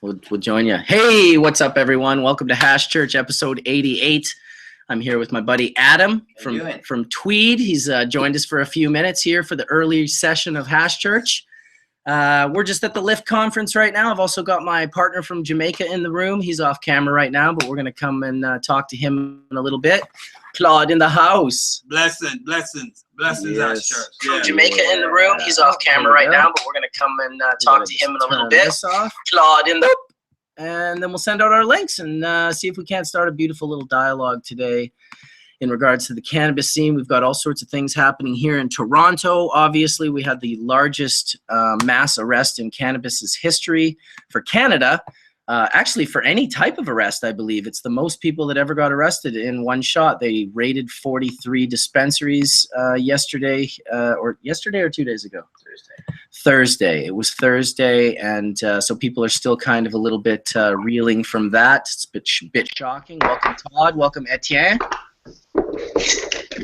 We'll join you. Hey, what's up, everyone? Welcome to Hash Church, episode 88. I'm here with my buddy Adam from Tweed. He's joined us for a few minutes here for the early session of Hash Church. We're just at the Lift conference right now. I've also got my partner from Jamaica in the room. He's off camera right now, but we're going to come and talk to him in a little bit. Claude in the house. Blessings, Yes. Hash Church. From Jamaica in the room. He's off camera right now, but we're going to come and talk to him in a little bit. Claude in the... And then we'll send out our links and see if we can't start a beautiful little dialogue today in regards to the cannabis scene. We've got all sorts of things happening here in Toronto. Obviously, we had the largest mass arrest in cannabis's history for Canada. Actually, for any type of arrest, I believe. It's the most people that ever got arrested in one shot. They raided 43 dispensaries yesterday or 2 days ago? Thursday. It was Thursday, and so people are still kind of a little bit reeling from that. It's a bit shocking. Welcome, Todd. Welcome, Etienne.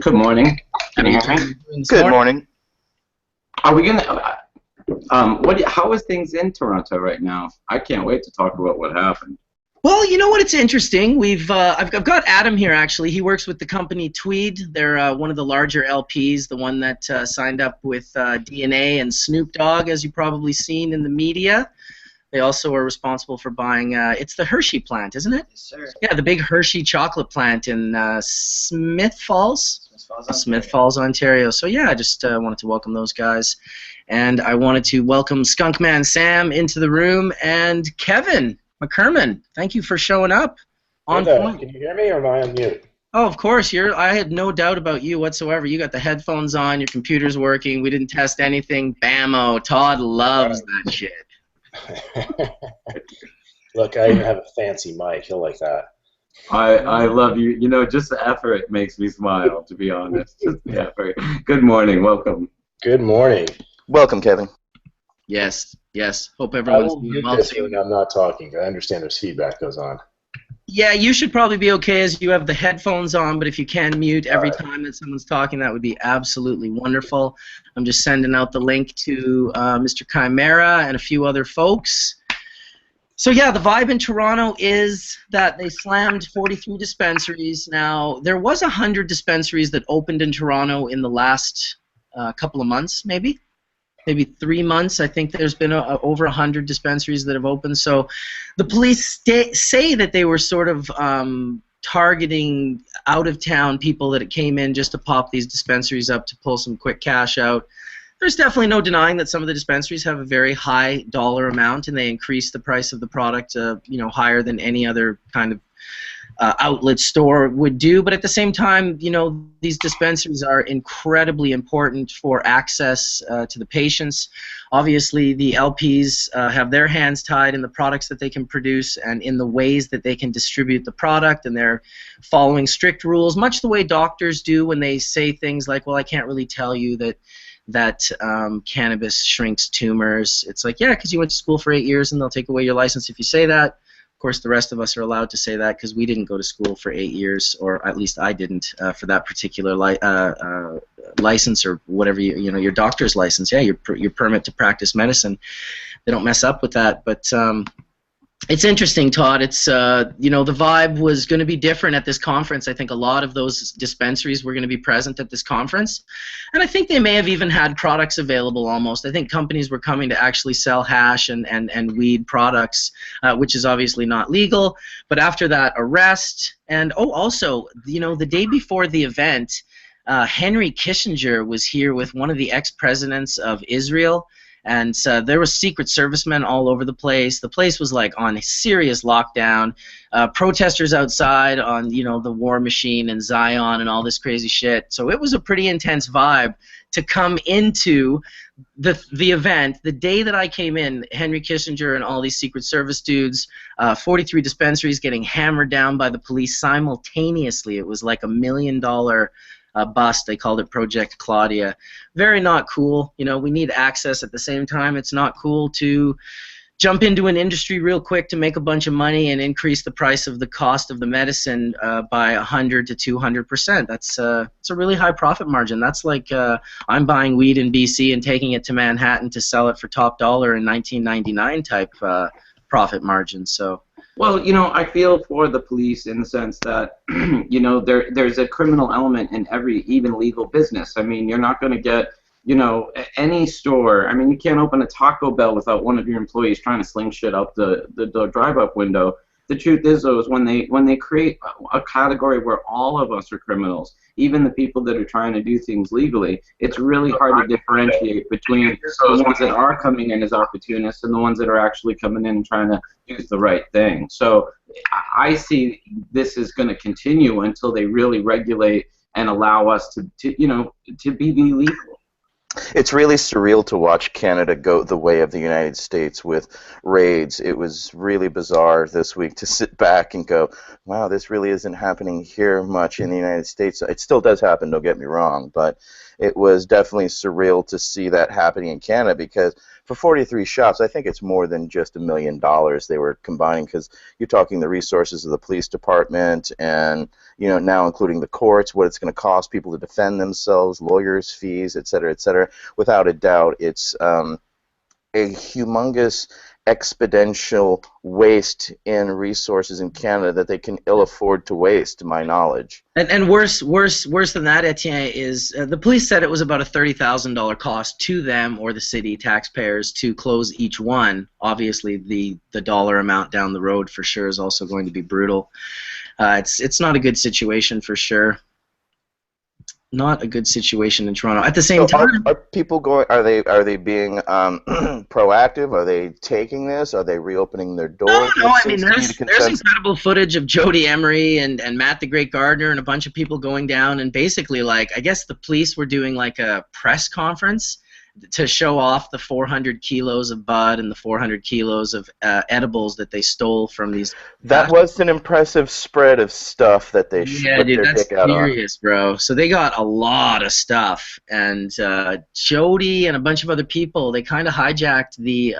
Good morning. Good morning. Are we gonna? How is things in Toronto right now? I can't wait to talk about what happened. Well, you know what? It's interesting. I've got Adam here. Actually, he works with the company Tweed. They're one of the larger LPs, the one that signed up with DNA and Snoop Dogg, as you've probably seen in the media. They also are responsible for buying. It's the Hershey plant, isn't it? Yes, sir. Yeah, the big Hershey chocolate plant in Smith Falls, Ontario. So yeah, I just wanted to welcome those guys, and I wanted to welcome Skunkman Sam into the room and Kevin Mccormick. Thank you for showing up. On point. Can you hear me, or am I on mute? Oh, of course. I had no doubt about you whatsoever. You got the headphones on. Your computer's working. We didn't test anything. Bammo. Todd loves that shit. Look, I even have a fancy mic. He'll like that. I love you. You know, just the effort makes me smile, to be honest. Just the effort. Good morning. Welcome. Good morning. Welcome, Kevin. Yes. Hope I everyone's will doing mute well. this when I'm not talking. I understand there's feedback goes on. Yeah, you should probably be okay as you have the headphones on, but if you can mute every time that someone's talking, that would be absolutely wonderful. I'm just sending out the link to Mr. Chimera and a few other folks. So yeah, the vibe in Toronto is that they slammed 43 dispensaries. Now, there was 100 dispensaries that opened in Toronto in the last couple of months, maybe 3 months. I think there's been over 100 dispensaries that have opened. So the police say that they were sort of targeting out-of-town people that came in just to pop these dispensaries up to pull some quick cash out. There's definitely no denying that some of the dispensaries have a very high dollar amount, and they increase the price of the product higher than any other kind of outlet store would do. But at the same time, these dispensaries are incredibly important for access to the patients. Obviously, the LPs have their hands tied in the products that they can produce and in the ways that they can distribute the product, and they're following strict rules, much the way doctors do when they say things like, well, I can't really tell you that cannabis shrinks tumors. It's like, yeah, because you went to school for 8 years and they'll take away your license if you say that. Of course, the rest of us are allowed to say that because we didn't go to school for 8 years, or at least I didn't for that particular license or whatever your doctor's license. Yeah, your permit to practice medicine. They don't mess up with that, but it's interesting, Todd. It's the vibe was going to be different at this conference. I think a lot of those dispensaries were going to be present at this conference, and I think they may have even had products available almost. I think companies were coming to actually sell hash and weed products, which is obviously not legal. But after that arrest, and also, the day before the event, Henry Kissinger was here with one of the ex-presidents of Israel. And so there were Secret Servicemen all over the place. The place was like on serious lockdown. Protesters outside on, the war machine and Zion and all this crazy shit. So it was a pretty intense vibe to come into the event. The day that I came in, Henry Kissinger and all these Secret Service dudes, 43 dispensaries getting hammered down by the police simultaneously. It was like $1 million bust. They called it Project Claudia. Very not cool. We need access at the same time. It's not cool to jump into an industry real quick to make a bunch of money and increase the price of the cost of the medicine by 100 to 200%. That's it's a really high profit margin. That's like I'm buying weed in BC and taking it to Manhattan to sell it for top dollar in 1999 type profit margins. So. Well, I feel for the police in the sense that, there's a criminal element in every, even legal business. I mean, you're not going to get, any store. I mean, you can't open a Taco Bell without one of your employees trying to sling shit out the drive-up window. The truth is, though, is when they create a category where all of us are criminals, even the people that are trying to do things legally, it's really hard to differentiate between the ones that are coming in as opportunists and the ones that are actually coming in and trying to do the right thing. So I see this is going to continue until they really regulate and allow us to be legal. It's really surreal to watch Canada go the way of the United States with raids. It was really bizarre this week to sit back and go, wow, this really isn't happening here much in the United States. It still does happen, don't get me wrong, but it was definitely surreal to see that happening in Canada, because for 43 shops, I think it's more than just $1 million they were combining, because you're talking the resources of the police department and, now including the courts, what it's going to cost people to defend themselves, lawyers' fees, et cetera, et cetera. Without a doubt, it's a humongous exponential waste in resources in Canada that they can ill afford to waste, to my knowledge. And worse than that, Etienne, is the police said it was about a $30,000 cost to them or the city taxpayers to close each one. Obviously, the dollar amount down the road for sure is also going to be brutal. It's not a good situation for sure. Not a good situation in Toronto. At the same time, are people going? Are they being proactive? Are they taking this? Are they reopening their doors? No. I mean, there's incredible footage of Jodie, Emery, and Matt the Great Gardener and a bunch of people going down and basically, like, I guess the police were doing like a press conference to show off the 400 kilos of bud and the 400 kilos of edibles that they stole from these. That was an impressive spread of stuff that they put their dick out on. Yeah, dude, that's serious, bro. So they got a lot of stuff, and Jodie and a bunch of other people, they kind of hijacked the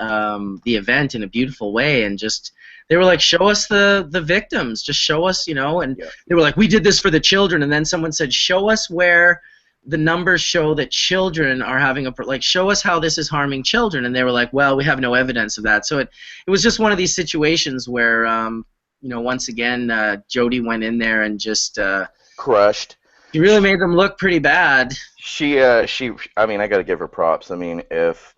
event in a beautiful way, and just they were like, show us the victims, just show us, and they were like, we did this for the children, and then someone said, show us where the numbers show that children are having show us how this is harming children, and they were like, well, we have no evidence of that. So it was just one of these situations where once again Jodie went in there and just crushed. She really made them look pretty bad. I mean, I got to give her props. I mean, if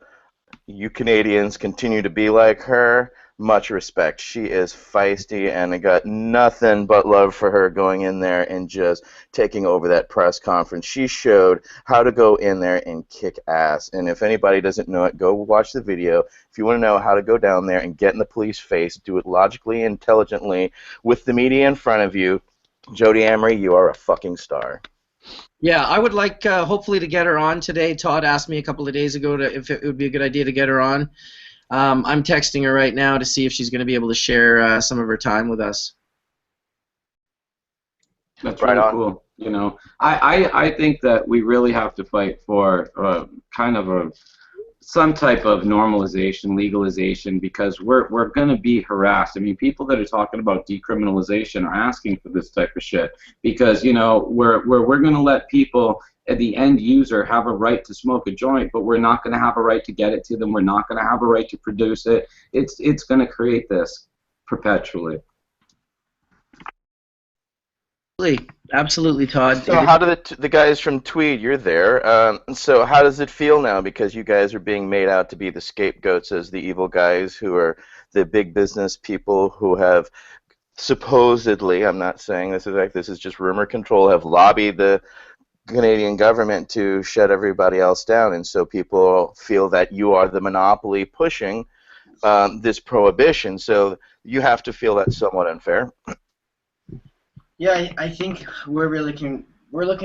you Canadians continue to be like her, much respect. She is feisty, and I got nothing but love for her going in there and just taking over that press conference. She showed how to go in there and kick ass, and if anybody doesn't know it, go watch the video. If you want to know how to go down there and get in the police face, do it logically, intelligently, with the media in front of you. Jodie Emery, you are a fucking star. Yeah, I would like hopefully to get her on today. Todd asked me a couple of days ago if it would be a good idea to get her on. I'm texting her right now to see if she's going to be able to share some of her time with us. That's really cool. I think that we really have to fight for some type of normalization, legalization, because we're going to be harassed. I mean, people that are talking about decriminalization are asking for this type of shit because, we're going to let people, the end user, have a right to smoke a joint, but we're not going to have a right to get it to them. We're not going to have a right to produce it. It's going to create this perpetually. Absolutely, Todd. So how do the guys from Tweed, you're there, so how does it feel now, because you guys are being made out to be the scapegoats as the evil guys who are the big business people who have supposedly, I'm not saying this is like, this is just rumor control, have lobbied the Canadian government to shut everybody else down, and so people feel that you are the monopoly pushing this prohibition, so you have to feel that's somewhat unfair. Yeah, I think we're looking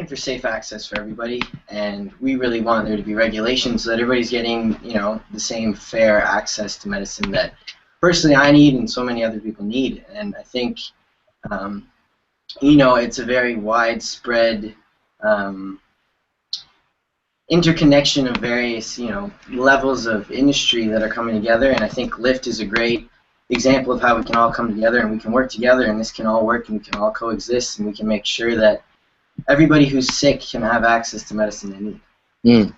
for safe access for everybody, and we really want there to be regulations so that everybody's getting, the same fair access to medicine that personally I need and so many other people need. And I think, it's a very widespread interconnection of various, levels of industry that are coming together, and I think LIFT is a great example of how we can all come together and we can work together, and this can all work and we can all coexist, and we can make sure that everybody who's sick can have access to medicine they need.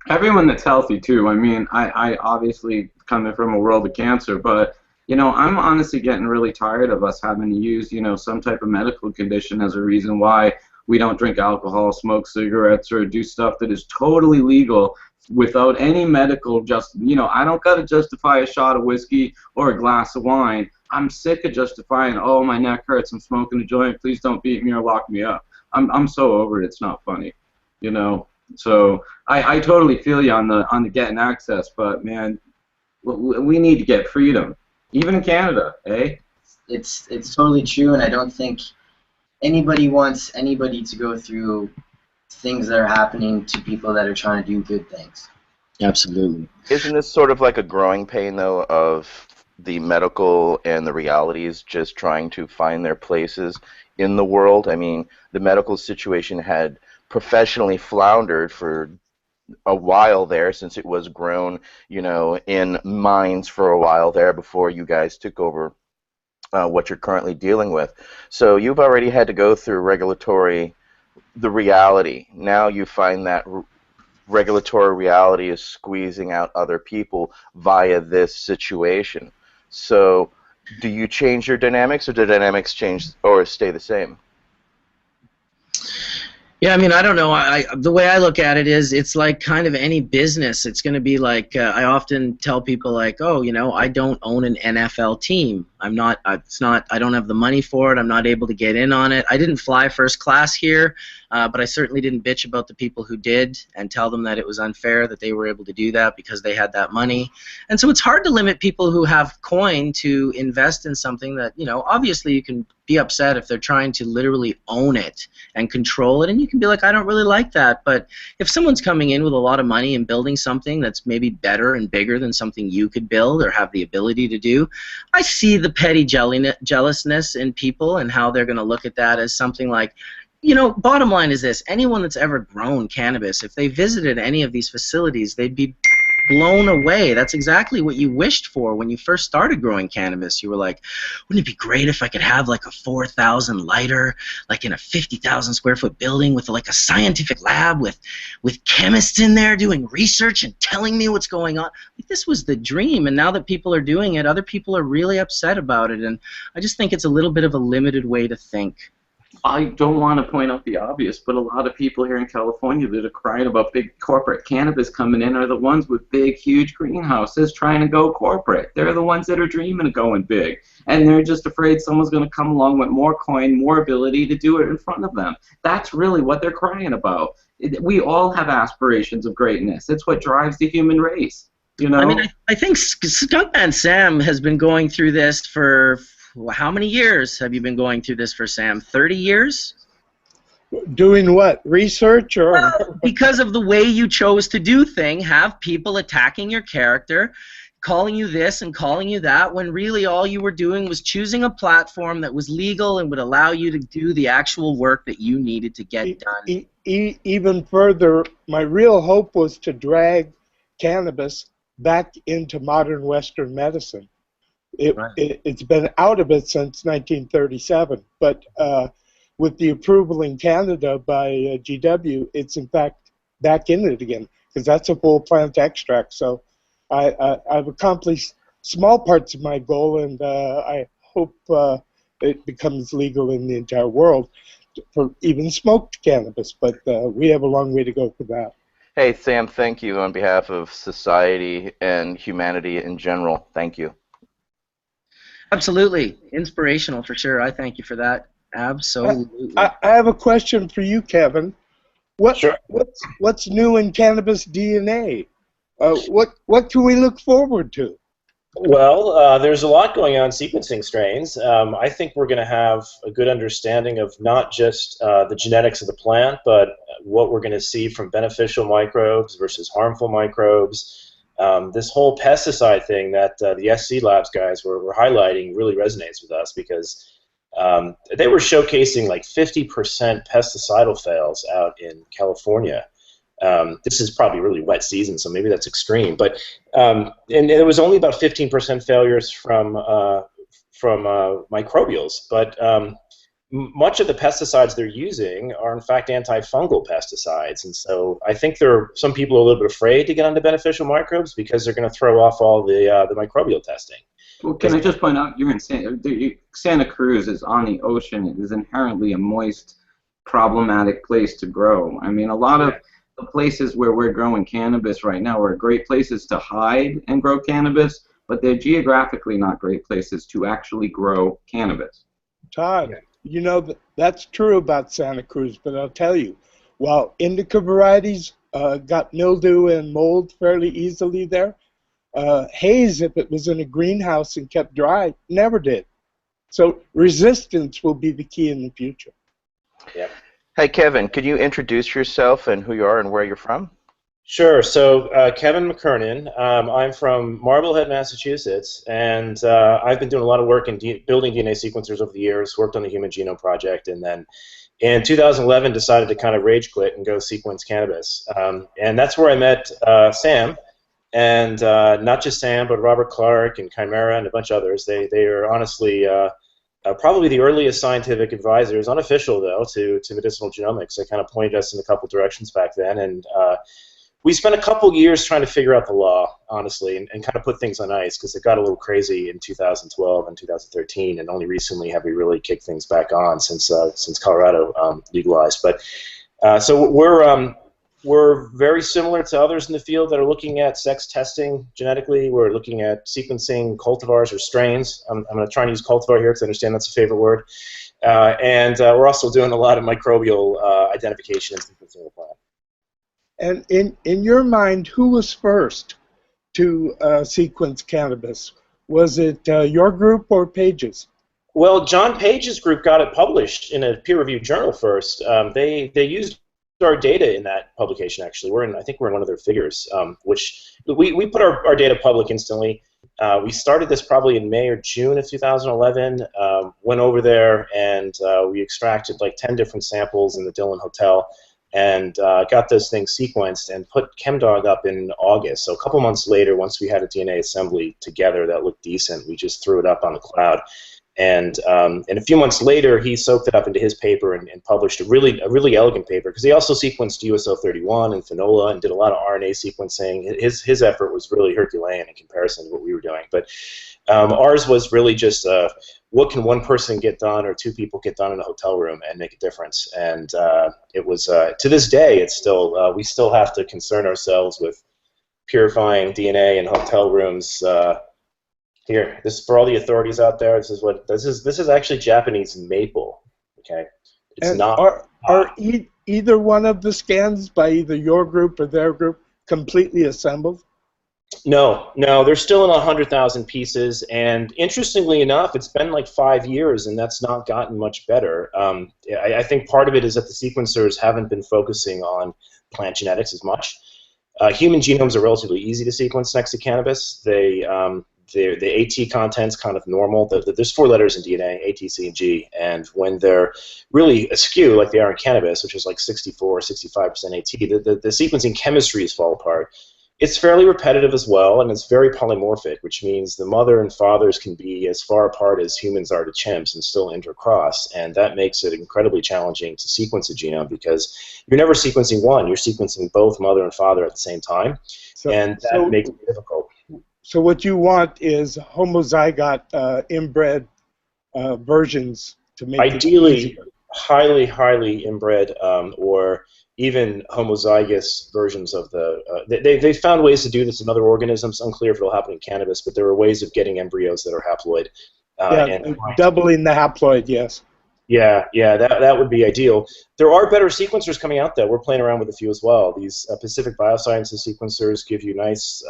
Everyone that's healthy too. I mean, I obviously coming from a world of cancer. But you know, I'm honestly getting really tired of us having to use, you know, some type of medical condition as a reason why we don't drink alcohol, smoke cigarettes, or do stuff that is totally legal without any medical you know, I don't got to justify a shot of whiskey or a glass of wine. I'm sick of justifying, oh, my neck hurts, I'm smoking a joint, please don't beat me or lock me up. I'm so over it, it's not funny, you know. So I totally feel you on the getting access, but man, we need to get freedom. Even in Canada, eh? It's totally true, and I don't think anybody wants anybody to go through things that are happening to people that are trying to do good things. Absolutely. Isn't this sort of like a growing pain, though, of the medical and the realities just trying to find their places in the world? I mean, the medical situation had professionally floundered for a while there, since it was grown, you know, in mines for a while there before you guys took over what you're currently dealing with. So you've already had to go through the reality. Now you find that regulatory reality is squeezing out other people via this situation. So do you change your dynamics, or do dynamics change or stay the same? Yeah, I mean, I don't know. The way I look at it is, it's like kind of any business. It's going to be like, I often tell people, like, oh, you know, I don't own an NFL team. I don't have the money for it. I'm not able to get in on it. I didn't fly first class here, but I certainly didn't bitch about the people who did and tell them that it was unfair that they were able to do that because they had that money. And so it's hard to limit people who have coin to invest in something that, you know, obviously you can be upset if they're trying to literally own it and control it, and you can be like, I don't really like that. But if someone's coming in with a lot of money and building something that's maybe better and bigger than something you could build or have the ability to do, I see the petty jealousness in people and how they're going to look at that as something like, you know, bottom line is this: anyone that's ever grown cannabis, if they visited any of these facilities, they'd be blown away. That's exactly what you wished for when you first started growing cannabis. You were like, wouldn't it be great if I could have like a 4,000 lighter, like in a 50,000 square foot building with like a scientific lab with chemists in there doing research and telling me what's going on. Like, this was the dream, and now that people are doing it, other people are really upset about it, and I just think it's a little bit of a limited way to think. I don't want to point out the obvious, but a lot of people here in California that are crying about big corporate cannabis coming in are the ones with big, huge greenhouses trying to go corporate. They're the ones that are dreaming of going big, and they're just afraid someone's going to come along with more coin, more ability to do it in front of them. That's really what they're crying about. We all have aspirations of greatness. It's what drives the human race. You know? I mean, I think Skunkman Sam has been going through this for... How many years have you been going through this for, Sam? 30 years? Doing what? Research? Or? Well, because of the way you chose to do things, have people attacking your character, calling you this and calling you that, when really all you were doing was choosing a platform that was legal and would allow you to do the actual work that you needed to get done. Even further, my real hope was to drag cannabis back into modern Western medicine. It's been out of it since 1937, but with the approval in Canada by GW, it's in fact back in it again, because that's a full plant extract. So I've accomplished small parts of my goal, and I hope it becomes legal in the entire world for even smoked cannabis, but we have a long way to go for that. Hey, Sam, thank you on behalf of society and humanity in general. Thank you. Absolutely. Inspirational for sure. I thank you for that. Absolutely. I have a question for you, Kevin. Sure. What's new in cannabis DNA? What can we look forward to? Well, there's a lot going on sequencing strains. I think we're going to have a good understanding of not just the genetics of the plant, but what we're going to see from beneficial microbes versus harmful microbes. This whole pesticide thing that the SC Labs guys were highlighting really resonates with us, because they were showcasing like 50% pesticidal fails out in California. This is probably really wet season, so maybe that's extreme. But and it was only about 15% failures from microbials. But much of the pesticides they're using are in fact antifungal pesticides, and so I think some people are a little bit afraid to get onto beneficial microbes because they're going to throw off all the microbial testing. Well, can I just point out, you're in Santa Cruz is on the ocean. It is inherently a moist, problematic place to grow. I mean, a lot of the places where we're growing cannabis right now are great places to hide and grow cannabis, but they're geographically not great places to actually grow cannabis. Todd, you know, that's true about Santa Cruz, but I'll tell you, while indica varieties got mildew and mold fairly easily there, haze, if it was in a greenhouse and kept dry, never did. So resistance will be the key in the future. Yeah. Hey, Kevin, could you introduce yourself and who you are and where you're from? Sure. So Kevin Mcernan. I'm from Marblehead, Massachusetts, and I've been doing a lot of work in building DNA sequencers over the years, worked on the Human Genome Project, and then in 2011 decided to kind of rage quit and go sequence cannabis. And that's where I met Sam, and not just Sam, but Robert Clark and Chimera and a bunch of others. They are honestly probably the earliest scientific advisors, unofficial though, to medicinal genomics. They kind of pointed us in a couple directions back then, and we spent a couple years trying to figure out the law, honestly, and kind of put things on ice because it got a little crazy in 2012 and 2013, and only recently have we really kicked things back on since Colorado legalized. But so we're very similar to others in the field that are looking at sex testing genetically. We're looking at sequencing cultivars or strains. I'm going to try and use cultivar here because I understand that's a favorite word. And we're also doing a lot of microbial identification and sequencing of the plant. And in your mind, who was first to sequence cannabis? Was it your group or Page's? Well, John Page's group got it published in a peer-reviewed journal first. They used our data in that publication, actually. I think we're in one of their figures, which we put our data public instantly. We started this probably in May or June of 2011, went over there, and we extracted like 10 different samples in the Dillon Hotel, and got those things sequenced and put ChemDog up in August. So a couple months later, once we had a DNA assembly together that looked decent, we just threw it up on the cloud. And a few months later, he soaked it up into his paper and published a really elegant paper, because he also sequenced USO31 and Finola and did a lot of RNA sequencing. His effort was really Herculean in comparison to what we were doing. But ours was really just what can one person get done or two people get done in a hotel room and make a difference. And it was to this day, it's still we still have to concern ourselves with purifying DNA in hotel rooms. Here, this is for all the authorities out there. This is actually Japanese maple. Okay, it's and not. Are either one of the scans by either your group or their group completely assembled? No, they're still in 100,000 pieces, and interestingly enough, it's been like 5 years, and that's not gotten much better. I think part of it is that the sequencers haven't been focusing on plant genetics as much. Human genomes are relatively easy to sequence next to cannabis. The AT content's kind of normal. There's 4 letters in DNA, A, T, C, and G, and when they're really askew, like they are in cannabis, which is like 64, 65% AT, the sequencing chemistries fall apart. It's fairly repetitive as well, and it's very polymorphic, which means the mother and fathers can be as far apart as humans are to chimps and still intercross, and that makes it incredibly challenging to sequence a genome because you're never sequencing one, you're sequencing both mother and father at the same time, and that makes it difficult. So what you want is homozygote inbred versions to make ideally it easier. highly inbred or even homozygous versions of the. They found ways to do this in other organisms. Unclear if it'll happen in cannabis, but there are ways of getting embryos that are haploid. And doubling the haploid, yes. Yeah, that would be ideal. There are better sequencers coming out, though. We're playing around with a few as well. These Pacific Biosciences sequencers give you nice.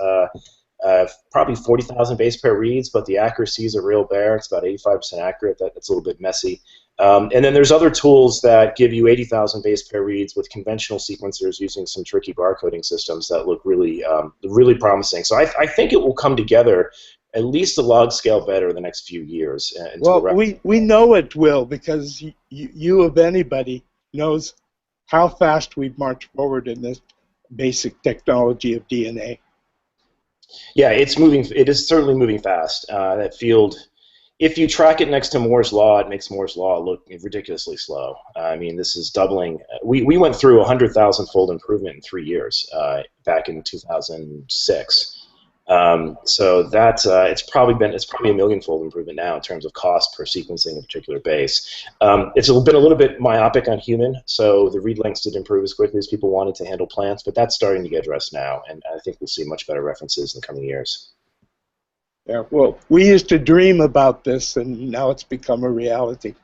Probably 40,000 base pair reads, but the accuracy is a real bear. It's about 85% accurate. That's a little bit messy. And then there's other tools that give you 80,000 base pair reads with conventional sequencers using some tricky barcoding systems that look really promising. So I think it will come together at least a log scale better in the next few years. Well, we know it will because you of anybody knows how fast we've marched forward in this basic technology of DNA. Yeah, it's moving. It is certainly moving fast. That field if you track it next to Moore's Law, it makes Moore's Law look ridiculously slow. I mean, this is doubling. We went through a 100,000-fold improvement in 3 years back in 2006. So that it's probably a million-fold improvement now in terms of cost per sequencing a particular base. It's been a little bit myopic on human, so the read lengths did improve as quickly as people wanted to handle plants, but that's starting to get addressed now, and I think we'll see much better references in the coming years. Yeah, well, we used to dream about this, and now it's become a reality.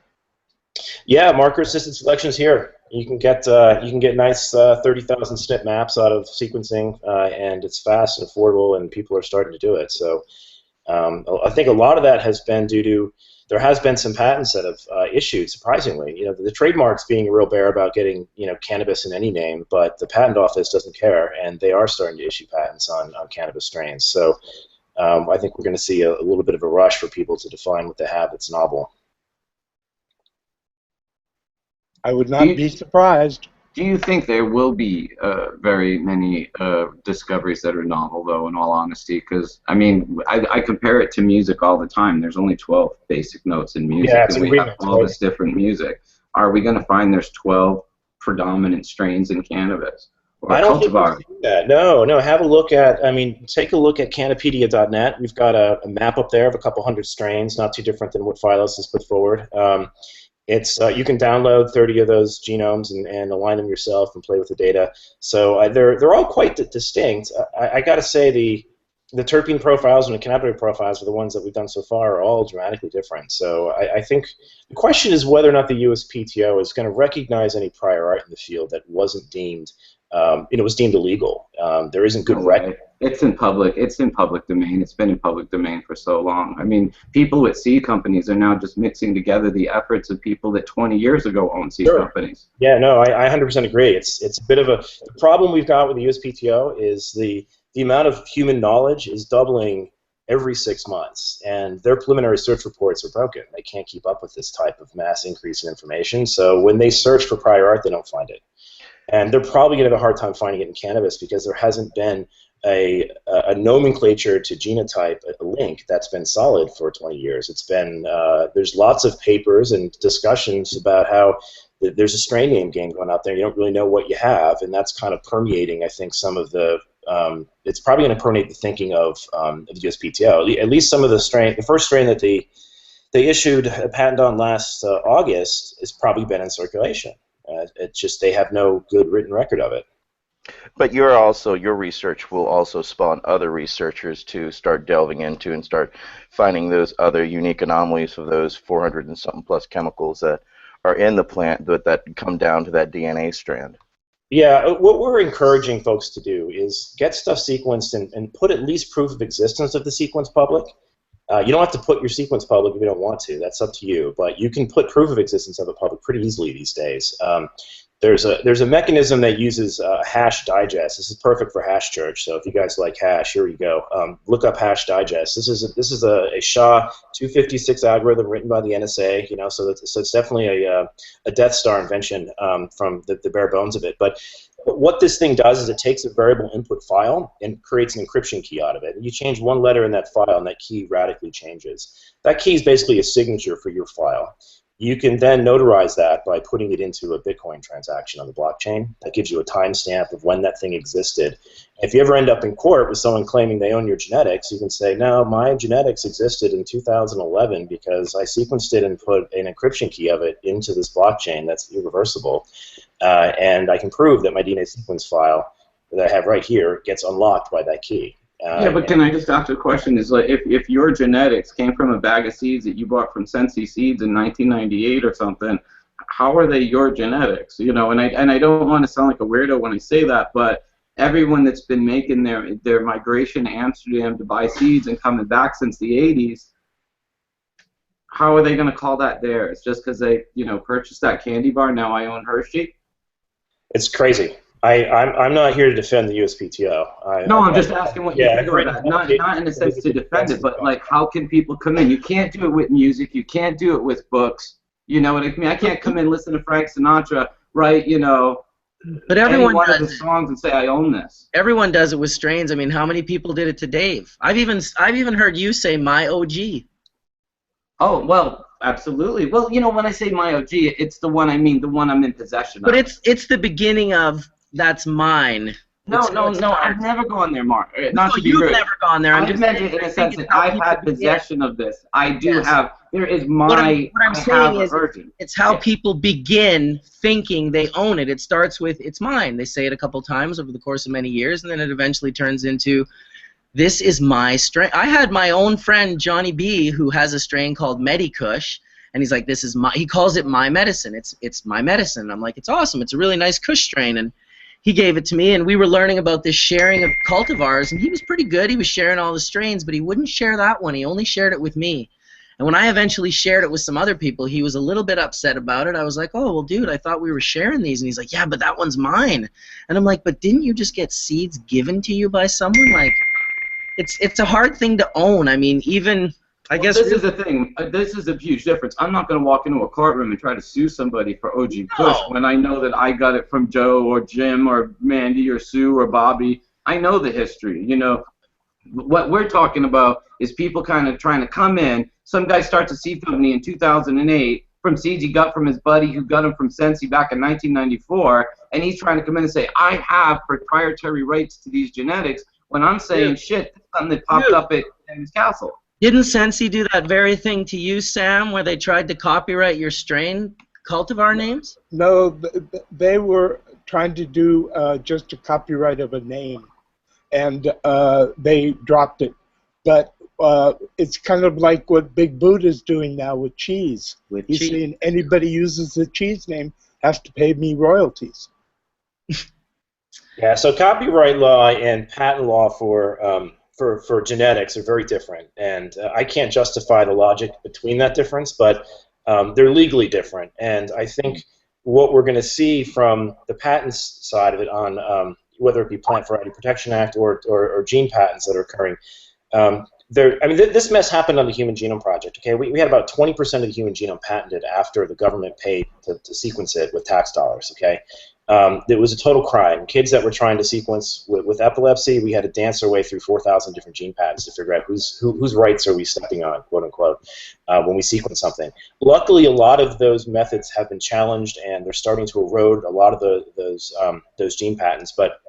Yeah, marker-assisted selections here. You can get nice 30,000 SNP maps out of sequencing, and it's fast and affordable, and people are starting to do it. So I think a lot of that has been due to there has been some patents that have issued. Surprisingly, the trademark's being a real bear about getting cannabis in any name, but the patent office doesn't care, and they are starting to issue patents on cannabis strains. So I think we're going to see a little bit of a rush for people to define what they have that's novel. I would not be surprised. Do you think there will be very many discoveries that are novel, though, in all honesty? Because, I mean, I compare it to music all the time. There's only 12 basic notes in music, and we have all this different music. Are we going to find there's 12 predominant strains in cannabis? I don't think we'll see that. No. Have a look at. I mean, take a look at Cannapedia.net. We've got a map up there of a couple hundred strains, not too different than what Phylos has put forward. You can download 30 of those genomes and align them yourself and play with the data. So they're all quite distinct. I got to say the terpene profiles and the cannabinoid profiles are the ones that we've done so far are all dramatically different. So I think the question is whether or not the USPTO is going to recognize any prior art in the field that wasn't deemed. Was deemed illegal. There isn't good record. It's in public domain. It's been in public domain for so long. I mean, people with seed companies are now just mixing together the efforts of people that 20 years ago owned seed companies. Yeah, no, I 100% agree. It's a bit of the problem we've got with the USPTO is the amount of human knowledge is doubling every 6 months, and their preliminary search reports are broken. They can't keep up with this type of mass increase in information. So when they search for prior art, they don't find it. And they're probably going to have a hard time finding it in cannabis because there hasn't been a nomenclature to genotype, a link that's been solid for 20 years. It's been there's lots of papers and discussions about how there's a strain name game going out there. You don't really know what you have, and that's kind of permeating, I think, some of the. It's probably going to permeate the thinking of the USPTO. At least some of the first strain that they issued a patent on last August has probably been in circulation. It's just they have no good written record of it. But your research will also spawn other researchers to start delving into and start finding those other unique anomalies of those 400 and something plus chemicals that are in the plant that come down to that DNA strand. Yeah, what we're encouraging folks to do is get stuff sequenced and put at least proof of existence of the sequence public. You don't have to put your sequence public if you don't want to. That's up to you. But you can put proof of existence of it public pretty easily these days. There's a mechanism that uses hash digest. This is perfect for Hash Church. So if you guys like hash, here you go. Look up hash digest. This is a SHA 256 algorithm written by the NSA. So it's definitely a Death Star invention from the bare bones of it. But what this thing does is it takes a variable input file and creates an encryption key out of it. And you change one letter in that file, and that key radically changes. That key is basically a signature for your file. You can then notarize that by putting it into a Bitcoin transaction on the blockchain. That gives you a timestamp of when that thing existed. If you ever end up in court with someone claiming they own your genetics, you can say, no, my genetics existed in 2011 because I sequenced it and put an encryption key of it into this blockchain that's irreversible. And I can prove that my DNA sequence file that I have right here gets unlocked by that key. Yeah, but can I just ask a question? Is like if your genetics came from a bag of seeds that you bought from Sensi Seeds in 1998 or something, how are they your genetics? And I don't want to sound like a weirdo when I say that, but everyone that's been making their migration to Amsterdam to buy seeds and coming back since the 80s, how are they going to call that theirs? Just because they purchased that candy bar, now I own Hershey? It's crazy. I'm not here to defend the USPTO. I'm just asking what you think about that. Not in the sense to defend it, but like, how can people come in? You can't do it with music. You can't do it with books. You know what I mean? I can't come in, listen to Frank Sinatra, write, but everyone one does of the songs and say, I own this. Everyone does it with strains. I mean, how many people did it to Dave? I've even heard you say my OG. Oh, well, absolutely. Well, you know, when I say my OG, it's the one I mean, the one I'm in possession of. But it's the beginning of that's mine. No, It's no, what no, I've starts. never gone there, Mark. Not No, to be you've rude. never gone there. I'm I just meant saying, it in I a think sense it's that how I've people had begin. possession of this. I do Yes. have. There is my. What I'm I saying have is, a version. it's how Yeah. people begin thinking they own it. It starts with, it's mine. They say it a couple times over the course of many years, and then it eventually turns into, this is my strain. I had my own friend, Johnny B., who has a strain called Medikush, and he's like, this is my, he calls it my medicine. It's my medicine. I'm like, it's awesome. It's a really nice Kush strain. And he gave it to me, and we were learning about this sharing of cultivars, and he was pretty good. He was sharing all the strains, but he wouldn't share that one. He only shared it with me. And when I eventually shared it with some other people, he was a little bit upset about it. I was like, oh, well, dude, I thought we were sharing these. And he's like, yeah, but that one's mine. And I'm like, but didn't you just get seeds given to you by someone? Like, it's a hard thing to own. I mean, even... I guess this is the thing. This is a huge difference. I'm not going to walk into a courtroom and try to sue somebody for OG Kush when I know that I got it from Joe or Jim or Mandy or Sue or Bobby. I know the history. You know, what we're talking about is people kind of trying to come in. Some guy starts a seed company in 2008 from seeds he got from his buddy who got him from Sensi back in 1994, and he's trying to come in and say, I have proprietary rights to these genetics, when I'm saying, shit, that's something that popped up at his castle. Didn't Sensi do that very thing to you, Sam, where they tried to copyright your strain cultivar names? No, they were trying to do just a copyright of a name, and they dropped it. But it's kind of like what Big Buddha's doing now with cheese. He's saying anybody uses the cheese name has to pay me royalties. Yeah, so copyright law and patent law for genetics are very different, and I can't justify the logic between that difference, but they're legally different. And I think what we're going to see from the patents side of it on whether it be Plant Variety Protection Act or gene patents that are occurring, I mean, this mess happened on the Human Genome Project. Okay, we had about 20% of the human genome patented after the government paid to sequence it with tax dollars. Okay. It was a total crime. Kids that were trying to sequence with epilepsy, we had to dance our way through 4,000 different gene patents to figure out whose rights are we stepping on, quote unquote, when we sequence something. Luckily, a lot of those methods have been challenged, and they're starting to erode a lot of those gene patents. But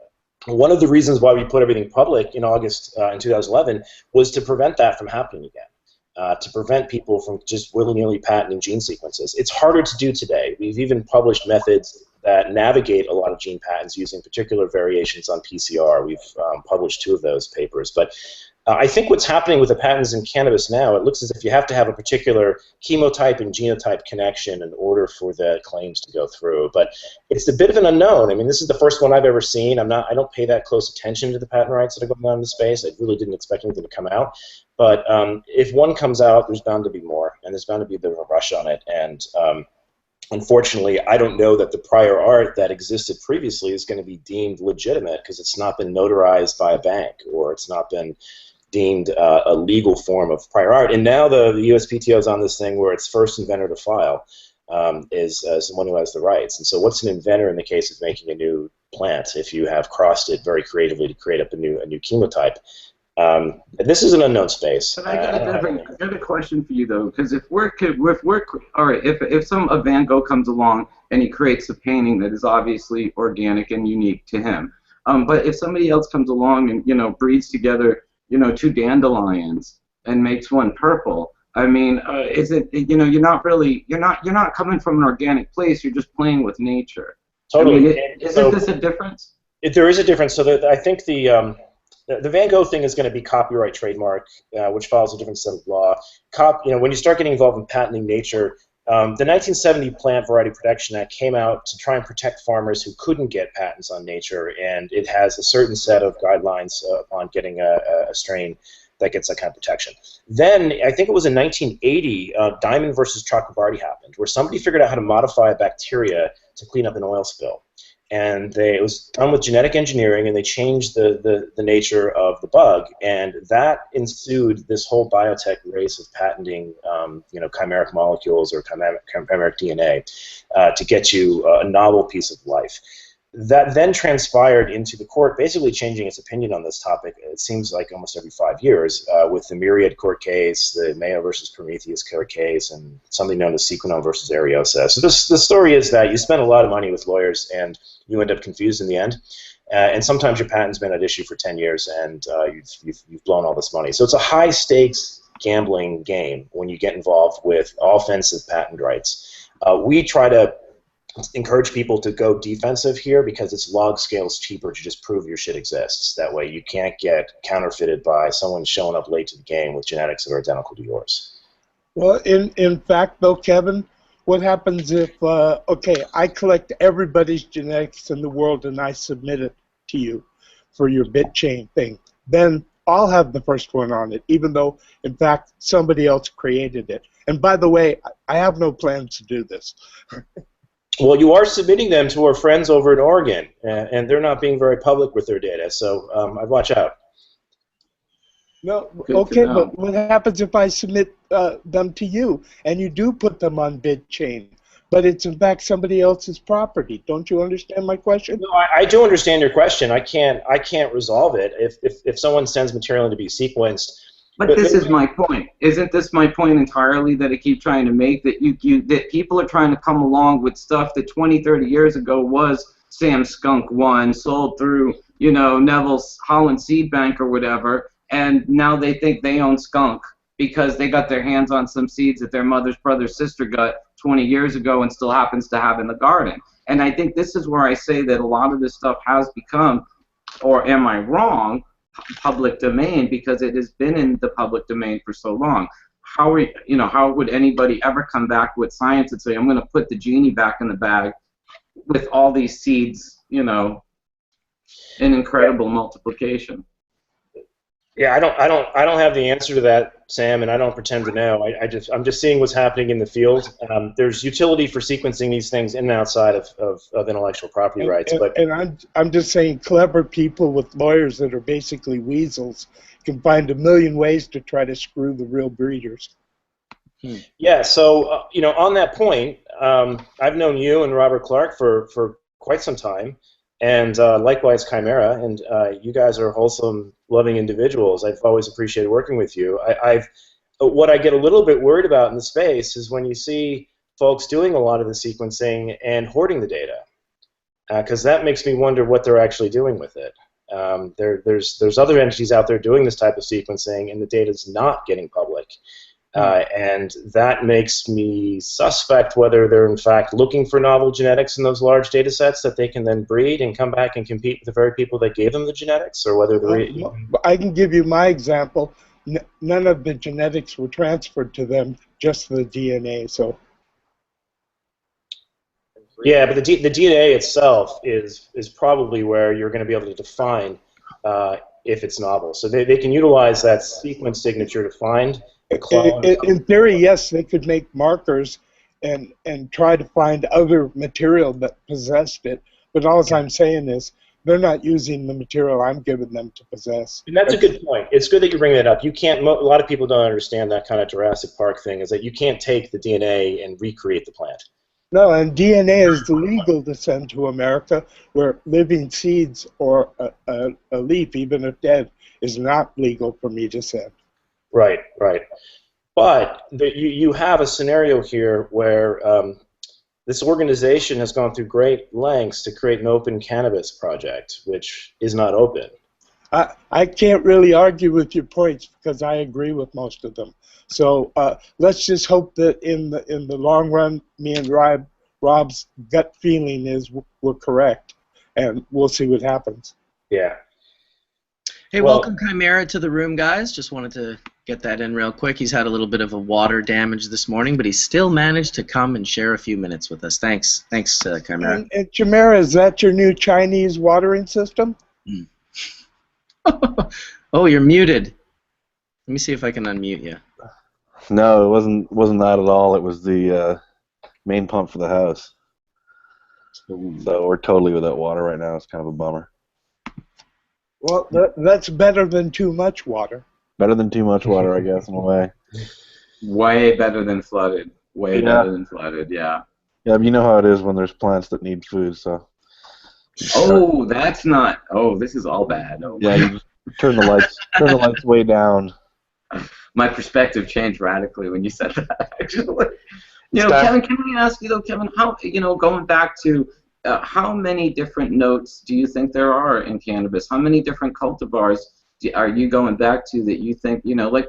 one of the reasons why we put everything public in August in 2011 was to prevent that from happening again. To prevent people from just willy-nilly patenting gene sequences. It's harder to do today. We've even published methods that navigate a lot of gene patents using particular variations on PCR. We've published 2 of those papers. But I think what's happening with the patents in cannabis now, it looks as if you have to have a particular chemotype and genotype connection in order for the claims to go through. But it's a bit of an unknown. I mean, this is the first one I've ever seen. I don't pay that close attention to the patent rights that are going on in the space. I really didn't expect anything to come out. But if one comes out, there's bound to be more, and there's bound to be a bit of a rush on it. And unfortunately, I don't know that the prior art that existed previously is going to be deemed legitimate because it's not been notarized by a bank, or it's not been deemed a legal form of prior art. And now the USPTO is on this thing where it's first inventor to file is someone who has the rights. And so what's an inventor in the case of making a new plant if you have crossed it very creatively to create up a new chemotype? This is an unknown space. But I got a question for you though, because if some Van Gogh comes along and he creates a painting that is obviously organic and unique to him, but if somebody else comes along and breeds together 2 dandelions and makes one purple, I mean, is it you're not coming from an organic place. You're just playing with nature. Totally. I mean, isn't this a difference? There is a difference. So I think the Van Gogh thing is going to be copyright trademark, which follows a different set of law. When you start getting involved in patenting nature, the 1970 Plant Variety Protection Act came out to try and protect farmers who couldn't get patents on nature, and it has a certain set of guidelines upon getting a strain that gets that kind of protection. Then, I think it was in 1980, Diamond versus Chakrabarty happened, where somebody figured out how to modify a bacteria to clean up an oil spill. And it was done with genetic engineering, and they changed the nature of the bug, and that ensued this whole biotech race of patenting, chimeric molecules or chimeric DNA to get you a novel piece of life. that then transpired into the court basically changing its opinion on this topic, it seems like almost every 5 years, with the Myriad court case, the Mayo versus Prometheus court case, and something known as Sequenom versus Ariosa. So the story is that you spend a lot of money with lawyers and you end up confused in the end. And sometimes your patent's been at issue for 10 years and you've blown all this money. So it's a high-stakes gambling game when you get involved with offensive patent rights. We try to encourage people to go defensive here because it's log scales cheaper to just prove your shit exists. That way you can't get counterfeited by someone showing up late to the game with genetics that are identical to yours. Well, in fact, though, Kevin, what happens if, okay, I collect everybody's genetics in the world and I submit it to you for your bit chain thing? Then I'll have the first one on it, even though, in fact, somebody else created it. And by the way, I have no plans to do this. Well, you are submitting them to our friends over in Oregon, and they're not being very public with their data, so I'd watch out. No, okay, but what happens if I submit them to you, and you do put them on BitChain, but it's in fact somebody else's property? Don't you understand my question? No, I do understand your question. I can't resolve it. If someone sends material to be sequenced. But this is my point. Isn't this my point entirely that I keep trying to make, that that people are trying to come along with stuff that 20, 30 years ago was Sam's Skunk One, sold through, you know, Neville's Holland Seed Bank or whatever, and now they think they own skunk because they got their hands on some seeds that their mother's brother's sister got 20 years ago and still happens to have in the garden. And I think this is where I say that a lot of this stuff has become, or am I wrong, public domain, because it has been in the public domain for so long. How would anybody ever come back with science and say, I'm going to put the genie back in the bag with all these seeds, you know, in incredible multiplication? Yeah, I don't have the answer to that, Sam, and I don't pretend to know. I'm just seeing what's happening in the field. There's utility for sequencing these things in and outside of intellectual property rights. And I'm just saying, clever people with lawyers that are basically weasels can find a million ways to try to screw the real breeders. Yeah. So you know, on that point, I've known you and Robert Clark for quite some time. And likewise, Chimera, and you guys are wholesome, loving individuals. I've always appreciated working with you. What I get a little bit worried about in the space is when you see folks doing a lot of the sequencing and hoarding the data, because that makes me wonder what they're actually doing with it. There's other entities out there doing this type of sequencing, and the data is not getting public. And that makes me suspect whether they're in fact looking for novel genetics in those large data sets that they can then breed and come back and compete with the very people that gave them the genetics, or whether they're... I can give you my example. None of the genetics were transferred to them, just the DNA. So. Yeah, but the DNA itself is probably where you're going to be able to define if it's novel. So they can utilize that sequence signature to find... In theory, yes, they could make markers and try to find other material that possessed it. But all I'm saying is they're not using the material I'm giving them to possess. And that's a good point. It's good that you bring that up. You can't. A lot of people don't understand that kind of Jurassic Park thing. Is that you can't take the DNA and recreate the plant. No, and DNA is legal to send to America, where living seeds or a leaf, even if dead, is not legal for me to send. Right, right. But you have a scenario here where this organization has gone through great lengths to create an open cannabis project, which is not open. I can't really argue with your points because I agree with most of them. So let's just hope that in the long run, me and Rob's gut feeling is we're correct, and we'll see what happens. Yeah. Hey, welcome Chimera to the room, guys. Just wanted to get that in real quick. He's had a little bit of a water damage this morning, but he still managed to come and share a few minutes with us. Thanks, Chimera. And Chimera, is that your new Chinese watering system? Oh, you're muted. Let me see if I can unmute you. No, it wasn't that at all. It was the main pump for the house. So we're totally without water right now. It's kind of a bummer. Well, that's better than too much water. Better than too much water, I guess, in a way. Way better than flooded. Way better than flooded, yeah. Yeah, but you know how it is when there's plants that need food, so Oh, that's not. Oh, this is all bad. Oh, Yeah, you just turn the lights way down. my perspective changed radically when you said that. Actually, Kevin, can I ask you though, Kevin, how going back to how many different notes do you think there are in cannabis? How many different cultivars are you going back to that you think like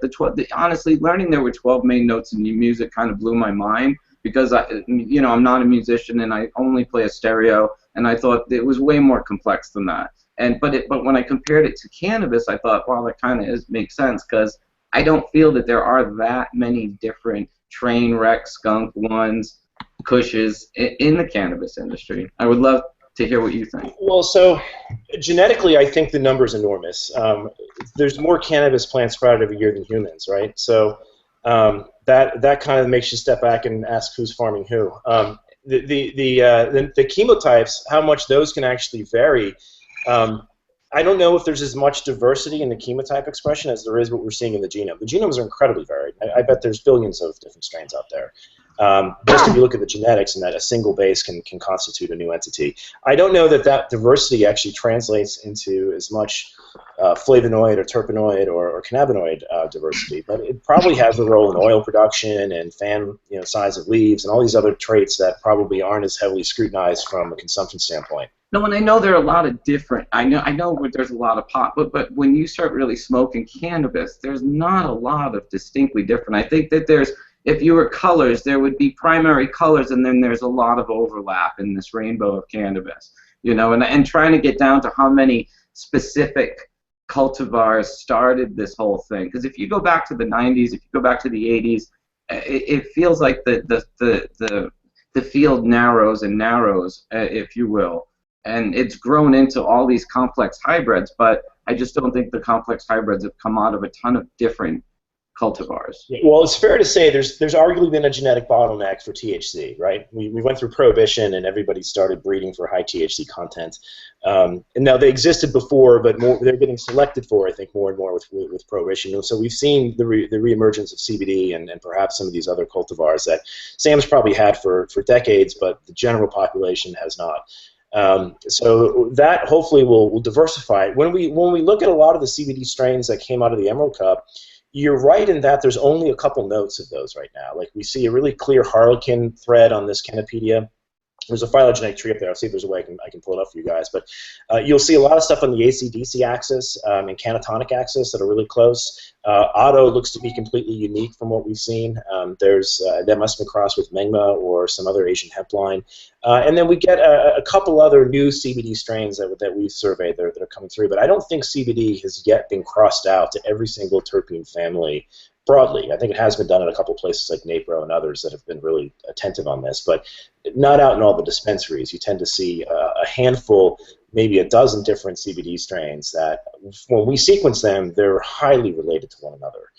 honestly, learning there were 12 main notes in your music kind of blew my mind because I'm not a musician and I only play a stereo, and I thought it was way more complex than that. But when I compared it to cannabis, I thought, wow, that kind of makes sense because I don't feel that there are that many different train wreck skunk ones, Kushes in the cannabis industry. I would love to hear what you think. Well, so genetically, I think the number is enormous. There's more cannabis plants sprouted every year than humans, right? So that kind of makes you step back and ask who's farming who. The chemotypes, how much those can actually vary. I don't know if there's as much diversity in the chemotype expression as there is what we're seeing in the genome. The genomes are incredibly varied. I bet there's billions of different strains out there. Just if you look at the genetics and that a single base can constitute a new entity. I don't know that diversity actually translates into as much flavonoid or terpenoid or cannabinoid diversity, but it probably has a role in oil production and fan size of leaves and all these other traits that probably aren't as heavily scrutinized from a consumption standpoint. No, and I know there are a lot of different. I know there's a lot of pot, but when you start really smoking cannabis, there's not a lot of distinctly different. I think that if you were colors, there would be primary colors, and then there's a lot of overlap in this rainbow of cannabis. And trying to get down to how many specific cultivars started this whole thing. Because if you go back to the 90s, if you go back to the 80s, it feels like the field narrows and narrows, if you will. And it's grown into all these complex hybrids, but I just don't think the complex hybrids have come out of a ton of different cultivars. Well, it's fair to say there's arguably been a genetic bottleneck for THC, right? We went through Prohibition and everybody started breeding for high THC content. And now they existed before, but they're getting selected for, I think, more and more with Prohibition. And so we've seen the reemergence of CBD and perhaps some of these other cultivars that Sam's probably had for decades, but the general population has not. So that hopefully will diversify. When we look at a lot of the CBD strains that came out of the Emerald Cup, you're right in that there's only a couple notes of those right now. Like we see a really clear harlequin thread on this Canopedia. There's a phylogenetic tree up there. I'll see if there's a way I can pull it up for you guys. But you'll see a lot of stuff on the AC/DC axis and canatonic axis that are really close. Otto looks to be completely unique from what we've seen. That must have been crossed with Mengma or some other Asian hemp line. And then we get a couple other new CBD strains that we've surveyed that are coming through. But I don't think CBD has yet been crossed out to every single terpene family broadly. I think it has been done in a couple places like NAPRO and others that have been really attentive on this, but not out in all the dispensaries. You tend to see a handful, maybe a dozen different CBD strains that, when we sequence them, they're highly related to one another,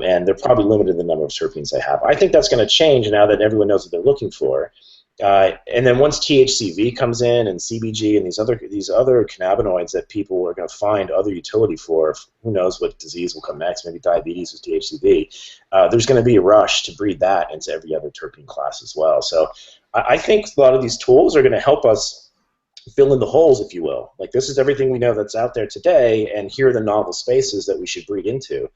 and they're probably limited in the number of terpenes they have. I think that's going to change now that everyone knows what they're looking for. And then once THCV comes in and CBG and these other cannabinoids that people are going to find other utility for, who knows what disease will come next, maybe diabetes with THCV, there's going to be a rush to breed that into every other terpene class as well. So I think a lot of these tools are going to help us fill in the holes, if you will. Like, this is everything we know that's out there today, and here are the novel spaces that we should breed into.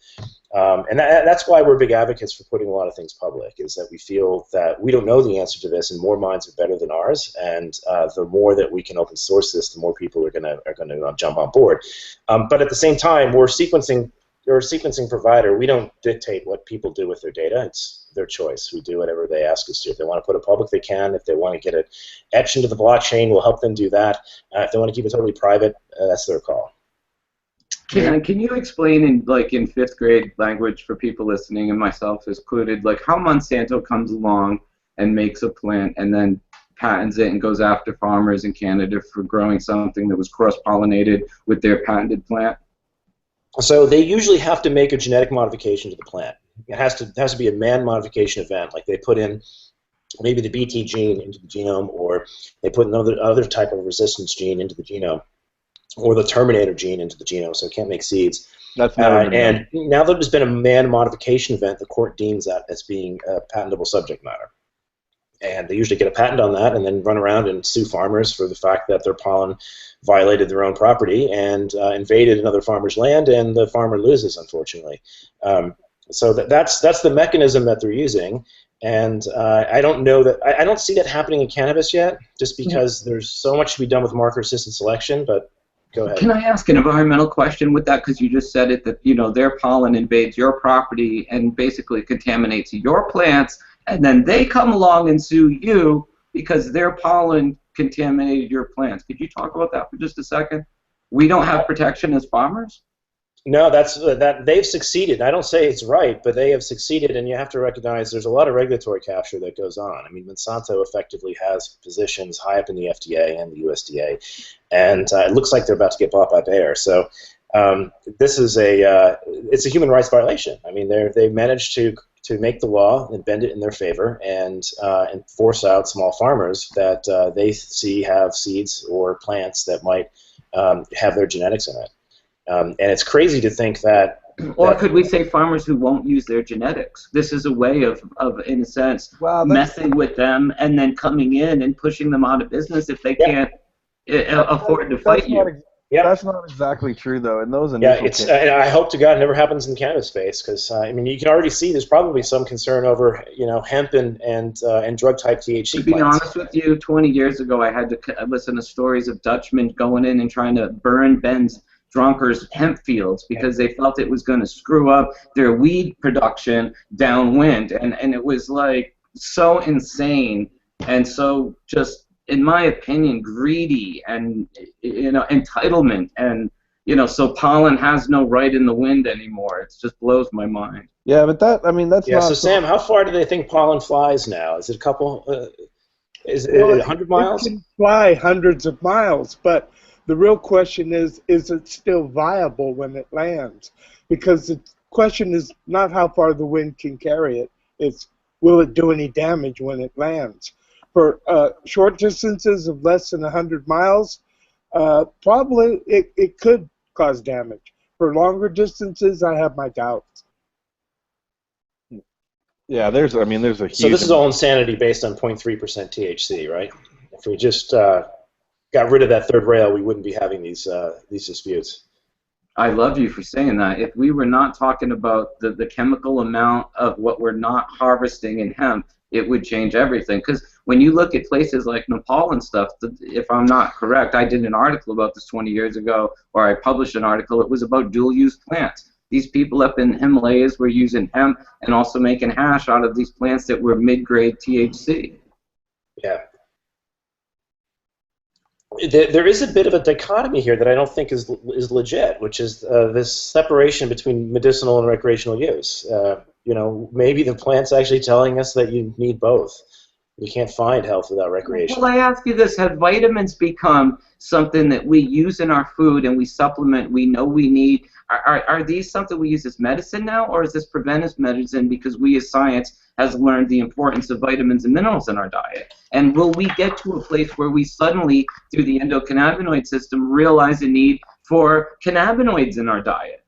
And that's why we're big advocates for putting a lot of things public, is that we feel that we don't know the answer to this, and more minds are better than ours. And the more that we can open source this, the more people are going to jump on board. But at the same time, we're a sequencing provider. We don't dictate what people do with their data. It's their choice. We do whatever they ask us to. If they want to put it public, they can. If they want to get it etched into the blockchain, we'll help them do that. If they want to keep it totally private, that's their call. Can you explain in 5th grade language for people listening, and myself included, how Monsanto comes along and makes a plant and then patents it and goes after farmers in Canada for growing something that was cross-pollinated with their patented plant? So they usually have to make a genetic modification to the plant. It has to be a man modification event, like they put in maybe the BT gene into the genome, or they put another type of resistance gene into the genome, or the terminator gene into the genome, so it can't make seeds. That's never and now that there's been a man modification event, the court deems that as being a patentable subject matter. and they usually get a patent on that and then run around and sue farmers for the fact that their pollen violated their own property and invaded another farmer's land, and the farmer loses, unfortunately. So that's the mechanism that they're using, and I don't know that I don't see that happening in cannabis yet, just because there's so much to be done with marker-assisted selection. But go ahead. Can I ask an environmental question with that? Because you just said it, that their pollen invades your property and basically contaminates your plants, and then they come along and sue you because their pollen contaminated your plants. Could you talk about that for just a second? We don't have protection as farmers? No, that they've succeeded. I don't say it's right, but they have succeeded, and you have to recognize there's a lot of regulatory capture that goes on. I mean, Monsanto effectively has positions high up in the FDA and the USDA, and it looks like they're about to get bought by Bayer. So this is it's a human rights violation. I mean, they've managed to make the law and bend it in their favor and force out small farmers that they see have seeds or plants that might have their genetics in it. And it's crazy to think that... Or could we say farmers who won't use their genetics? This is a way of in a sense, messing with them and then coming in and pushing them out of business if they can't afford to fight you. That's not exactly true, though. In those initial cases, and I hope to God it never happens in the cannabis space, because I mean, you can already see there's probably some concern over hemp and drug type THC. To be honest with you, 20 years ago, I had to listen to stories of Dutchmen going in and trying to burn Ben's Dronkers hemp fields because they felt it was going to screw up their weed production downwind, and it was like so insane and so just, in my opinion, greedy and entitlement, and so pollen has no right in the wind anymore. It just blows my mind. Yeah, but that's not. So Sam, how far do they think pollen flies now? Is it a couple? Is it 100 miles? It can fly hundreds of miles, but the real question is it still viable when it lands? Because the question is not how far the wind can carry it. It's will it do any damage when it lands? For short distances of less than 100 miles, probably it could cause damage. For longer distances, I have my doubts. Yeah, there's a huge... So this is all insanity based on 0.3% THC, right? If we just got rid of that third rail, we wouldn't be having these disputes. I love you for saying that. If we were not talking about the chemical amount of what we're not harvesting in hemp, it would change everything. Because when you look at places like Nepal and stuff, if I'm not correct, I did an article about this 20 years ago, or I published an article, it was about dual-use plants. These people up in the Himalayas were using hemp and also making hash out of these plants that were mid-grade THC. Yeah. There is a bit of a dichotomy here that I don't think is legit, which is this separation between medicinal and recreational use. Maybe the plant's actually telling us that you need both. You can't find health without recreation. Well, I ask you this: have vitamins become something that we use in our food and we supplement? We know we need. Are these something we use as medicine now, or is this preventive medicine because we as science has learned the importance of vitamins and minerals in our diet? And will we get to a place where we suddenly, through the endocannabinoid system, realize a need for cannabinoids in our diet?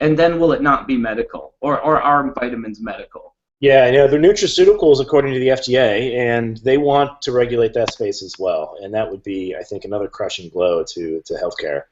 And then will it not be medical, or are vitamins medical? Yeah, they're nutraceuticals according to the FDA, and they want to regulate that space as well. And that would be, I think, another crushing blow to healthcare.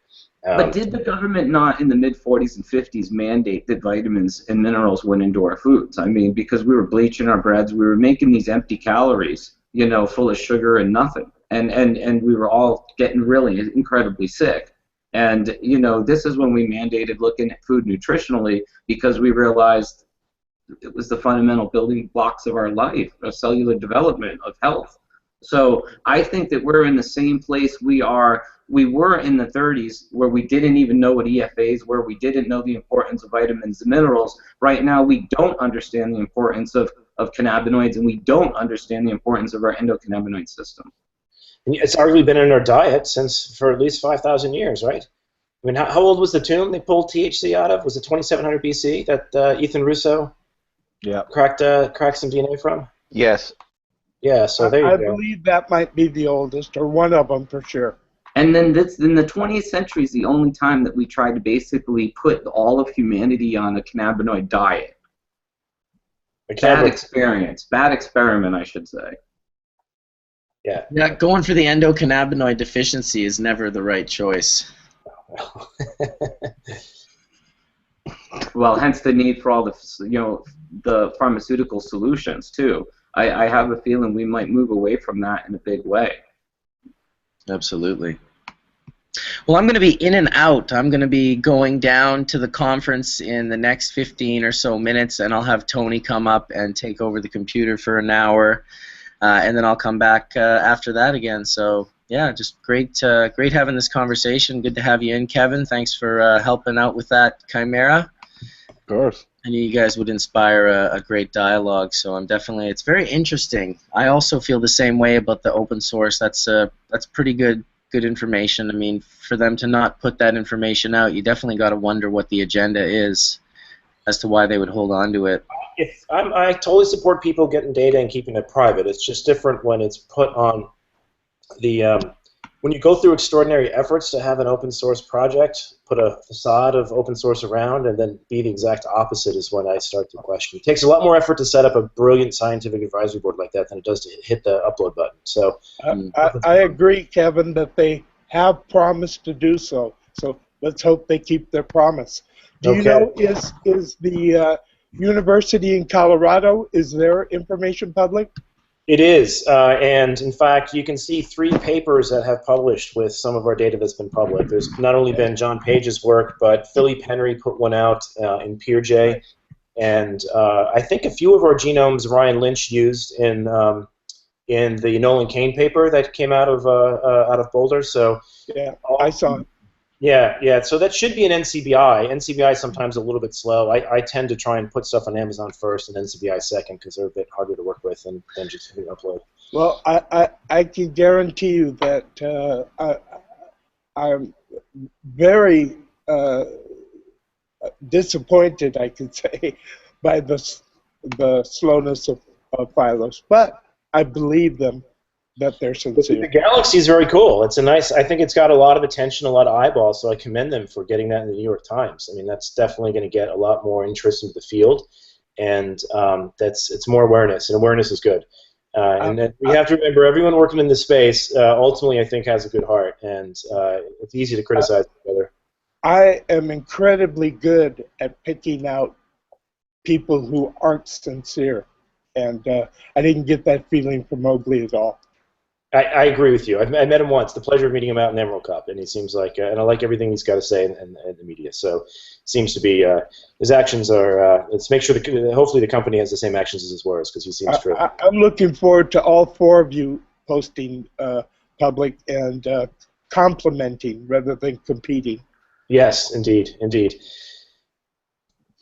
But did the government not, in the mid-40s and 50s, mandate that vitamins and minerals went into our foods? I mean, because we were bleaching our breads, we were making these empty calories, full of sugar and nothing. And we were all getting really incredibly sick. And, this is when we mandated looking at food nutritionally, because we realized it was the fundamental building blocks of our life, of cellular development, of health. So I think that we're in the same place we were in the 30s, where we didn't even know what EFAs were, we didn't know the importance of vitamins and minerals. Right now we don't understand the importance of cannabinoids, and we don't understand the importance of our endocannabinoid system. It's arguably been in our diet for at least 5,000 years, right? I mean, how old was the tomb they pulled THC out of? Was it 2700 BC that Ethan Russo cracked some DNA from? Yes. Yeah, so there you go. I believe that might be the oldest, or one of them for sure. And then in the 20th century is the only time that we tried to basically put all of humanity on a cannabinoid diet. Bad experiment, I should say. Yeah. Yeah, going for the endocannabinoid deficiency is never the right choice. Well, hence the need for all the the pharmaceutical solutions too. I have a feeling we might move away from that in a big way. Absolutely. Well, I'm going to be in and out. I'm going to be going down to the conference in the next 15 or so minutes, and I'll have Tony come up and take over the computer for an hour, and then I'll come back after that again. So, yeah, just great having this conversation. Good to have you in, Kevin. Thanks for helping out with that Chimera. Of course. I knew you guys would inspire a great dialogue, so it's very interesting. I also feel the same way about the open source. That's pretty good information. I mean, for them to not put that information out, you definitely got to wonder what the agenda is as to why they would hold on to it. I totally support people getting data and keeping it private. It's just different when it's put on the when you go through extraordinary efforts to have an open source project, put a facade of open source around, and then be the exact opposite is when I start to question. It takes a lot more effort to set up a brilliant scientific advisory board like that than it does to hit the upload button. So I agree, Kevin, that they have promised to do so. So let's hope they keep their promise. Do you know, is the university in Colorado, is their information public? It is, and in fact, you can see 3 papers that have published with some of our data that's been public. There's not only been John Page's work, but Philip Henry put one out in PeerJ, and I think a few of our genomes Ryan Lynch used in the Nolan Kane paper that came out of Boulder. So yeah, I saw it. Yeah. So that should be an NCBI. NCBI is sometimes a little bit slow. I tend to try and put stuff on Amazon first and NCBI second because they're a bit harder to work with than just hitting upload. Well, I can guarantee you that I'm very disappointed, I could say, by the slowness of Phylos, but I believe them that they're sincere. The Galaxy is very cool. It's I think it's got a lot of attention, a lot of eyeballs, so I commend them for getting that in the New York Times. I mean, that's definitely going to get a lot more interest into the field, and it's more awareness, and awareness is good. And then we have to remember, everyone working in this space ultimately, I think, has a good heart, and it's easy to criticize each other. I am incredibly good at picking out people who aren't sincere, and I didn't get that feeling from Mobley at all. I agree with you. I met him once. The pleasure of meeting him out in Emerald Cup, and he seems like, and I like everything he's got to say in the media. So, seems to be his actions are. Let's make sure hopefully the company has the same actions as his words, because he seems true. I'm looking forward to all 4 of you posting public and complimenting rather than competing. Yes, indeed.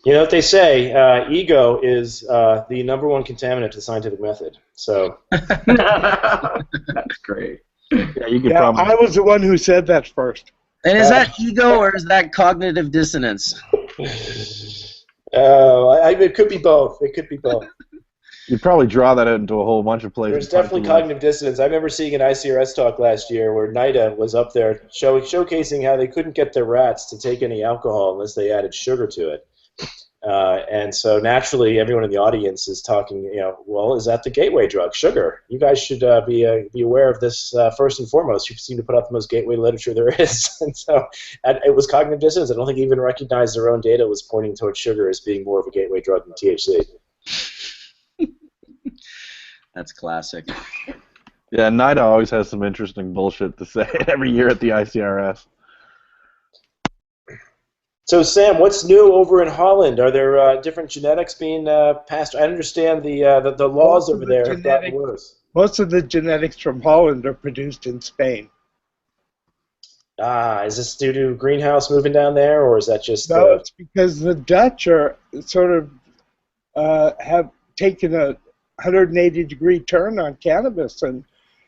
You know what they say, ego is the #1 contaminant to the scientific method. So that's great. Yeah, you could probably. I was the one who said that first. And is that ego or is that cognitive dissonance? It could be both. It could be both. You'd probably draw that out into a whole bunch of places. There's definitely cognitive dissonance. I remember seeing an ICRS talk last year where NIDA was up there showcasing how they couldn't get their rats to take any alcohol unless they added sugar to it. And so naturally, everyone in the audience is talking, well, is that the gateway drug, sugar? You guys should be aware of this first and foremost. You seem to put out the most gateway literature there is. And so it was cognitive dissonance. I don't think they even recognized their own data was pointing towards sugar as being more of a gateway drug than THC. That's classic. Yeah, NIDA always has some interesting bullshit to say every year at the ICRS. So, Sam, what's new over in Holland? Are there different genetics being passed? I understand the laws over there have gotten worse. Most of the genetics from Holland are produced in Spain. Is this due to greenhouse moving down there, or is that just... No, it's because the Dutch are sort of have taken a 180-degree turn on cannabis, and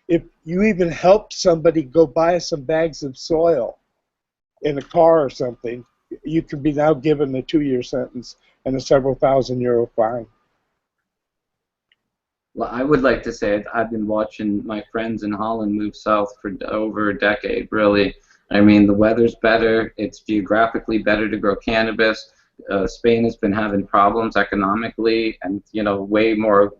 if you even help somebody go buy some bags of soil in a car or something, you can be now given a 2-year sentence and a several €1,000 fine. Well, I would like to say I've been watching my friends in Holland move south for over a decade, really. I mean, the weather's better. It's geographically better to grow cannabis. Spain has been having problems economically, and way more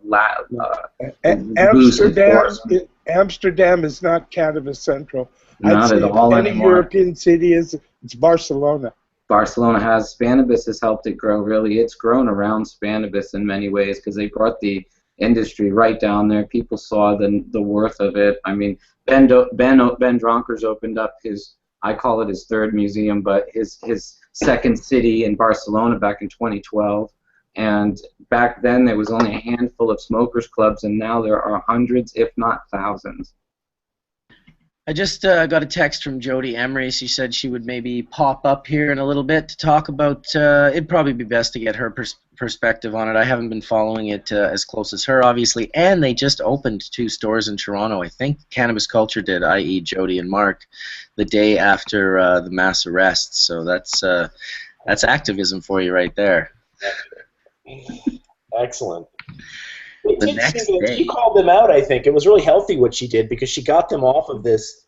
Amsterdam is not cannabis central. Not I'd at say all if any anymore. European city is, it's Barcelona. Barcelona has Spannabis has helped it grow. Really, it's grown around Spannabis in many ways because they brought the industry right down there. People saw the worth of it. I mean, Ben Dronkers opened up his, I call it his third museum, but his second city in Barcelona back in 2012. And back then there was only a handful of smokers clubs, and now there are hundreds, if not thousands. I just got a text from Jodie Emery. She said she would maybe pop up here in a little bit to talk about. It'd probably be best to get her perspective on it. I haven't been following it as close as her, obviously. And they just opened 2 stores in Toronto. I think Cannabis Culture did, i.e., Jodie and Mark, the day after the mass arrests. So that's activism for you right there. Excellent. The next day. She called them out, I think. It was really healthy what she did because she got them off of this,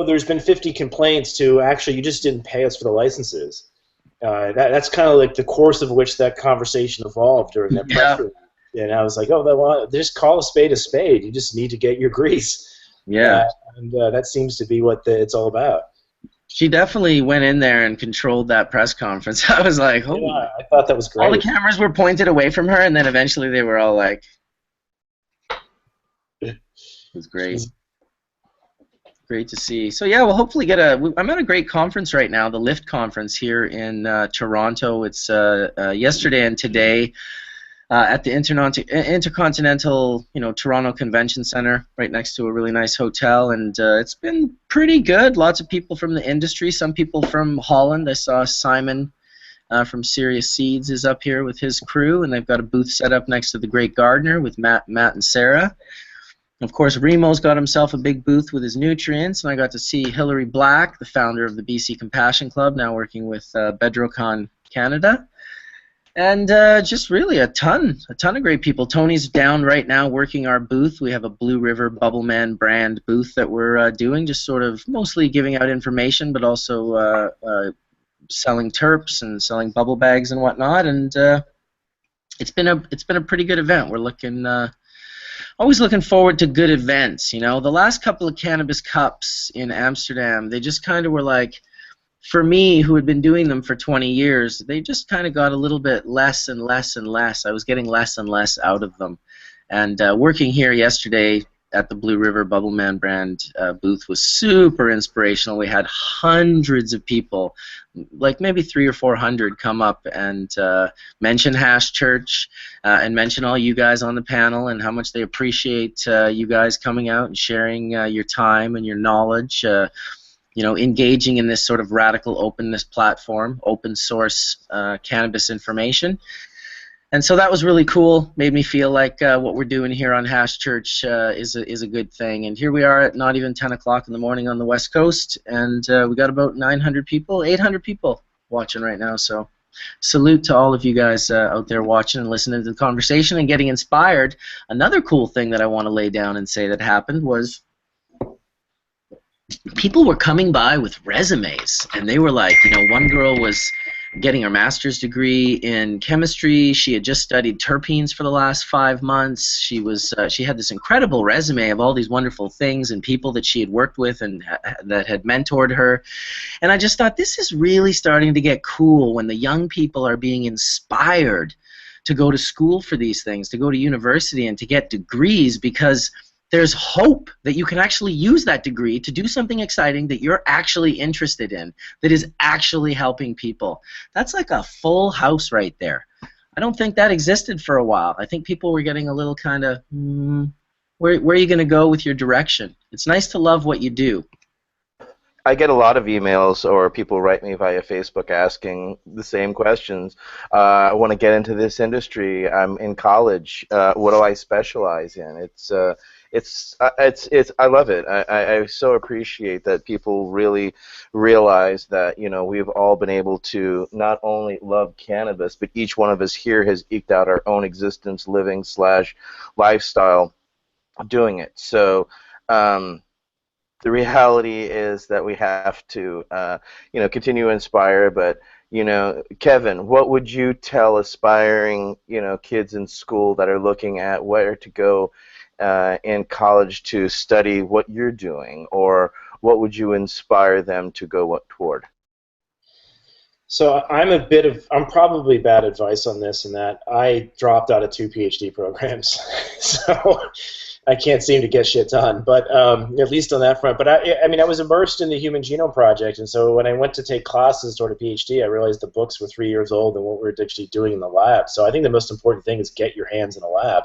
there's been 50 complaints to, actually, you just didn't pay us for the licenses. That's kind of like the course of which that conversation evolved during that press release. And I was like, just call a spade. You just need to get your grease. Yeah. And that seems to be what it's all about. She definitely went in there and controlled that press conference. I was like, oh. Yeah, I thought that was great. All the cameras were pointed away from her, and then eventually they were all like, it was great. Great to see. So yeah, we'll hopefully get I'm at a great conference right now, the LIFT conference here in Toronto. It's yesterday and today at the Intercontinental, Toronto Convention Center, right next to a really nice hotel, and it's been pretty good. Lots of people from the industry, some people from Holland. I saw Simon from Serious Seeds is up here with his crew, and they've got a booth set up next to the Great Gardener with Matt and Sarah. Of course, Remo's got himself a big booth with his nutrients, and I got to see Hilary Black, the founder of the BC Compassion Club, now working with Bedrocon Canada. And just really a ton of great people. Tony's down right now working our booth. We have a Blue River Bubbleman brand booth that we're doing, just sort of mostly giving out information, but also selling terps and selling bubble bags and whatnot. And it's been a pretty good event. We're always looking forward to good events. The last couple of Cannabis Cups in Amsterdam, they just kind of were like, for me, who had been doing them for 20 years, they just kind of got a little bit less and less and less. I was getting less and less out of them. And working here yesterday at the Blue River Bubbleman brand booth was super inspirational. We had hundreds of people, like maybe 300 or 400, come up and mention Hash Church and mention all you guys on the panel and how much they appreciate you guys coming out and sharing your time and your knowledge. Engaging in this sort of radical openness platform, open source cannabis information. And so that was really cool, made me feel like what we're doing here on Hash Church is a good thing. And here we are at not even 10 o'clock in the morning on the West Coast, and we got about 800 people watching right now. So salute to all of you guys out there watching and listening to the conversation and getting inspired. Another cool thing that I want to lay down and say that happened was people were coming by with resumes, and they were like, one girl was getting her master's degree in chemistry. She had just studied terpenes for the last 5 months. She had this incredible resume of all these wonderful things and people that she had worked with and that had mentored her. And I just thought, this is really starting to get cool when the young people are being inspired to go to school for these things, to go to university and to get degrees, because there's hope that you can actually use that degree to do something exciting that you're actually interested in, that is actually helping people. That's like a full house right there. I don't think that existed for a while. I think people were getting a little kind of, where are you going to go with your direction? It's nice to love what you do. I get a lot of emails or people write me via Facebook asking the same questions. I want to get into this industry. I'm in college. What do I specialize in? I love it. I so appreciate that people really realize that we've all been able to not only love cannabis, but each one of us here has eked out our own existence, living / lifestyle, doing it. So. The reality is that we have to, continue to inspire, but Kevin, what would you tell aspiring, kids in school that are looking at where to go in college to study what you're doing, or what would you inspire them to go toward? So I'm probably bad advice on this, in that I dropped out of 2 PhD programs, so I can't seem to get shit done. But at least on that front. But I was immersed in the Human Genome Project, and so when I went to take classes toward a PhD, I realized the books were 3 years old and what we were actually doing in the lab. So I think the most important thing is get your hands in a lab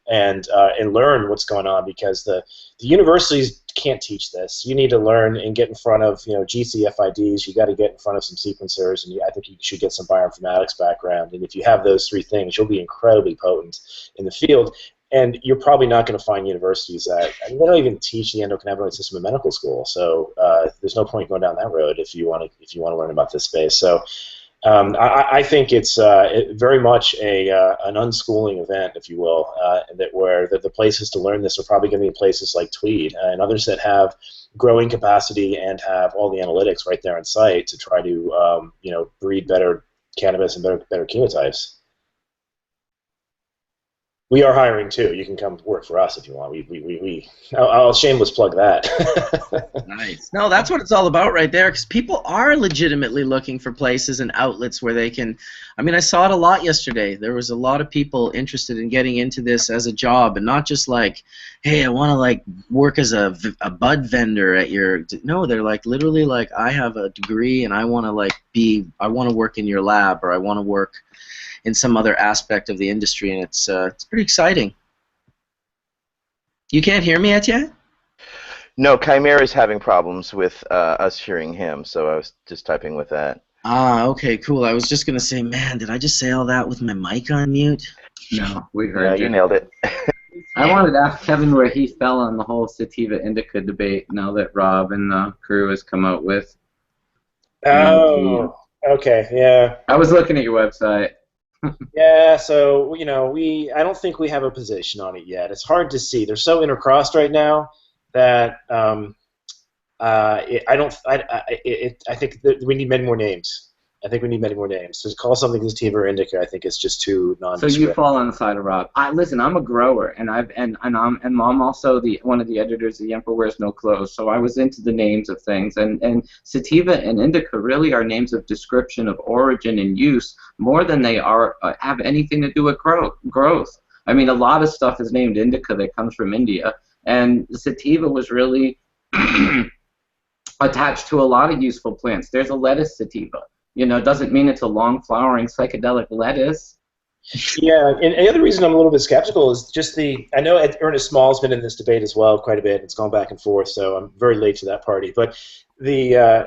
and learn what's going on, because the universities can't teach this. You need to learn and get in front of GCFIDs. You got to get in front of some sequencers, and I think you should get some bioinformatics background. And if you have those 3 things, you'll be incredibly potent in the field. And you're probably not going to find universities that they don't even teach the endocannabinoid system in medical school. So there's no point going down that road if you want to learn about this space. So I think it's very much an unschooling event, if you will, where the places to learn this are probably going to be places like Tweed and others that have growing capacity and have all the analytics right there on site to try to breed better cannabis and better chemotypes. We are hiring too. You can come work for us if you want. I'll shameless plug that. Nice. No, that's what it's all about right there, because people are legitimately looking for places and outlets where they can. I saw it a lot yesterday. There was a lot of people interested in getting into this as a job, and not just like, hey, I want to work as a bud vendor at your. No, they're literally I have a degree and I want to work in your lab, or I want to work in some other aspect of the industry, and it's pretty exciting. You can't hear me, Etienne? No, Chimera is having problems with us hearing him, so I was just typing with that. Ah, okay, cool. I was just going to say, man, did I just say all that with my mic on mute? No, we heard you nailed it. I wanted to ask Kevin where he fell on the whole sativa indica debate now that Rob and the crew has come out with. Oh, okay, yeah. I was looking at your website. Yeah, so I don't think we have a position on it yet. It's hard to see. They're so intercrossed right now that I think that we need many more names. I think we need many more names. To call something sativa or indica, I think it's just too nondescript. So you fall on the side of Rob. Listen, I'm a grower, and I'm also one of the editors of The Emperor Wears No Clothes. So I was into the names of things, and sativa and indica really are names of description of origin and use more than they are have anything to do with growth. A lot of stuff is named indica that comes from India, and sativa was really attached to a lot of useful plants. There's a lettuce sativa. Doesn't mean it's a long-flowering psychedelic lettuce. Yeah, and the other reason I'm a little bit skeptical is just I know Ernest Small's been in this debate as well quite a bit. It's gone back and forth, so I'm very late to that party. But a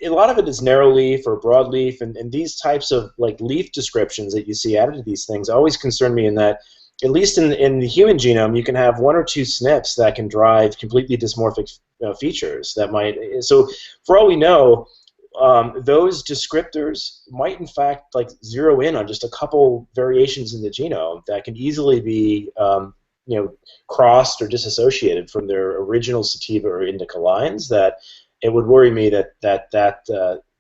lot of it is narrow leaf or broad leaf, and these types of leaf descriptions that you see added to these things always concern me, in that, at least in the human genome, you can have 1 or 2 SNPs that can drive completely dysmorphic features that might. So for all we know, those descriptors might in fact zero in on just a couple variations in the genome that can easily be crossed or disassociated from their original sativa or indica lines. That it would worry me that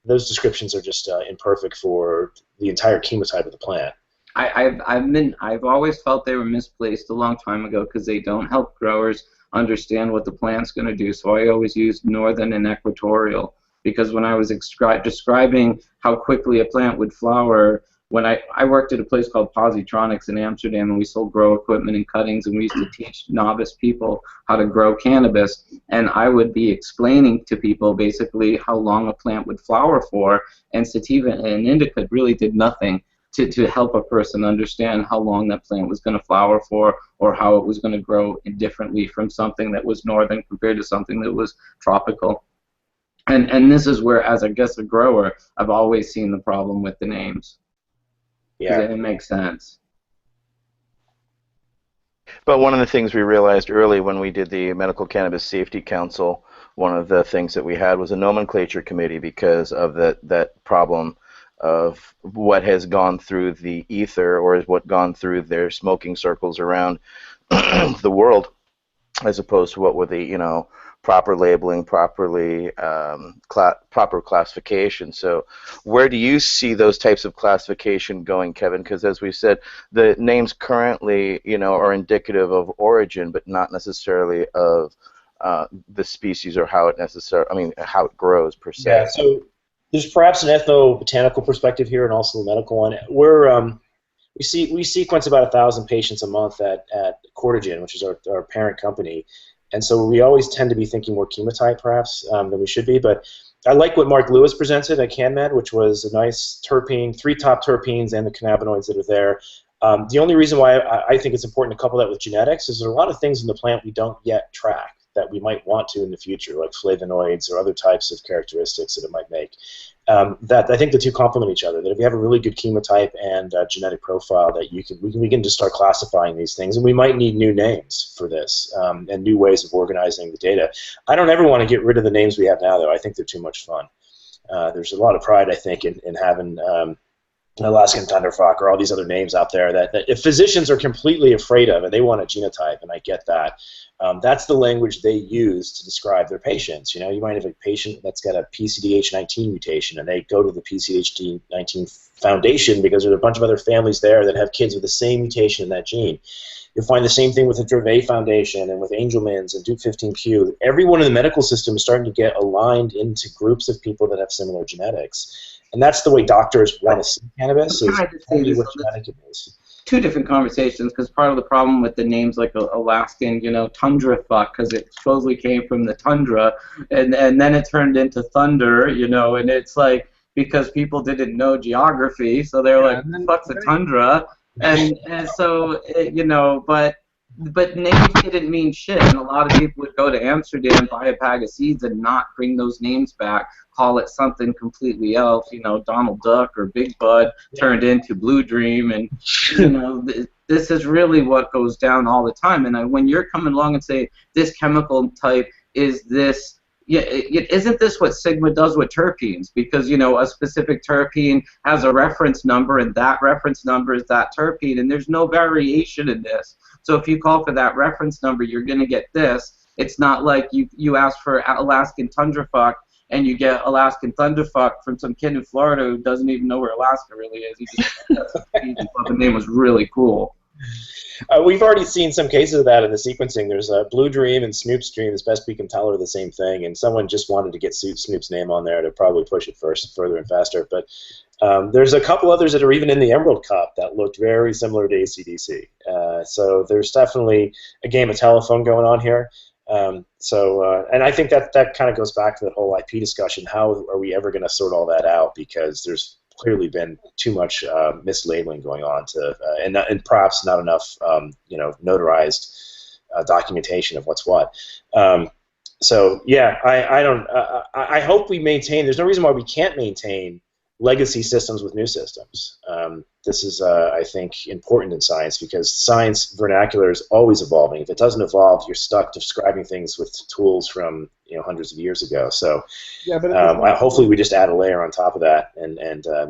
those descriptions are just imperfect for the entire chemotype of the plant. I've always felt they were misplaced a long time ago, because they don't help growers understand what the plant's going to do. So I always used northern and equatorial, because when I was describing how quickly a plant would flower, when I worked at a place called Positronics in Amsterdam, and we sold grow equipment and cuttings, and we used to teach novice people how to grow cannabis, and I would be explaining to people basically how long a plant would flower for, and sativa and indica really did nothing to help a person understand how long that plant was going to flower for, or how it was going to grow differently from something that was northern compared to something that was tropical. And this is where, as I guess a grower, I've always seen the problem with the names. Yeah, it makes sense. But one of the things we realized early when we did the Medical Cannabis Safety Council, one of the things that we had was a nomenclature committee, because of that problem of what has gone through the ether, or is what gone through their smoking circles around the world. as opposed to what were the proper labeling, proper classification. So where do you see those types of classification going, Kevin? Because as we said, the names currently are indicative of origin, but not necessarily of the species or how how it grows per se. Yeah, so there's perhaps an ethnobotanical perspective here and also the medical one. We sequence about 1,000 patients a month at Cortigen, which is our parent company, and so we always tend to be thinking more chemotype perhaps than we should be. But I like what Mark Lewis presented at CanMed, which was a nice terpene, 3 top terpenes and the cannabinoids that are there. The only reason why I think it's important to couple that with genetics is there are a lot of things in the plant we don't yet track that we might want to in the future, like flavonoids or other types of characteristics that it might make. That I think the two complement each other. That if you have a really good chemotype and genetic profile, that we can begin to start classifying these things, and we might need new names for this and new ways of organizing the data. I don't ever want to get rid of the names we have now, though. I think they're too much fun. There's a lot of pride, I think, in having Alaskan Thunderfuck or all these other names out there that if physicians are completely afraid of and they want a genotype, and I get that. That's the language they use to describe their patients. You might have a patient that's got a PCDH19 mutation, and they go to the PCDH19 Foundation because there's a bunch of other families there that have kids with the same mutation in that gene. You'll find the same thing with the Dravet Foundation and with Angelman's and Duke15q. Everyone in the medical system is starting to get aligned into groups of people that have similar genetics. And that's the way doctors want to see cannabis. Is genetic it is. Two different conversations, because part of the problem with the names like Alaskan, Tundra Fuck, because it supposedly came from the tundra, and then it turned into thunder, and it's like because people didn't know geography, so they were like, fuck's a tundra, and so but names didn't mean shit, and a lot of people would go to Amsterdam, buy a bag of seeds, and not bring those names back, call it something completely else, Donald Duck or Big Bud turned into Blue Dream, and this is really what goes down all the time. And when you're coming along and say this chemical type is this, isn't this what Sigma does with terpenes? Because a specific terpene has a reference number, and that reference number is that terpene, and there's no variation in this. So if you call for that reference number, you're going to get this. It's not like you ask for Alaskan Thunderfuck and you get Alaskan Thunderfuck from some kid in Florida who doesn't even know where Alaska really is. He just thought the name was really cool. We've already seen some cases of that in the sequencing. There's Blue Dream and Snoop's Dream, as best we can tell, are the same thing, and someone just wanted to get Snoop's name on there to probably push it further and faster. But there's a couple others that are even in the Emerald Cup that looked very similar to ACDC. So there's definitely a game of telephone going on here. And I think that kind of goes back to the whole IP discussion. How are we ever going to sort all that out? Because there's clearly been too much mislabeling going on, and perhaps not enough notarized documentation of what's what. So yeah, I hope we maintain. There's no reason why we can't maintain legacy systems with new systems. This is, I think, important in science because science vernacular is always evolving. If it doesn't evolve, you're stuck describing things with tools from hundreds of years ago. So yeah, but hopefully we just add a layer on top of that and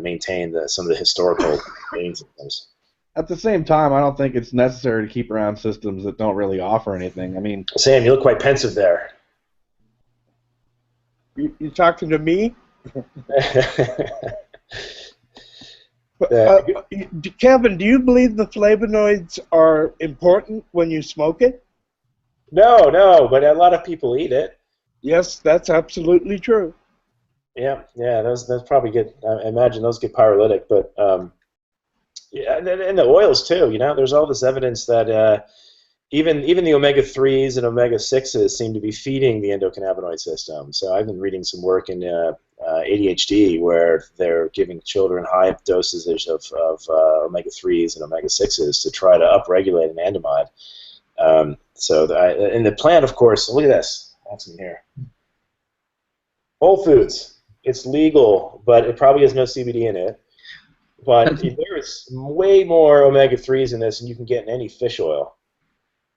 maintain some of the historical names systems. At the same time, I don't think it's necessary to keep around systems that don't really offer anything. I mean, Sam, you look quite pensive there. You talking to me? Kevin, do you believe the flavonoids are important when you smoke it? No, but a lot of people eat it. Yes, that's absolutely true. Yeah, those probably get. I imagine those get pyrolytic, but yeah, and the oils too. There's all this evidence that even the omega-3s and omega-6s seem to be feeding the endocannabinoid system. So I've been reading some work in ADHD where they're giving children high dosages of omega-3s and omega-6s to try to upregulate anandamide. In the plant, of course, look at this. That's in here. Whole Foods. It's legal, but it probably has no CBD in it. But there's way more omega-3s in this than you can get in any fish oil.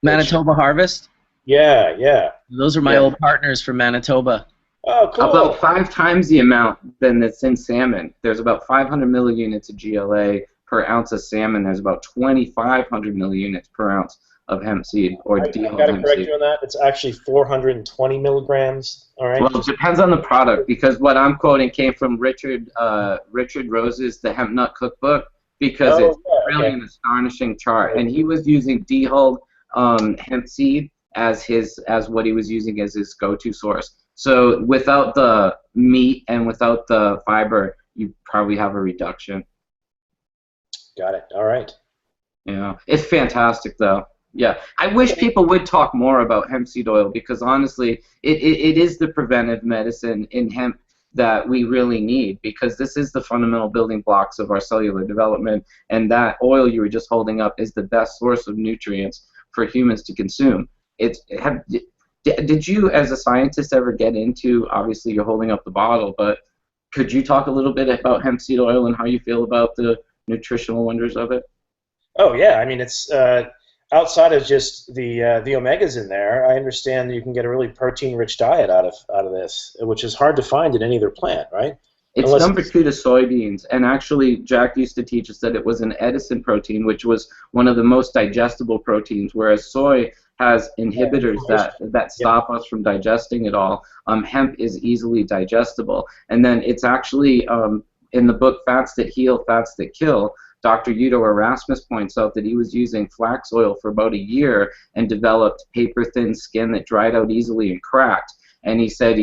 Manitoba Harvest? Yeah. Those are my old partners from Manitoba. Oh, cool. About 5 times the amount than that's in salmon. There's about 500 milliunits of GLA per ounce of salmon. There's about 2,500 milliunits per ounce of hemp seed or I've dehulled got to hemp correct seed. you on that. It's actually 420 milligrams. All right. Well, it depends on the product, because what I'm quoting came from Richard Rose's The Hemp Nut Cookbook, because it's really an astonishing chart, and he was using dehulled hemp seed as what he was using as his go-to source. So without the meat and without the fiber, you probably have a reduction. Got it. All right. Yeah, it's fantastic though. Yeah, I wish people would talk more about hemp seed oil, because honestly, it is the preventive medicine in hemp that we really need, because this is the fundamental building blocks of our cellular development, and that oil you were just holding up is the best source of nutrients for humans to consume. Did you, as a scientist, ever get into, obviously you're holding up the bottle, but could you talk a little bit about hemp seed oil and how you feel about the nutritional wonders of it? Oh yeah, I mean, it's outside of just the omegas in there. I understand that you can get a really protein-rich diet out of this, which is hard to find in any other plant, right? It's number 2 to soybeans, and actually Jack used to teach us that it was an Edison protein, which was one of the most digestible proteins, whereas soy has inhibitors that stop us from digesting it all. Hemp is easily digestible, and then it's actually in the book Fats That Heal, Fats That Kill, Dr. Jodie Erasmus points out that he was using flax oil for about a year and developed paper-thin skin that dried out easily and cracked. And he said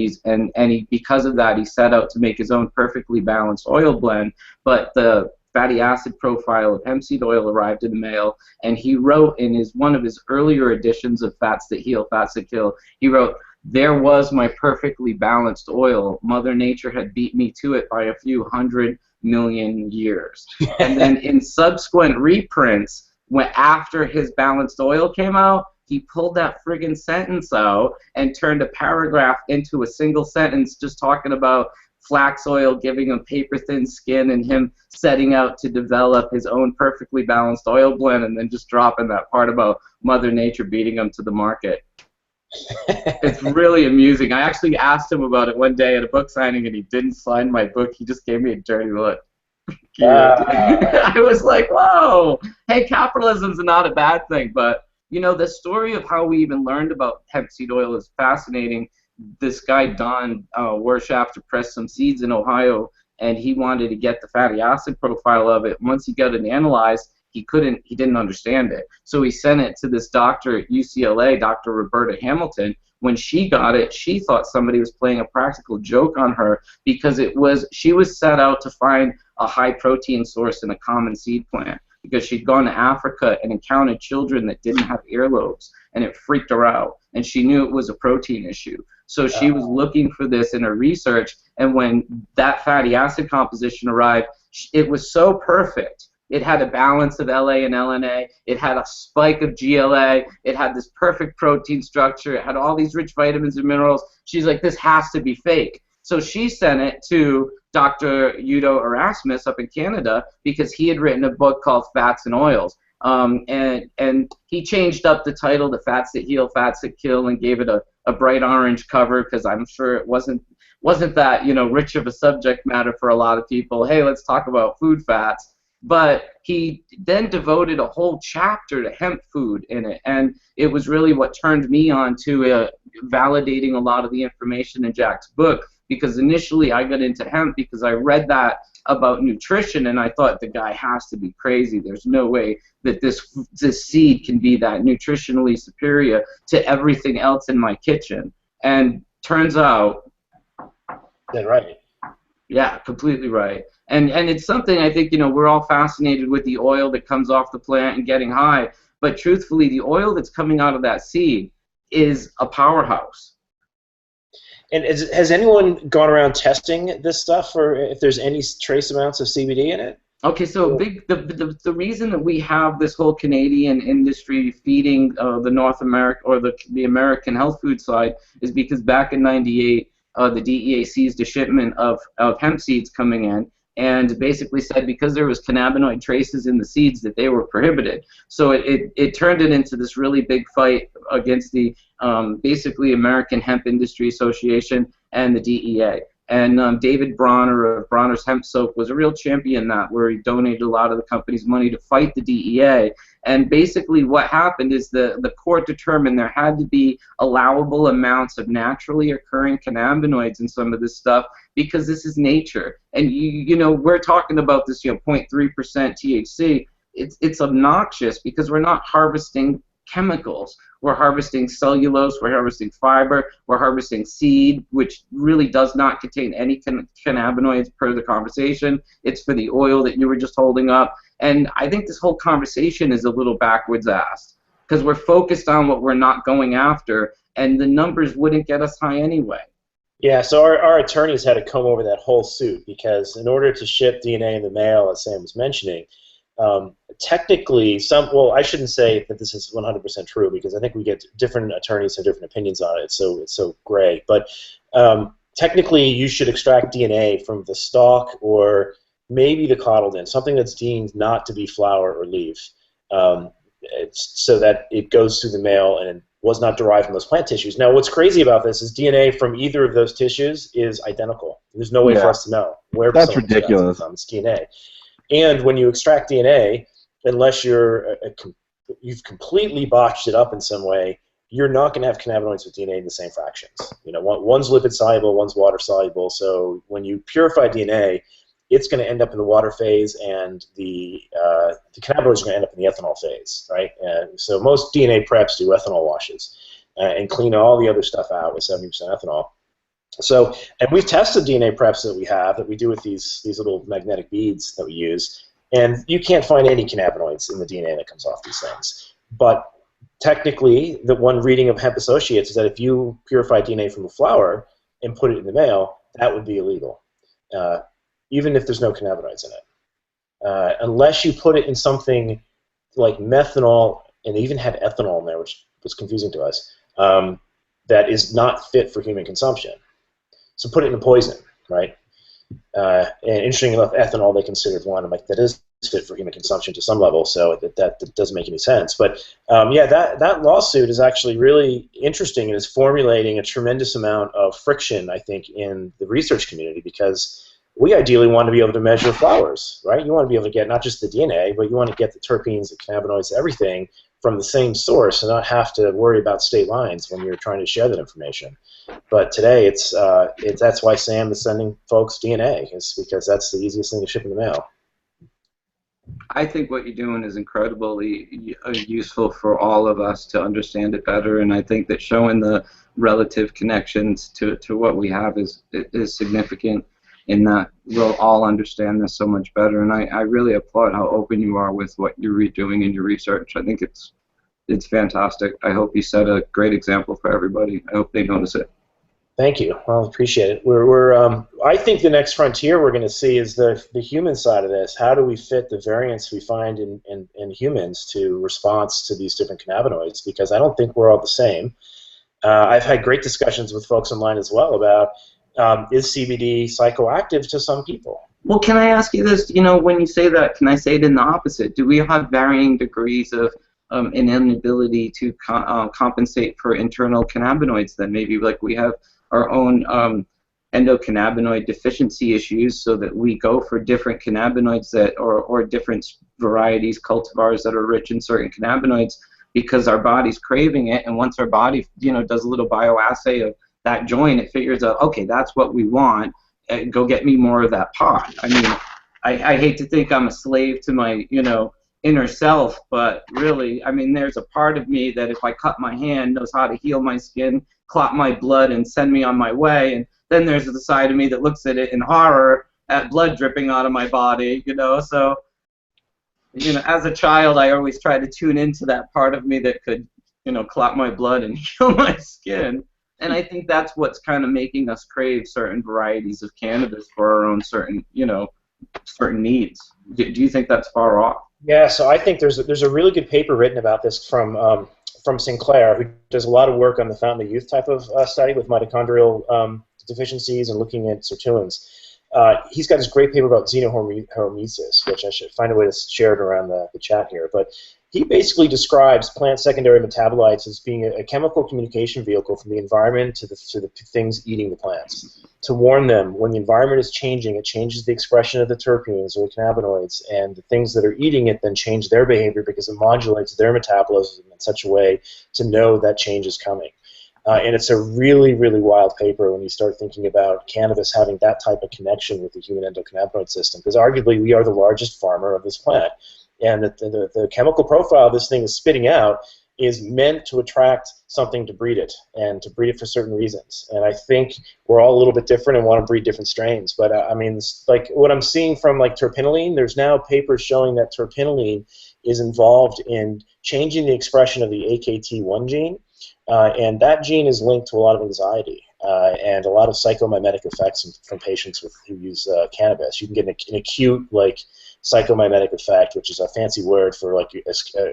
because of that, he set out to make his own perfectly balanced oil blend, but the fatty acid profile of hemp seed oil arrived in the mail, and he wrote in one of his earlier editions of Fats That Heal, Fats That Kill, he wrote, "There was my perfectly balanced oil. Mother Nature had beat me to it by a few 100 million years." And then in subsequent reprints, after his balanced oil came out, he pulled that friggin' sentence out and turned a paragraph into a single sentence just talking about flax oil giving him paper-thin skin and him setting out to develop his own perfectly balanced oil blend, and then just dropping that part about Mother Nature beating him to the market. It's really amusing. I actually asked him about it one day at a book signing, and he didn't sign my book. He just gave me a dirty look. I was like, whoa, hey, capitalism's not a bad thing, but you know, the story of how we even learned about hemp seed oil is fascinating. This guy, Don Warshaft, pressed some seeds in Ohio, and he wanted to get the fatty acid profile of it. Once he got it analyzed, he didn't understand it. So he sent it to this doctor at UCLA, Dr. Roberta Hamilton. When she got it, she thought somebody was playing a practical joke on her, because she was set out to find a high protein source in a common seed plant, because she'd gone to Africa and encountered children that didn't have earlobes, and it freaked her out, and she knew it was a protein issue. So she was looking for this in her research, and when that fatty acid composition arrived, it was so perfect. It had a balance of LA and LNA. It had a spike of GLA. It had this perfect protein structure. It had all these rich vitamins and minerals. She's like, this has to be fake. So she sent it to Dr. Jodie Erasmus up in Canada, because he had written a book called Fats and Oils. And he changed up the title to Fats That Heal, Fats That Kill, and gave it a bright orange cover, because I'm sure it wasn't that, you know, rich of a subject matter for a lot of people. Hey, let's talk about food fats. But he then devoted a whole chapter to hemp food in it, and it was really what turned me on to validating a lot of the information in Jack's book, because initially I got into hemp because I read that about nutrition, and I thought, the guy has to be crazy. There's no way that this seed can be that nutritionally superior to everything else in my kitchen. And turns out, that's right. Yeah, completely right. And it's something, I think, you know, we're all fascinated with the oil that comes off the plant and getting high, but truthfully, the oil that's coming out of that seed is a powerhouse. And has anyone gone around testing this stuff for if there's any trace amounts of CBD in it? Okay, so the reason that we have this whole Canadian industry feeding the North America, or the American health food side, is because back in '98, the DEA seized a shipment of hemp seeds coming in, and basically said because there was cannabinoid traces in the seeds that they were prohibited. So it turned it into this really big fight against the basically American Hemp Industry Association and the DEA. And David Bronner of Bronner's Hemp Soap was a real champion in that, where he donated a lot of the company's money to fight the DEA. And basically what happened is the court determined there had to be allowable amounts of naturally occurring cannabinoids in some of this stuff because this is nature. And you know, we're talking about this, you know, 0.3% THC. It's obnoxious because we're not harvesting chemicals. We're harvesting cellulose, we're harvesting fiber, we're harvesting seed, which really does not contain any cannabinoids per the conversation. It's for the oil that you were just holding up. And I think this whole conversation is a little backwards ass because we're focused on what we're not going after, and the numbers wouldn't get us high anyway. Yeah, so our attorneys had to comb over that whole suit because in order to ship DNA in the mail, as Sam was mentioning, technically, well, I shouldn't say that this is 100% true because I think we get different attorneys have different opinions on it, so it's so gray. But technically, you should extract DNA from the stalk or maybe the cotyledon, something that's deemed not to be flower or leaf, so that it goes through the mail and was not derived from those plant tissues. Now, what's crazy about this is DNA from either of those tissues is identical. There's no way for us to know where that's ridiculous. It's DNA. And when you extract DNA, unless you've completely botched it up in some way, you're not going to have cannabinoids with DNA in the same fractions. You know, one's lipid soluble, one's water soluble. So when you purify DNA, it's going to end up in the water phase, and the cannabinoids are going to end up in the ethanol phase, right? So most DNA preps do ethanol washes and clean all the other stuff out with 70% ethanol. So, and we've tested DNA preps that we do with these little magnetic beads that we use, and you can't find any cannabinoids in the DNA that comes off these things. But technically, the one reading of Hemp Associates is that if you purify DNA from a flower and put it in the mail, that would be illegal, even if there's no cannabinoids in it. Unless you put it in something like methanol, and they even had ethanol in there, which was confusing to us, that is not fit for human consumption. So put it in a poison, right? And interestingly enough, ethanol they considered one that is fit for human consumption to some level, so that doesn't make any sense. But yeah, that lawsuit is actually really interesting and is formulating a tremendous amount of friction, I think, in the research community, because we ideally want to be able to measure flowers, right? You want to be able to get not just the DNA, but you want to get the terpenes, the cannabinoids, everything from the same source and not have to worry about state lines when you're trying to share that information. But today, that's why Sam is sending folks DNA, is because that's the easiest thing to ship in the mail. I think what you're doing is incredibly useful for all of us to understand it better, and I think that showing the relative connections to what we have is significant in that we'll all understand this so much better. And I really applaud how open you are with what you're doing in your research. I think it's fantastic. I hope you set a great example for everybody. I hope they notice it. Thank you. Well, appreciate it. I think the next frontier we're going to see is the human side of this. How do we fit the variants we find in humans to response to these different cannabinoids? Because I don't think we're all the same. I've had great discussions with folks online as well about is CBD psychoactive to some people? Well, can I ask you this? You know, when you say that, can I say it in the opposite? Do we have varying degrees of an inability to compensate for internal cannabinoids then? Maybe like we have our own endocannabinoid deficiency issues, so that we go for different cannabinoids that, or different varieties, cultivars that are rich in certain cannabinoids because our body's craving it, and once our body, you know, does a little bioassay of that joint, it figures out, okay, that's what we want, go get me more of that pot. I mean, I hate to think I'm a slave to my, you know, inner self, but really, I mean, there's a part of me that if I cut my hand knows how to heal my skin, clot my blood, and send me on my way, and then there's the side of me that looks at it in horror at blood dripping out of my body, you know. So, you know, as a child, I always tried to tune into that part of me that could, you know, clot my blood and heal my skin. And I think that's what's kind of making us crave certain varieties of cannabis for our own certain, you know, certain needs. Do you think that's far off? Yeah, so I think there's a really good paper written about this from Sinclair, who does a lot of work on the fountain of youth type of study with mitochondrial deficiencies and looking at sirtuins. He's got this great paper about xenohormesis, which I should find a way to share it around the chat here. But he basically describes plant secondary metabolites as being a chemical communication vehicle from the environment to the things eating the plants. to warn them when the environment is changing, it changes the expression of the terpenes or the cannabinoids, and the things that are eating it then change their behavior because it modulates their metabolism in such a way to know that change is coming. And it's a really, really wild paper when you start thinking about cannabis having that type of connection with the human endocannabinoid system, because arguably we are the largest farmer of this plant. And the chemical profile this thing is spitting out is meant to attract something to breed it, and to breed it for certain reasons. And I think we're all a little bit different and want to breed different strains. But I mean, like what I'm seeing from like terpinolene, there's now papers showing that terpinolene is involved in changing the expression of the AKT1 gene, and that gene is linked to a lot of anxiety and a lot of psychomimetic effects from patients who use cannabis. You can get an acute like psychomimetic effect, which is a fancy word for like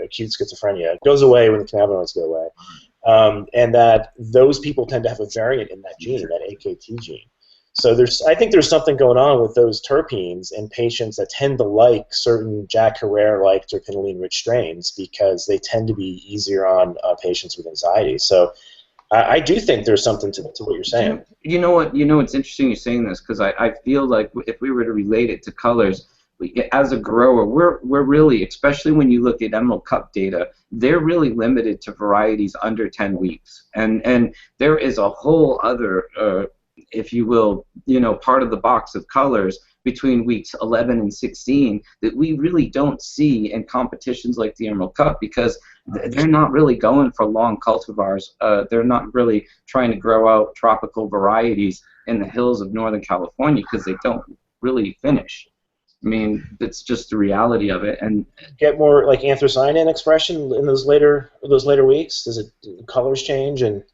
acute schizophrenia. It goes away when the cannabinoids go away, and that those people tend to have a variant in that gene, that AKT gene. So I think there's something going on with those terpenes in patients that tend to like certain Jack Herrera-like terpinolene-rich strains because they tend to be easier on patients with anxiety. So I do think there's something to what you're saying. You know what? You know it's interesting you're saying this, because I feel like if we were to relate it to colors, as a grower, we're really, especially when you look at Emerald Cup data, they're really limited to varieties under 10 weeks, and there is a whole other, if you will, part of the box of colors between weeks 11 and 16 that we really don't see in competitions like the Emerald Cup, because they're not really going for long cultivars. They're not really trying to grow out tropical varieties in the hills of Northern California because they don't really finish. I mean, it's just the reality of it. And get more like anthocyanin expression in those later weeks. Does it colors change? And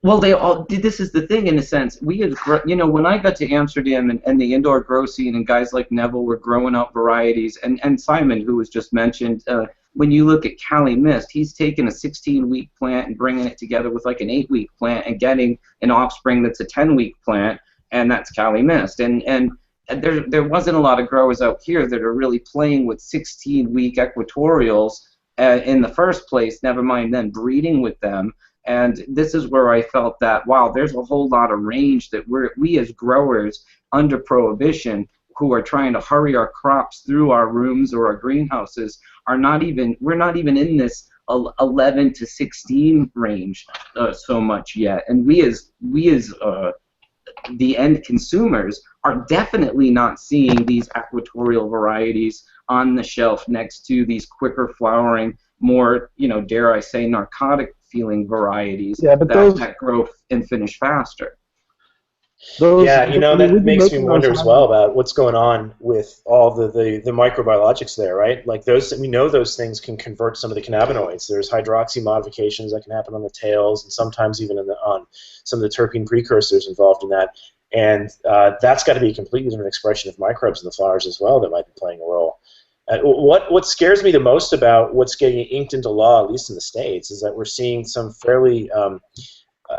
well, they all. This is the thing, in a sense. We had, when I got to Amsterdam and the indoor grow scene, and guys like Neville were growing out varieties, and Simon, who was just mentioned. When you look at Cali Mist, he's taken a 16-week plant and bringing it together with like an 8-week plant and getting an offspring that's a 10-week plant, and that's Cali Mist. And there wasn't a lot of growers out here that are really playing with 16-week equatorials in the first place, never mind then breeding with them. And this is where I felt that, wow, there's a whole lot of range that we as growers under prohibition who are trying to hurry our crops through our rooms or our greenhouses we're not even in this 11 to 16 range so much yet. And we as the end consumers are definitely not seeing these equatorial varieties on the shelf next to these quicker flowering, more, dare I say, narcotic feeling varieties that grow and finish faster. That makes me wonder as well about what's going on with all the microbiologics there, right? Like we know those things can convert some of the cannabinoids. There's hydroxy modifications that can happen on the tails, and sometimes even on some of the terpene precursors involved in that. And that's got to be a completely different expression of microbes in the flowers as well that might be playing a role. What scares me the most about what's getting inked into law, at least in the States, is that we're seeing some fairly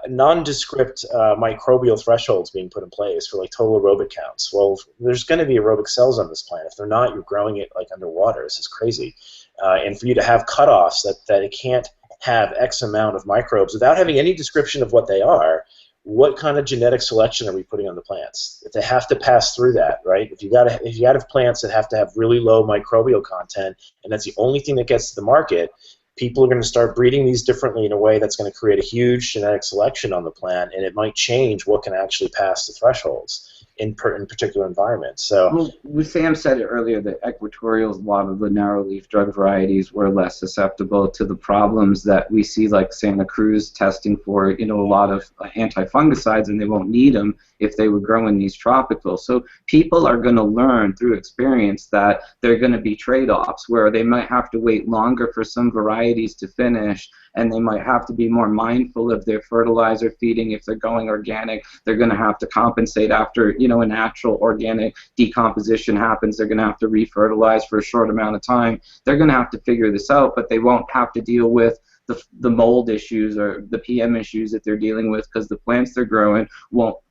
nondescript microbial thresholds being put in place for like total aerobic counts. Well, there's going to be aerobic cells on this plant. If they're not, you're growing it like underwater. This is crazy. And for you to have cutoffs that it can't have X amount of microbes without having any description of what they are, what kind of genetic selection are we putting on the plants? If they have to pass through that, right? If you have plants that have to have really low microbial content, and that's the only thing that gets to the market, people are going to start breeding these differently in a way that's going to create a huge genetic selection on the plant, and it might change what can actually pass the thresholds in particular environments. So, well, Sam said it earlier that equatorials, a lot of the narrow-leaf drug varieties, were less susceptible to the problems that we see, like Santa Cruz testing for, a lot of anti-fungicides, and they won't need them if they were growing these tropicals. So people are going to learn through experience that there are going to be trade-offs where they might have to wait longer for some varieties to finish, and they might have to be more mindful of their fertilizer feeding. If they're going organic, they're going to have to compensate after, a natural organic decomposition happens. They're going to have to refertilize for a short amount of time. They're going to have to figure this out, but they won't have to deal with the mold issues or the PM issues that they're dealing with, because the plants they're growing will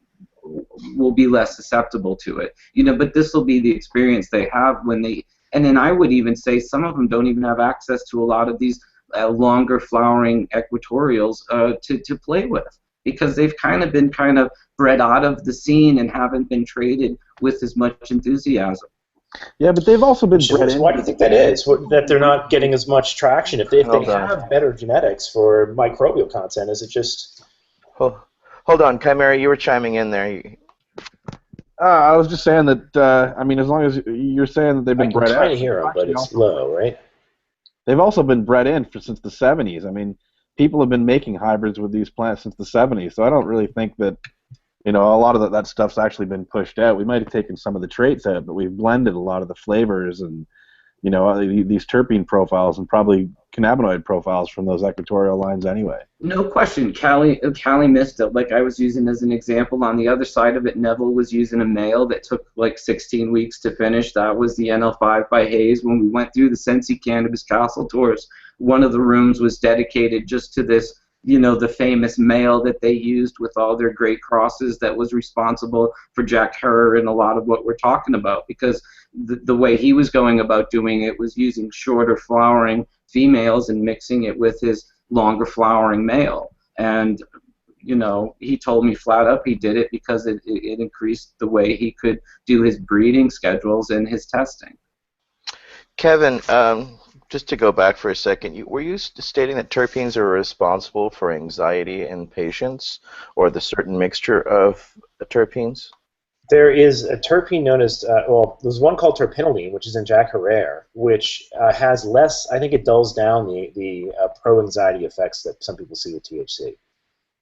be less susceptible to it. But this will be the experience they have when they, and then I would even say some of them don't even have access to a lot of these longer flowering equatorials to play with. because they've kind of been bred out of the scene and haven't been traded with as much enthusiasm. Yeah, but they've also been bred in. Why do you think that is? That they're not getting as much traction? If they have better genetics for microbial content, is it just... Hold on, Chimera, you were chiming in there. I was just saying that, I mean, as long as you're saying that they've been bred in. I can kind of hear them, but it's low, right? They've also been bred in since the 70s. I mean, people have been making hybrids with these plants since the 70s, so I don't really think that, you know, a lot of that stuff's actually been pushed out. We might have taken some of the traits out, but we've blended a lot of the flavors and, you know, these terpene profiles and probably cannabinoid profiles from those equatorial lines anyway. No question. Cali missed it. Like I was using as an example, on the other side of it, Neville was using a male that took like 16 weeks to finish. That was the NL5 by Hayes. When we went through the Sensi Cannabis Castle tours, one of the rooms was dedicated just to this, you know, the famous male that they used with all their great crosses that was responsible for Jack Herer and a lot of what we're talking about, because the way he was going about doing it was using shorter flowering females and mixing it with his longer flowering male. And, you know, he told me flat up he did it because it increased the way he could do his breeding schedules and his testing. Kevin, just to go back for a second, were you stating that terpenes are responsible for anxiety in patients, or the certain mixture of terpenes? There is a terpene known as, well, there's one called terpinolene, which is in Jack Herer, which has less, I think it dulls down the pro-anxiety effects that some people see with THC.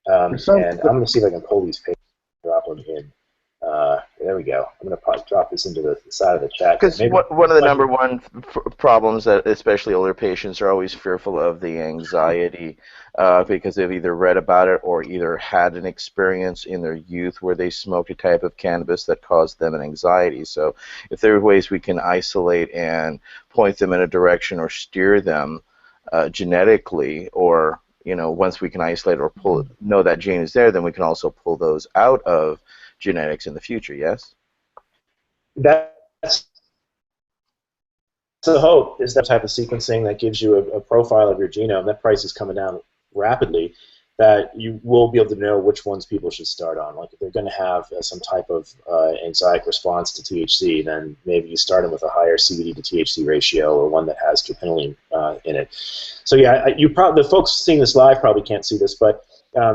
And I'm going to see if I can pull these papers and drop them in. There we go. I'm going to drop this into the side of the chat. Because one of the number one problems that especially older patients are always fearful of the anxiety because they've either read about it or either had an experience in their youth where they smoked a type of cannabis that caused them an anxiety. So if there are ways we can isolate and point them in a direction or steer them genetically, or, you know, once we can isolate or know that gene is there, then we can also pull those out of genetics in the future, yes? That's the hope, is that type of sequencing that gives you a profile of your genome. That price is coming down rapidly, that you will be able to know which ones people should start on. Like if they're going to have some type of anxiety response to THC, then maybe you start them with a higher CBD to THC ratio, or one that has terpinolene in it. So yeah, the folks seeing this live probably can't see this, but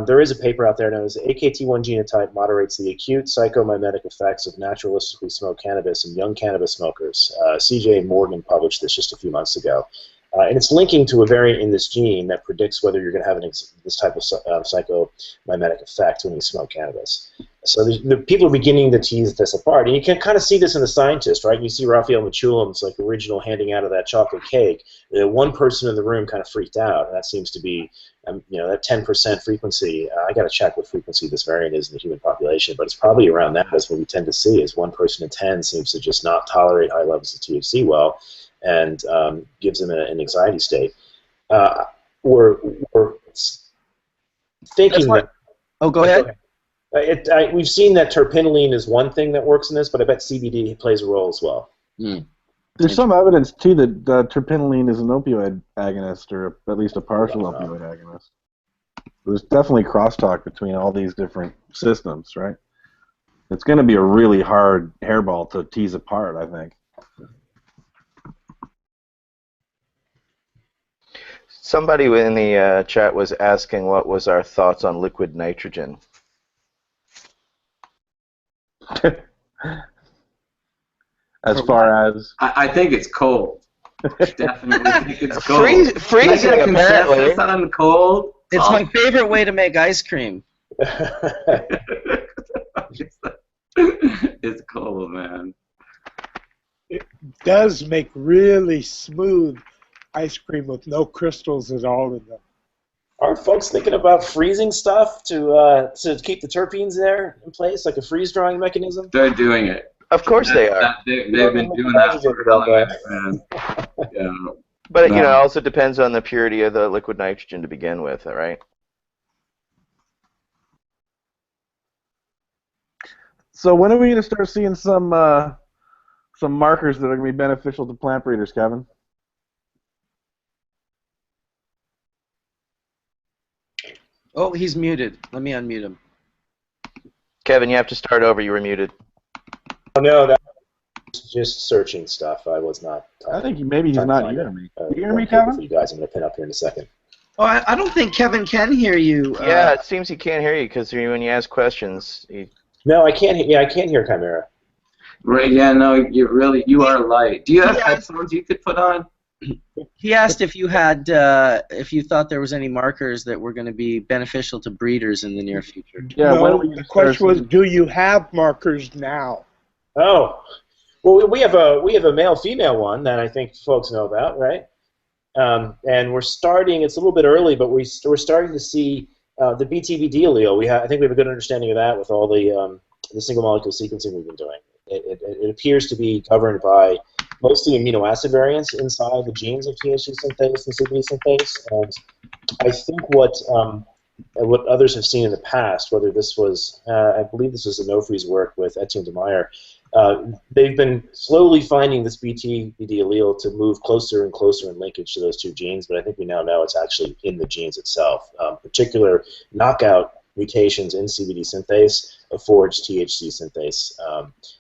there is a paper out there known as AKT1 genotype moderates the acute psychomimetic effects of naturalistically smoked cannabis in young cannabis smokers. C.J. Morgan published this just a few months ago. And it's linking to a variant in this gene that predicts whether you're going to have this type of psychomimetic effect when you smoke cannabis. So the people are beginning to tease this apart. And you can kind of see this in the scientist, right? You see Raphael Mechoulam's like original handing out of that chocolate cake. One person in the room kind of freaked out, and that seems to be, you know, that 10% frequency. I got to check what frequency this variant is in the human population, but it's probably around that. That's what we tend to see, is 1 person in 10 seems to just not tolerate high levels of THC well, and gives them an anxiety state. We're thinking that... Oh, go ahead. We've seen that terpinolene is one thing that works in this, but I bet CBD plays a role as well. There's some evidence, too, that terpinolene is an opioid agonist, or at least a partial opioid agonist. There's definitely crosstalk between all these different systems, right? It's going to be a really hard hairball to tease apart, I think. Somebody in the chat was asking what was our thoughts on liquid nitrogen. As far as... I think it's cold. Definitely think it's cold. Freezing, apparently. On cold. It's my favorite way to make ice cream. It's cold, man. It does make really smooth ice cream with no crystals at all in them. Aren't folks thinking about freezing stuff to keep the terpenes there in place, like a freeze-drying mechanism? They're doing it. Of course they are. They've been doing that for man. Yeah. But you know, it also depends on the purity of the liquid nitrogen to begin with, all right? So when are we going to start seeing some markers that are going to be beneficial to plant breeders, Kevin? Oh, he's muted. Let me unmute him. Kevin, you have to start over. You were muted. Oh, no, that was just searching stuff. I was not. I think maybe he's not hearing me. You hear me, For Kevin? you guys, I'm going to pin up here in a second. Oh, I don't think Kevin can hear you. Yeah, it seems he can't hear you because when you ask questions, No, I can't. Yeah, I can't hear Chimera. Right? Yeah. No, you are light. Do you have headphones you could put on? He asked if you had, if you thought there was any markers that were going to be beneficial to breeders in the near future. Yeah. No, the question was, do you have markers now? Oh, well, we have a male-female one that I think folks know about, right? And we're starting. It's a little bit early, but we're starting to see the BTBD allele. I think we have a good understanding of that with all the single molecule sequencing we've been doing. It appears to be governed by mostly amino acid variants inside the genes of THC synthase and CBD synthase. And I think what others have seen in the past, whether this was, I believe this was the no-freeze work with Etienne de Meyer, they've been slowly finding this BTBD allele to move closer and closer in linkage to those two genes, but I think we now know it's actually in the genes itself. Particular knockout mutations in CBD synthase forge THC synthase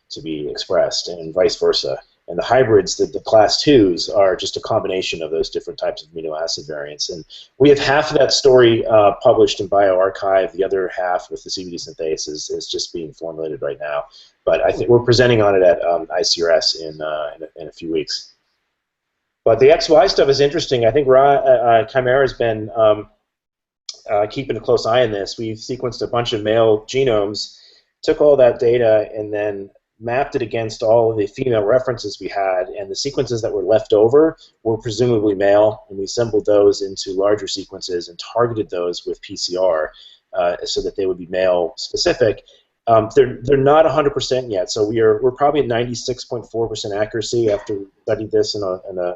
to be expressed, and vice versa. And the hybrids, the class 2s, are just a combination of those different types of amino acid variants. And we have half of that story published in bioRxiv. The other half with the CBD synthase is just being formulated right now. But I think we're presenting on it at ICRS in a few weeks. But the XY stuff is interesting. I think Chimera has been keeping a close eye on this. We've sequenced a bunch of male genomes, took all that data, and then mapped it against all of the female references we had, and the sequences that were left over were presumably male, and we assembled those into larger sequences and targeted those with PCR so that they would be male specific. They're not 100% yet, so we're probably at 96.4% accuracy after we studied this in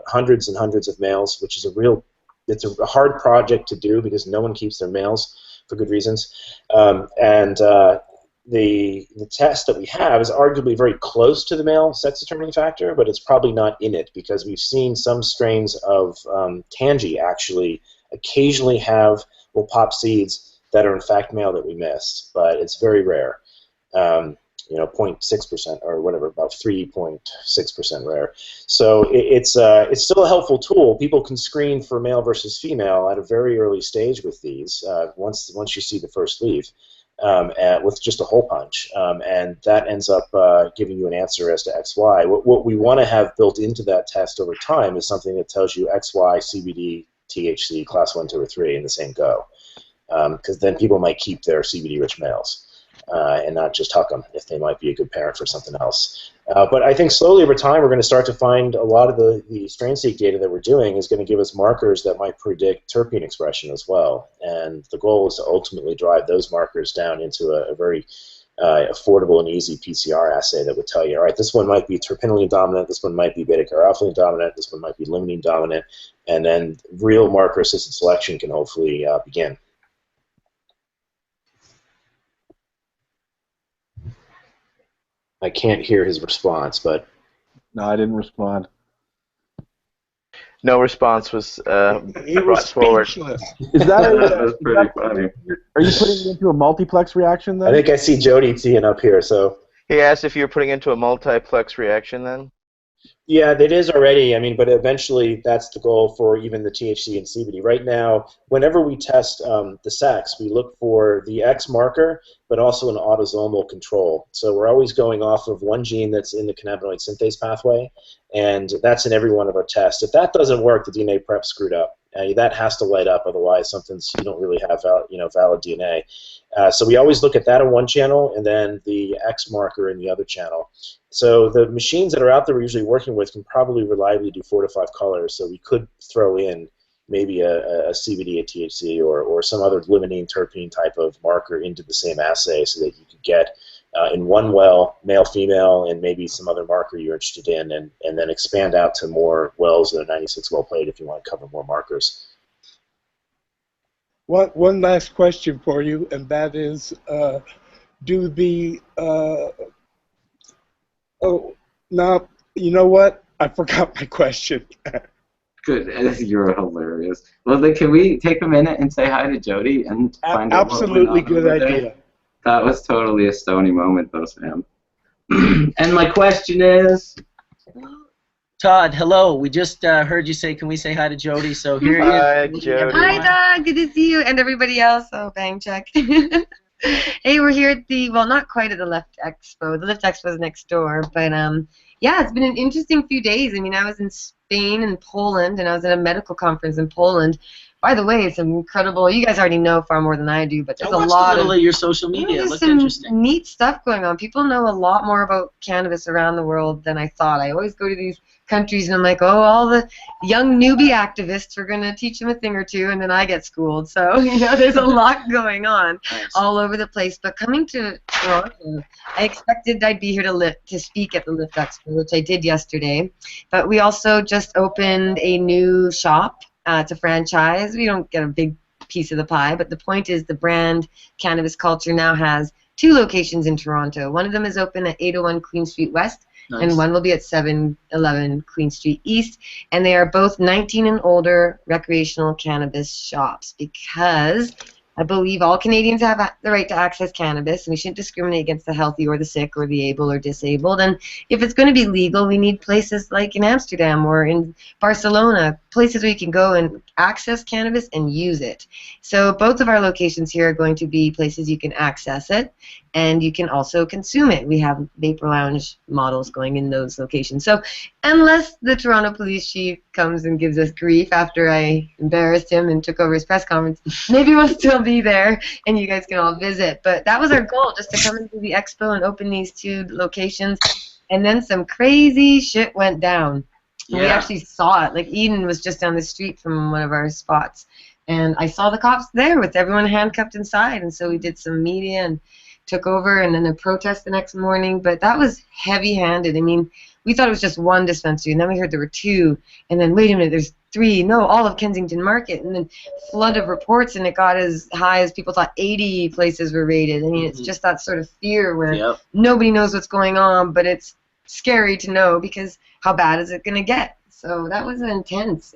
hundreds and hundreds of males, which is it's a hard project to do because no one keeps their males for good reasons, the test that we have is arguably very close to the male sex determining factor, but it's probably not in it because we've seen some strains of Tangy actually occasionally will pop seeds that are in fact male that we missed, but it's very rare. 0.6% or whatever, about 3.6% rare. So it's still a helpful tool. People can screen for male versus female at a very early stage with these once you see the first leaf. With just a hole punch, and that ends up giving you an answer as to XY. What we want to have built into that test over time is something that tells you XY, CBD, THC, class 1, 2, or 3 in the same go, because then people might keep their CBD-rich males and not just huck them if they might be a good parent for something else. But I think slowly over time we're going to start to find a lot of the strain-seq data that we're doing is going to give us markers that might predict terpene expression as well. And the goal is to ultimately drive those markers down into a very affordable and easy PCR assay that would tell you, all right, this one might be terpinolene dominant, this one might be beta-caryophyllene dominant, this one might be limonene dominant, and then real marker-assisted selection can hopefully begin. I can't hear his response, but... No, I didn't respond. No response was He was forward. speechless. Is that That's pretty funny. Are you putting it into a multiplex reaction then? I think I see Jodie teeing up here, so... He asked if you were putting into a multiplex reaction then? Yeah, it is already. I mean, but eventually that's the goal for even the THC and CBD. Right now, whenever we test the sex, we look for the X marker, but also an autosomal control. So we're always going off of one gene that's in the cannabinoid synthase pathway, and that's in every one of our tests. If that doesn't work, the DNA prep's screwed up. That has to light up, otherwise you don't really have valid DNA. So we always look at that in one channel and then the X marker in the other channel. So the machines that are out there we're usually working with can probably reliably do 4 to 5 colors, so we could throw in maybe a CBD, a THC, or some other limonene terpene type of marker into the same assay so that you could get in one well, male, female, and maybe some other marker you're interested in, and then expand out to more wells that are 96 well plate if you want to cover more markers. One last question for you, and that is, oh, no, you know what? I forgot my question. Good. You're hilarious. Well, then, can we take a minute and say hi to Jodie and find out what went Absolutely on good over there? idea. That was totally a Stony moment, though, Sam. And my question is... Todd, hello. We just heard you say, can we say hi to Jodie? So here Hi, is Jodie. Hi, Todd. Good to see you and everybody else. Oh, bang check. Hey, we're here at the, well, not quite at the Lift Expo. The Lift Expo is next door, but yeah, it's been an interesting few days. I mean, I was in Spain and Poland, and I was at a medical conference in Poland. By the way, it's incredible. You guys already know far more than I do, but there's a lot of your social media. It there's looked some interesting. neat stuff going on. People know a lot more about cannabis around the world than I thought. I always go to these countries and I'm like, oh, all the young newbie activists are going to teach them a thing or two, and then I get schooled. So, you know, there's a lot going on all over the place. But coming to Toronto, I expected I'd be here to speak at the Lift Expo, which I did yesterday. But we also just opened a new shop. It's a franchise. We don't get a big piece of the pie, but the point is the brand Cannabis Culture now has 2 locations in Toronto. One of them is open at 801 Queen Street West, and one will be at 711 Queen Street East, and they are both 19 and older recreational cannabis shops because I believe all Canadians have the right to access cannabis, and we shouldn't discriminate against the healthy or the sick or the able or disabled. And if it's going to be legal, we need places like in Amsterdam or in Barcelona, places where you can go and access cannabis and use it. So both of our locations here are going to be places you can access it, and you can also consume it. We have vapor lounge models going in those locations. So unless the Toronto police chief comes and gives us grief after I embarrassed him and took over his press conference, maybe we'll still be there and you guys can all visit. But that was our goal, just to come into the expo and open these 2 locations. And then some crazy shit went down. Yeah. We actually saw it. Like Eden was just down the street from one of our spots. And I saw the cops there with everyone handcuffed inside. And so we did some media and took over, and then a protest the next morning. But that was heavy-handed. I mean, we thought it was just 1 dispensary, and then we heard there were 2, and then wait a minute, there's 3. No, all of Kensington Market, and then flood of reports, and it got as high as people thought 80 places were raided. I mean, it's just that sort of fear where nobody knows what's going on, but it's scary to know because how bad is it going to get? So that was intense,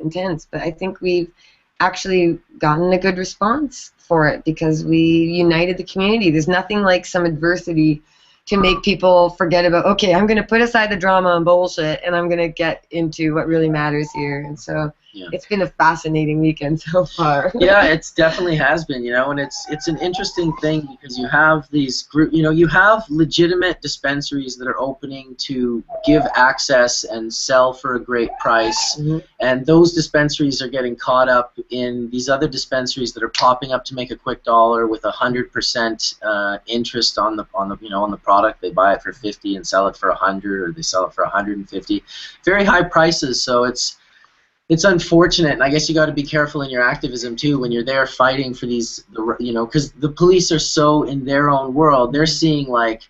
but I think we've actually gotten a good response for it because we united the community. There's nothing like some adversity to make people forget about, okay, I'm going to put aside the drama and bullshit and I'm going to get into what really matters here. And so it's been a fascinating weekend so far. Yeah, it definitely has been, you know, and it's an interesting thing because you have these group, you know, you have legitimate dispensaries that are opening to give access and sell for a great price, and those dispensaries are getting caught up in these other dispensaries that are popping up to make a quick dollar with 100% interest on the product. They buy it for 50 and sell it for 100, or they sell it for 150. Very high prices, so it's unfortunate, and I guess you got to be careful in your activism too when you're there fighting for these, you know, because the police are so in their own world. They're seeing like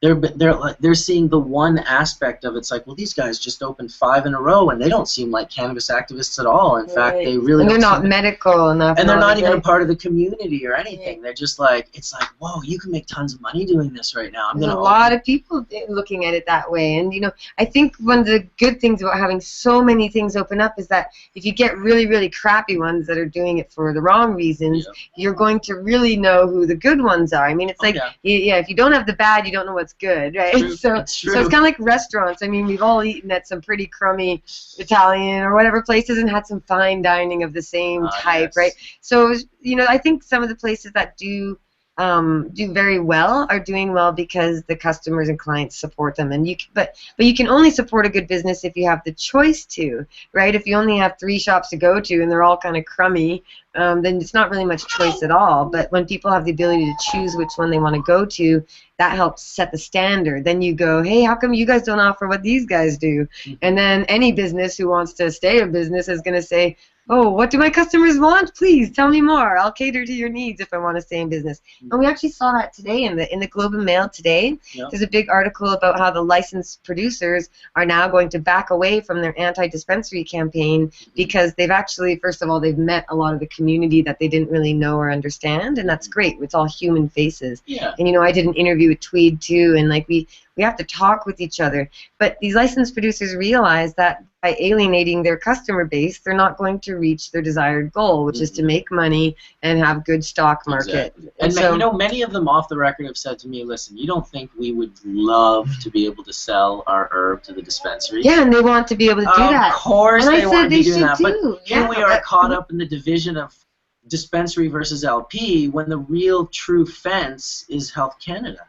they're seeing the one aspect of it's like, well, these guys just opened 5 in a row and they don't seem like cannabis activists at all. In fact, they really and they're not medical enough, and they're not even a part of the community or anything. They're just like, it's like, whoa, you can make tons of money doing this right now. There's a lot of people looking at it that way, and you know, I think one of the good things about having so many things open up is that if you get really, really crappy ones that are doing it for the wrong reasons, you're going to really know who the good ones are. I mean, it's like, if you don't have the bad, you don't know what's good, right? True. So it's kind of like restaurants. I mean, we've all eaten at some pretty crummy Italian or whatever places and had some fine dining of the same type, right? So, you know, I think some of the places that do very well are doing well because the customers and clients support them, and but you can only support a good business if you have the choice to, right? If you only have 3 shops to go to and they're all kind of crummy, then it's not really much choice at all. But when people have the ability to choose which one they want to go to, that helps set the standard. Then you go, hey, how come you guys don't offer what these guys do? And then any business who wants to stay a business is going to say, oh, what do my customers want? Please tell me more. I'll cater to your needs if I want to stay in business. And we actually saw that today in the Globe and Mail today. There's a big article about how the licensed producers are now going to back away from their anti-dispensary campaign because they've actually, first of all, they've met a lot of the community that they didn't really know or understand, and that's great. It's all human faces. And you know, I did an interview with Tweed too, and like we have to talk with each other. But these licensed producers realize that by alienating their customer base, they're not going to reach their desired goal, which is to make money and have good stock market. Exactly. And so, you know, many of them off the record have said to me, listen, you don't think we would love to be able to sell our herb to the dispensaries? Yeah, and they want to be able to do that. Of course and they want to be doing that. Too. But here we are caught up in the division of dispensary versus LP when the real true fence is Health Canada.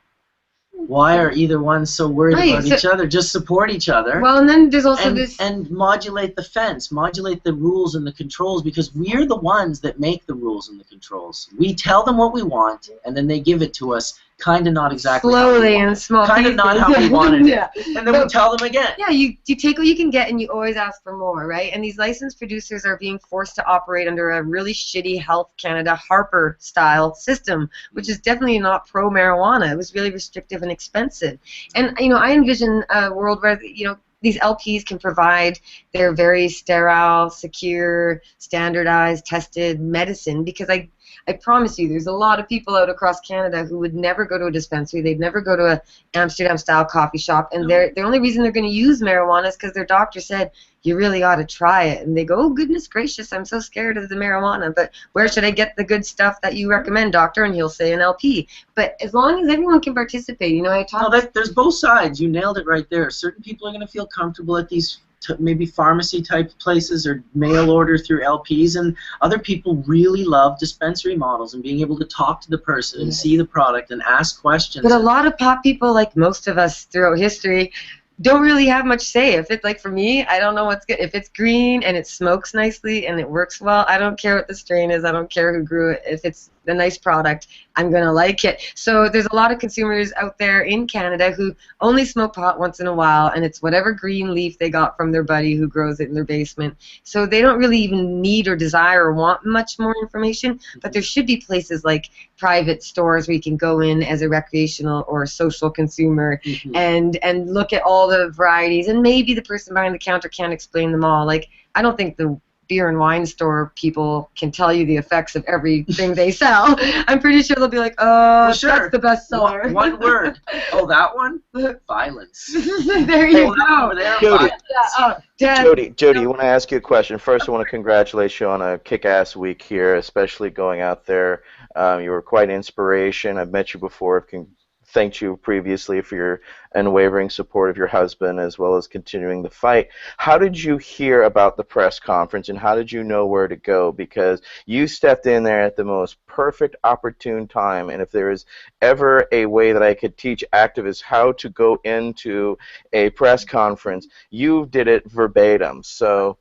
Why are either one so worried about each other? Just support each other. Well, and then there's also and modulate the fence, modulate the rules and the controls, because we're the ones that make the rules and the controls. We tell them what we want, and then they give it to us, kind of not exactly slowly and small kind pieces. of not how we wanted yeah. it, and then we tell them again. Yeah, you take what you can get, and you always ask for more, right? And these licensed producers are being forced to operate under a really shitty Health Canada Harper-style system, which is definitely not pro-marijuana. It was really restrictive and expensive. And you know, I envision a world where these LPs can provide their very sterile, secure, standardized, tested medicine, because I promise you, there's a lot of people out across Canada who would never go to a dispensary. They'd never go to a Amsterdam-style coffee shop, and the only reason they're going to use marijuana is because their doctor said, you really ought to try it. And they go, oh, goodness gracious, I'm so scared of the marijuana, but where should I get the good stuff that you recommend, doctor? And he'll say an LP. But as long as everyone can participate, you know, I talk... No, there's both sides. You nailed it right there. Certain people are going to feel comfortable at these maybe pharmacy-type places or mail order through LPs, and other people really love dispensary models and being able to talk to the person and see the product and ask questions. But a lot of pot people, like most of us throughout history, don't really have much say. If it's like for me, I don't know what's good. If it's green and it smokes nicely and it works well, I don't care what the strain is. I don't care who grew it. If it's a nice product, I'm going to like it. So there's a lot of consumers out there in Canada who only smoke pot once in a while, and it's whatever green leaf they got from their buddy who grows it in their basement. So they don't really even need or desire or want much more information, but there should be places like private stores where you can go in as a recreational or social consumer and look at all the varieties, and maybe the person behind the counter can't explain them all. Like, I don't think the beer and wine store people can tell you the effects of everything they sell. I'm pretty sure they'll be like, well, sure. That's the best seller. One word. Oh, that one? Violence. There you go. Jodie, you want to ask you a question? First, I want to congratulate you on a kick-ass week here, especially going out there. You were quite an inspiration. I've met you before. I've thanked you previously for your unwavering support of your husband as well as continuing the fight. How did you hear about the press conference, and how did you know where to go? Because you stepped in there at the most perfect opportune time, and if there is ever a way that I could teach activists how to go into a press conference, you did it verbatim. So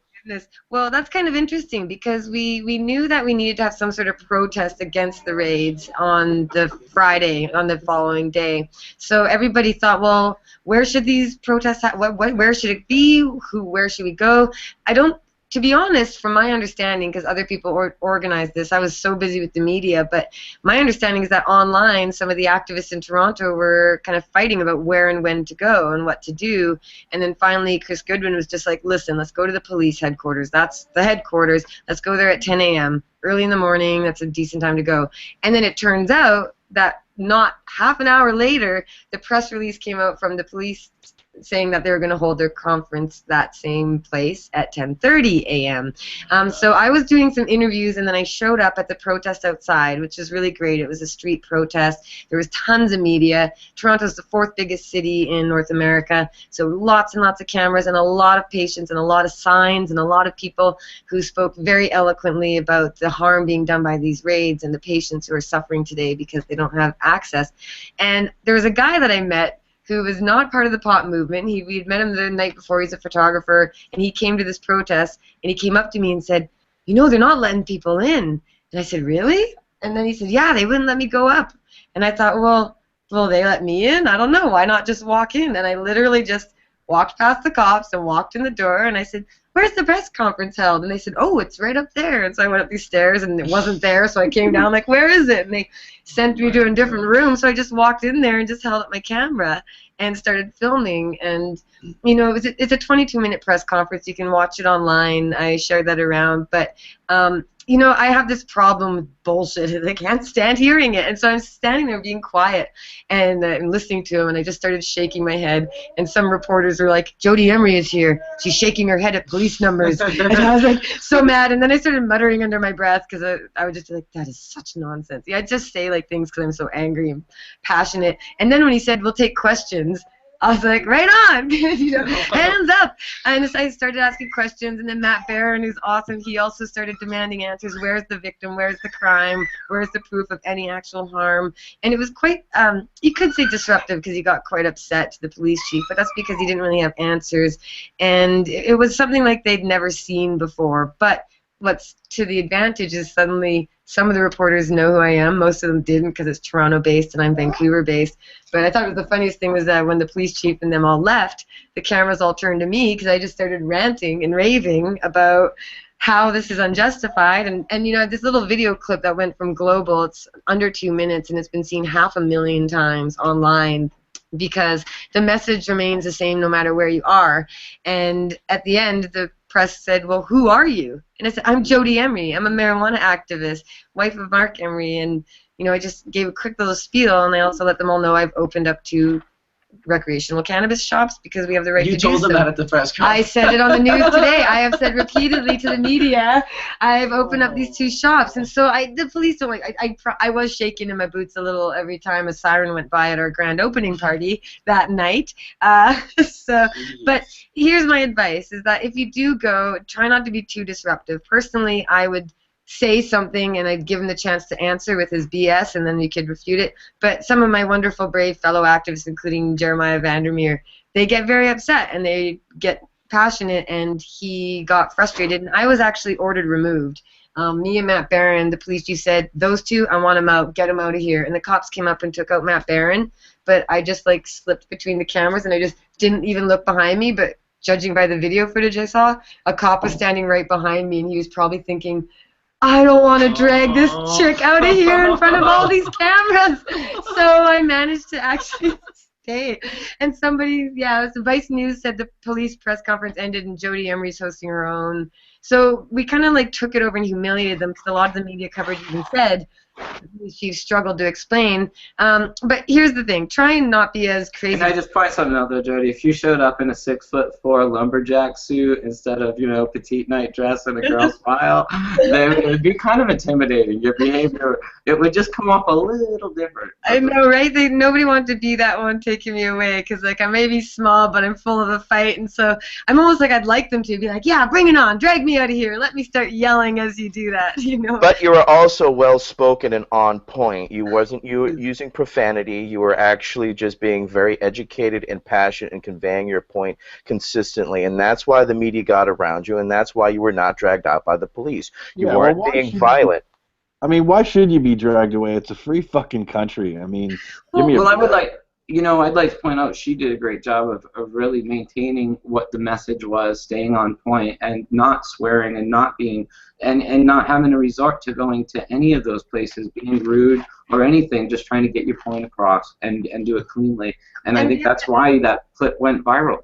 well, that's kind of interesting because we knew that we needed to have some sort of protest against the raids on the Friday, on the following day. So everybody thought, well, where should these protests where should it be? Where should we go? To be honest, from my understanding, because other people organized this, I was so busy with the media, but my understanding is that online, some of the activists in Toronto were kind of fighting about where and when to go and what to do, and then finally Chris Goodwin was just like, listen, let's go to the police headquarters. That's the headquarters. Let's go there at 10 a.m., early in the morning. That's a decent time to go. And then it turns out that not half an hour later, the press release came out from the police saying that they were going to hold their conference that same place at 10:30 a.m. So I was doing some interviews, and then I showed up at the protest outside, which was really great. It was a street protest. There was tons of media. Toronto's the 4th biggest city in North America, so lots and lots of cameras and a lot of patients and a lot of signs and a lot of people who spoke very eloquently about the harm being done by these raids and the patients who are suffering today because they don't have access. And there was a guy that I met who was not part of the pot movement. We'd met him the night before. He's a photographer, and he came to this protest, and he came up to me and said, you know, they're not letting people in. And I said, really? And then he said, yeah, they wouldn't let me go up. And I thought, well, will they let me in? I don't know. Why not just walk in? And I literally just walked past the cops and walked in the door, and I said, where's the press conference held? And they said, oh, it's right up there. And so I went up these stairs, and it wasn't there, so I came down like, where is it? And they sent me to a different room, so I just walked in there and just held up my camera and started filming. And, you know, it's a 22-minute press conference. You can watch it online. I shared that around. But you know, I have this problem with bullshit, and I can't stand hearing it. And so I'm standing there being quiet and listening to him, and I just started shaking my head. And some reporters were like, Jodie Emery is here. She's shaking her head at police numbers. And I was like, so mad. And then I started muttering under my breath because I would just be like, that is such nonsense. Yeah, I just say like things because I'm so angry and passionate. And then when he said, we'll take questions, I was like, right on, you know, hands up. And I started asking questions, and then Matt Barron, who's awesome, he also started demanding answers. Where's the victim? Where's the crime? Where's the proof of any actual harm? And it was quite, you could say disruptive because he got quite upset to the police chief, but that's because he didn't really have answers. And it was something like they'd never seen before. But what's to the advantage is suddenly some of the reporters know who I am. Most of them didn't because it's Toronto-based and I'm Vancouver-based. But I thought it was the funniest thing was that when the police chief and them all left, the cameras all turned to me because I just started ranting and raving about how this is unjustified. And you know, this little video clip that went from Global, it's under 2 minutes, and it's been seen 500,000 times online because the message remains the same no matter where you are. And at the end, the press said, well, who are you? And I said, I'm Jodie Emery. I'm a marijuana activist, wife of Mark Emery. And, you know, I just gave a quick little spiel, and I also let them all know I've opened up 2 recreational cannabis shops because we have the right to do so. You told them that at the press conference. I said it on the news today. I have said repeatedly to the media, I've opened up these 2 shops. And so the police don't like, I was shaking in my boots a little every time a siren went by at our grand opening party that night. But here's my advice, is that if you do go, try not to be too disruptive. Personally, I would say something and I'd give him the chance to answer with his BS, and then we could refute it. But some of my wonderful, brave fellow activists, including Jeremiah Vandermeer, they get very upset and they get passionate, and he got frustrated, and I was actually ordered removed. Me and Matt Barron, the police chief said, those 2, I want them out, get them out of here. And the cops came up and took out Matt Barron, but I just like slipped between the cameras and I just didn't even look behind me. But judging by the video footage I saw, a cop was standing right behind me, and he was probably thinking, I don't want to drag this chick out of here in front of all these cameras. So I managed to actually stay. And somebody, yeah, it was Vice News said the police press conference ended and Jodie Emery's hosting her own. So we kind of like took it over and humiliated them because a lot of the media coverage even said the chief struggled to explain. But here's the thing, try and not be as crazy. Can I just point something out there, Jodie? If you showed up in a 6'4" lumberjack suit instead of, you know, petite night dress and a girl smile, then it would be kind of intimidating. Your behavior, it would just come off a little different. I know, right? Nobody wanted to be that one taking me away because, like, I may be small, but I'm full of a fight, and so I'm almost like I'd like them to be like, yeah, bring it on, drag me out of here, let me start yelling as you do that, you know. But you were also well-spoken and on point. You were using profanity. You were actually just being very educated and passionate and conveying your point consistently, and that's why the media got around you, and that's why you were not dragged out by the police. You weren't being violent. I mean, why should you be dragged away? It's a free fucking country. I mean, give me a I would like, you know, I'd like to point out she did a great job of really maintaining what the message was, staying on point, and not swearing and not being, and not having to resort to going to any of those places, being rude or anything, just trying to get your point across and do it cleanly. And I think that's why that clip went viral.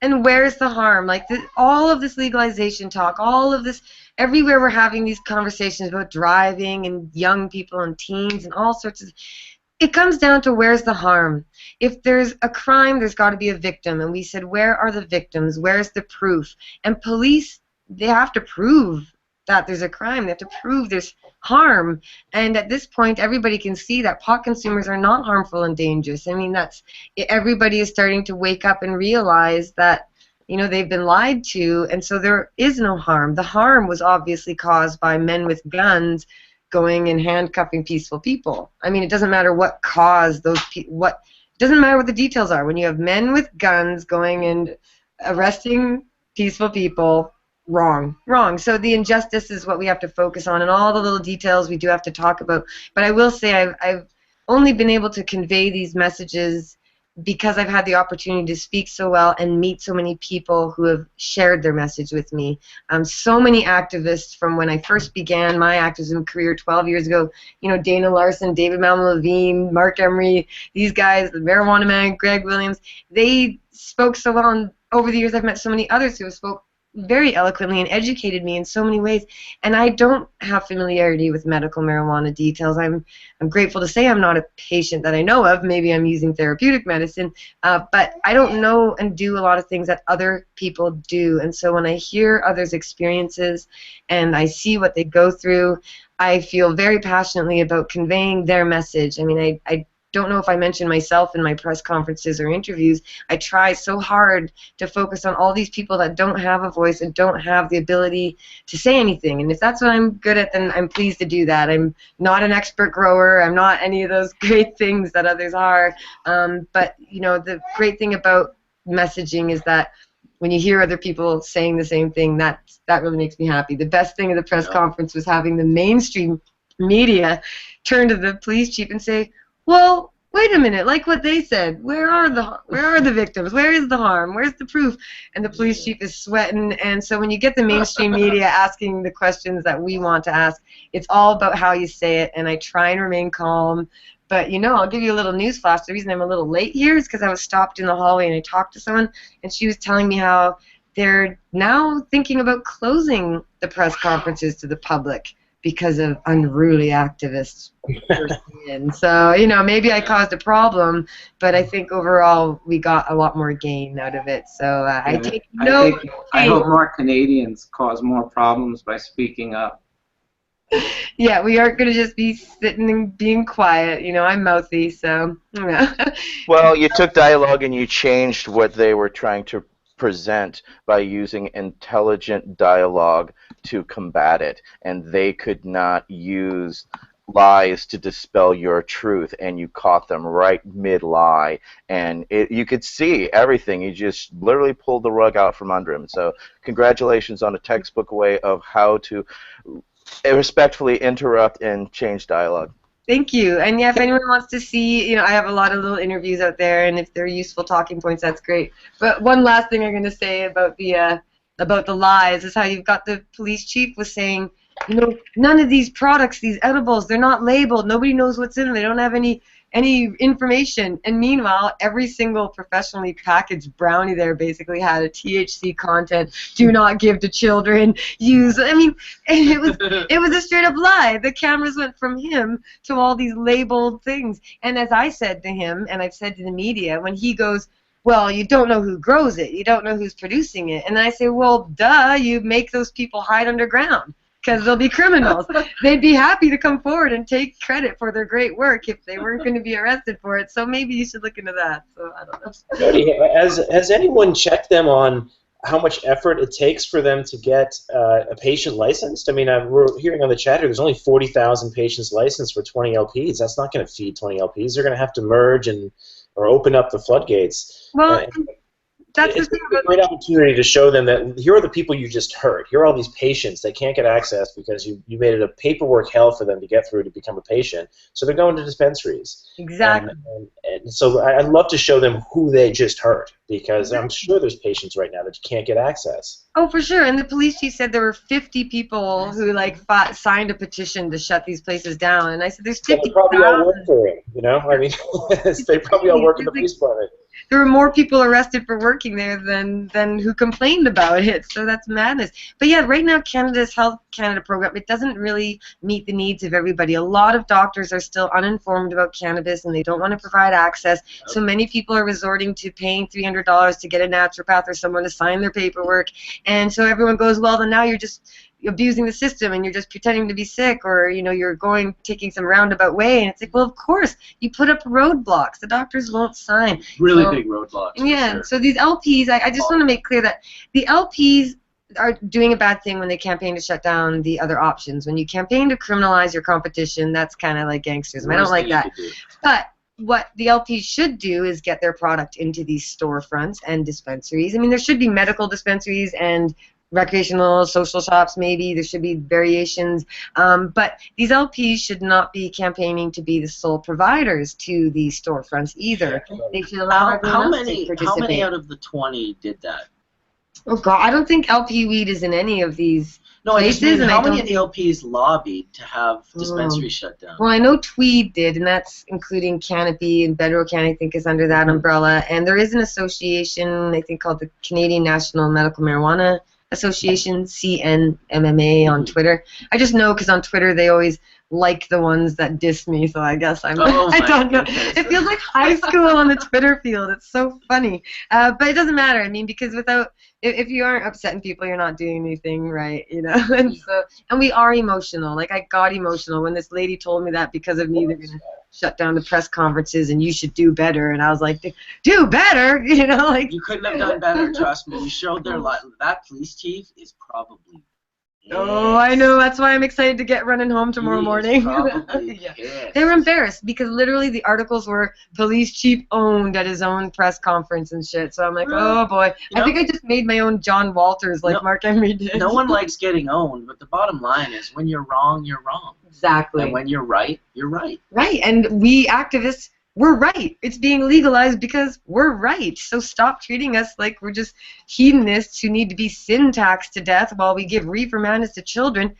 And where's the harm? Like, all of this legalization talk, all of this, everywhere we're having these conversations about driving and young people and teens and all sorts of, it comes down to where's the harm. If there's a crime, there's got to be a victim. And we said, where are the victims? Where's the proof? And police, they have to prove that there's a crime. They have to prove there's harm. And at this point, everybody can see that pot consumers are not harmful and dangerous. I mean, everybody is starting to wake up and realize that, you know, they've been lied to, and so there is no harm. The harm was obviously caused by men with guns going and handcuffing peaceful people. I mean, it doesn't matter what caused those people. It doesn't matter what the details are. When you have men with guns going and arresting peaceful people, wrong. So the injustice is what we have to focus on, and all the little details we do have to talk about. But I will say I've only been able to convey these messages because I've had the opportunity to speak so well and meet so many people who have shared their message with me. So many activists from when I first began my activism career 12 years ago, you know, Dana Larson, David Malin-Levine, Mark Emery, these guys, the Marijuana Man, Greg Williams, they spoke so well, and over the years I've met so many others who have spoke very eloquently and educated me in so many ways. And I don't have familiarity with medical marijuana details. I'm grateful to say I'm not a patient that I know of. Maybe I'm using therapeutic medicine, but I don't know and do a lot of things that other people do. And so when I hear others' experiences and I see what they go through, I feel very passionately about conveying their message. I mean, I don't know if I mentioned myself in my press conferences or interviews. I try so hard to focus on all these people that don't have a voice and don't have the ability to say anything. And if that's what I'm good at, then I'm pleased to do that. I'm not an expert grower. I'm not any of those great things that others are. But, you know, the great thing about messaging is that when you hear other people saying the same thing, that really makes me happy. The best thing of the press conference was having the mainstream media turn to the police chief and say, well, wait a minute, like what they said, where are the victims? Where is the harm? Where's the proof? And the police chief is sweating. And so when you get the mainstream media asking the questions that we want to ask, it's all about how you say it, and I try and remain calm. But, you know, I'll give you a little news flash. The reason I'm a little late here is because I was stopped in the hallway and I talked to someone, and she was telling me how they're now thinking about closing the press conferences to the public because of unruly activists. And so, you know, maybe I caused a problem, but I think overall we got a lot more gain out of it. So I take no gain. I hope more Canadians cause more problems by speaking up. Yeah, we aren't going to just be sitting and being quiet. You know, I'm mouthy, so. Well, you took dialogue and you changed what they were trying to present by using intelligent dialogue to combat it, and they could not use lies to dispel your truth, and you caught them right mid-lie, and you could see everything. You just literally pulled the rug out from under him. So congratulations on a textbook way of how to respectfully interrupt and change dialogue. Thank you. And yeah, if anyone wants to see, you know, I have a lot of little interviews out there, and if they're useful talking points, that's great. But one last thing I'm going to say about the lies is how you've got the police chief was saying, you know, none of these products, these edibles, they're not labeled. Nobody knows what's in them. They don't have any information. And meanwhile, every single professionally packaged brownie there basically had a THC content. Do not give to children. Use. I mean, it was a straight up lie. The cameras went from him to all these labeled things. And as I said to him, and I've said to the media, when he goes, well, you don't know who grows it. You don't know who's producing it. And I say, well, duh, you make those people hide underground, because they'll be criminals. They'd be happy to come forward and take credit for their great work if they weren't going to be arrested for it. So maybe you should look into that. So I don't know. Jodie, has anyone checked them on how much effort it takes for them to get a patient licensed? I mean, we're hearing on the chat here, there's only 40,000 patients licensed for 20 LPs. That's not going to feed 20 LPs. They're going to have to merge or open up the floodgates. Well, that's it's a great opportunity to show them that here are the people you just heard. Here are all these patients that can't get access because you made it a paperwork hell for them to get through to become a patient. So they're going to dispensaries. Exactly. And so I'd love to show them who they just heard, because I'm sure there's patients right now that can't get access. Oh, for sure. And the police chief said there were 50 people who signed a petition to shut these places down. And I said, there's 50. They probably all work for him, you know? I mean, they probably all work in the police department. There were more people arrested for working there than who complained about it, so that's madness. But yeah, right now Canada's Health Canada program, it doesn't really meet the needs of everybody. A lot of doctors are still uninformed about cannabis, and they don't want to provide access, so many people are resorting to paying $300 to get a naturopath or someone to sign their paperwork, and so everyone goes, well, then now you're just abusing the system and you're just pretending to be sick, or you know, you're taking some roundabout way. And it's like, well, of course you put up roadblocks. The doctors won't sign. Really big roadblocks. Yeah. Sure. So these LPs, I just want to make clear that the LPs are doing a bad thing when they campaign to shut down the other options. When you campaign to criminalize your competition, that's kind of like gangsterism. I don't like that. But what the LPs should do is get their product into these storefronts and dispensaries. I mean, there should be medical dispensaries and recreational social shops, maybe. There should be variations. But these LPs should not be campaigning to be the sole providers to these storefronts either. They should allow everyone else to participate. How many out of the 20 did that? Oh, God, I don't think LP weed is in any of these places. How many of the LPs lobbied to have dispensaries shut down? Well, I know Tweed did, and that's including Canopy, and Bedrock Can, I think, is under that umbrella. And there is an association, I think, called the Canadian National Medical Marijuana Association, CNMMA on Twitter. I just know because on Twitter they always like the ones that diss me, so I guess I don't know. It feels like high school on the Twitter field. It's so funny. But it doesn't matter. I mean, because if you aren't upsetting people, you're not doing anything right, you know. And we are emotional. Like, I got emotional when this lady told me that because of me they're gonna shut down the press conferences and you should do better. And I was like, do better, you know, like. You couldn't have done better. Trust me. You showed their light. That police chief is probably. Oh, I know. That's why I'm excited to get running home tomorrow morning. Yeah. They were embarrassed because literally the articles were police chief owned at his own press conference and shit. So I'm like, oh boy. I think I just made my own John Walters like Mark Emery did. No one likes getting owned, but the bottom line is when you're wrong, you're wrong. Exactly. And when you're right, you're right. Right. And we activists, we're right. It's being legalized because we're right. So stop treating us like we're just hedonists who need to be sin taxed to death while we give reefer madness to children.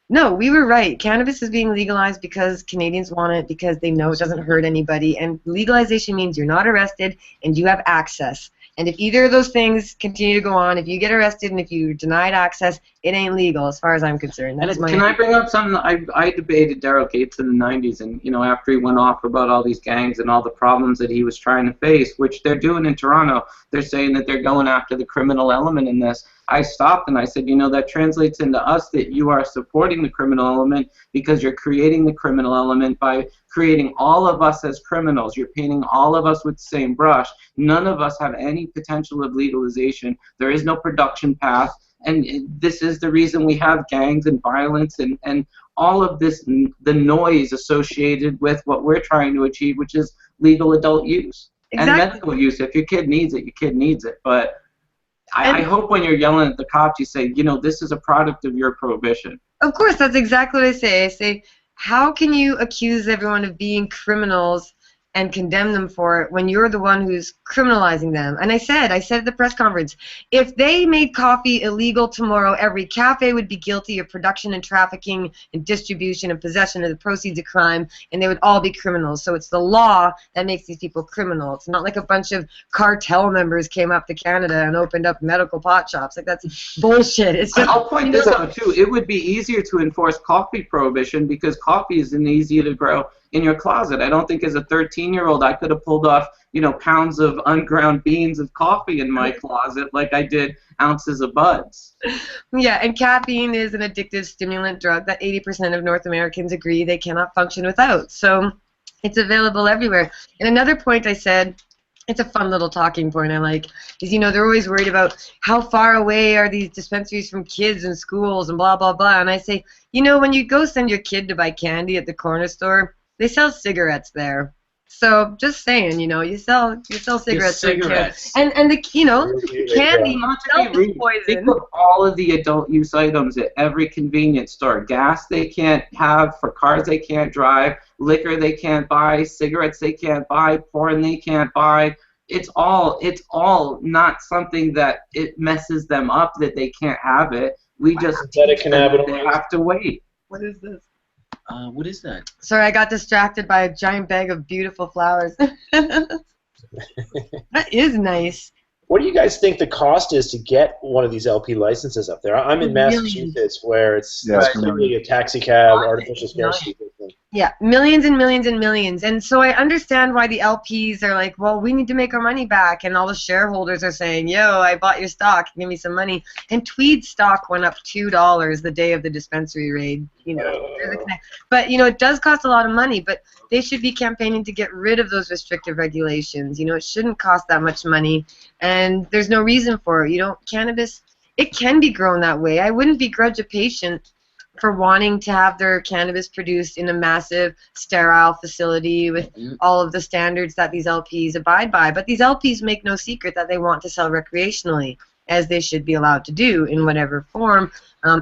No, we were right. Cannabis is being legalized because Canadians want it, because they know it doesn't hurt anybody. And legalization means you're not arrested and you have access. And if either of those things continue to go on, if you get arrested and if you're denied access, it ain't legal as far as I'm concerned. That's Can I bring up something? I debated Daryl Gates in the 90s, and, you know, after he went off about all these gangs and all the problems that he was trying to face, which they're doing in Toronto, they're saying that they're going after the criminal element in this. I stopped and I said, you know, that translates into us that you are supporting the criminal element because you're creating the criminal element by creating all of us as criminals. You're painting all of us with the same brush. None of us have any potential of legalization. There is no production path. And this is the reason we have gangs and violence and all of this, the noise associated with what we're trying to achieve, which is legal adult use. Exactly. And medical use. If your kid needs it, your kid needs it. But I hope when you're yelling at the cops, you say, you know, this is a product of your prohibition. Of course, that's exactly what I say. I say, how can you accuse everyone of being criminals and condemn them for it when you're the one who's criminalizing them? And I said at the press conference, if they made coffee illegal tomorrow, every cafe would be guilty of production and trafficking and distribution and possession of the proceeds of crime, and they would all be criminals. So it's the law that makes these people criminal. It's not like a bunch of cartel members came up to Canada and opened up medical pot shops. Like, that's bullshit. It's just, I'll point this out too. It would be easier to enforce coffee prohibition because coffee isn't easy to grow in your closet. I don't think as a 13-year-old I could have pulled off, you know, pounds of unground beans of coffee in my closet like I did ounces of buds. Yeah, and caffeine is an addictive stimulant drug that 80% of North Americans agree they cannot function without. So it's available everywhere. And another point I said, it's a fun little talking point I like, is, you know, they're always worried about how far away are these dispensaries from kids and schools and blah, blah, blah. And I say, you know, when you go send your kid to buy candy at the corner store, they sell cigarettes there. So just saying, you know, you sell cigarettes. And the, you know, candy itself is poison. They put all of the adult use items at every convenience store. Gas they can't have for cars they can't drive, liquor they can't buy, cigarettes they can't buy, porn they can't buy. It's all not something that it messes them up that they can't have it. We just teach them that they have to wait. What is this? What is that? Sorry, I got distracted by a giant bag of beautiful flowers. That is nice. What do you guys think the cost is to get one of these LP licenses up there? I'm in Massachusetts, where it's really a taxi cab, artificial scarcity thing. Yeah, millions and millions and millions. And so I understand why the LPs are like, well, we need to make our money back. And all the shareholders are saying, yo, I bought your stock. Give me some money. And Tweed stock went up $2 the day of the dispensary raid. You know, but, you know, it does cost a lot of money. But they should be campaigning to get rid of those restrictive regulations. You know, it shouldn't cost that much money. And there's no reason for it. You know, cannabis, it can be grown that way. I wouldn't begrudge a patient for wanting to have their cannabis produced in a massive sterile facility with all of the standards that these LPs abide by. But these LPs make no secret that they want to sell recreationally, as they should be allowed to do in whatever form,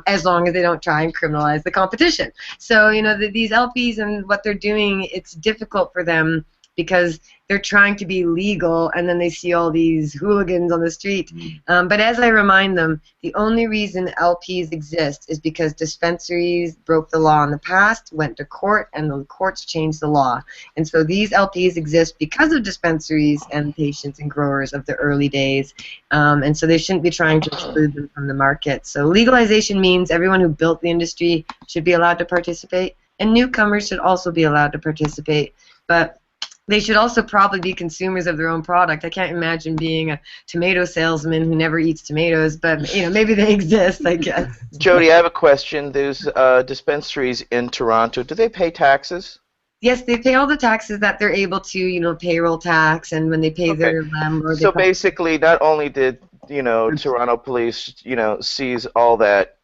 as long as they don't try and criminalize the competition. So, you know, these LPs and what they're doing, it's difficult for them because they're trying to be legal, and then they see all these hooligans on the street. But as I remind them, the only reason LPs exist is because dispensaries broke the law in the past, went to court, and the courts changed the law. And so these LPs exist because of dispensaries and patients and growers of the early days. And so they shouldn't be trying to exclude them from the market. So legalization means everyone who built the industry should be allowed to participate, and newcomers should also be allowed to participate. But they should also probably be consumers of their own product. I can't imagine being a tomato salesman who never eats tomatoes, but maybe they exist, I guess. Jodie, I have a question. There's dispensaries in Toronto. Do they pay taxes? Yes, they pay all the taxes that they're able to, payroll tax, and when they pay their landlord. So basically, not only did Toronto police seize all that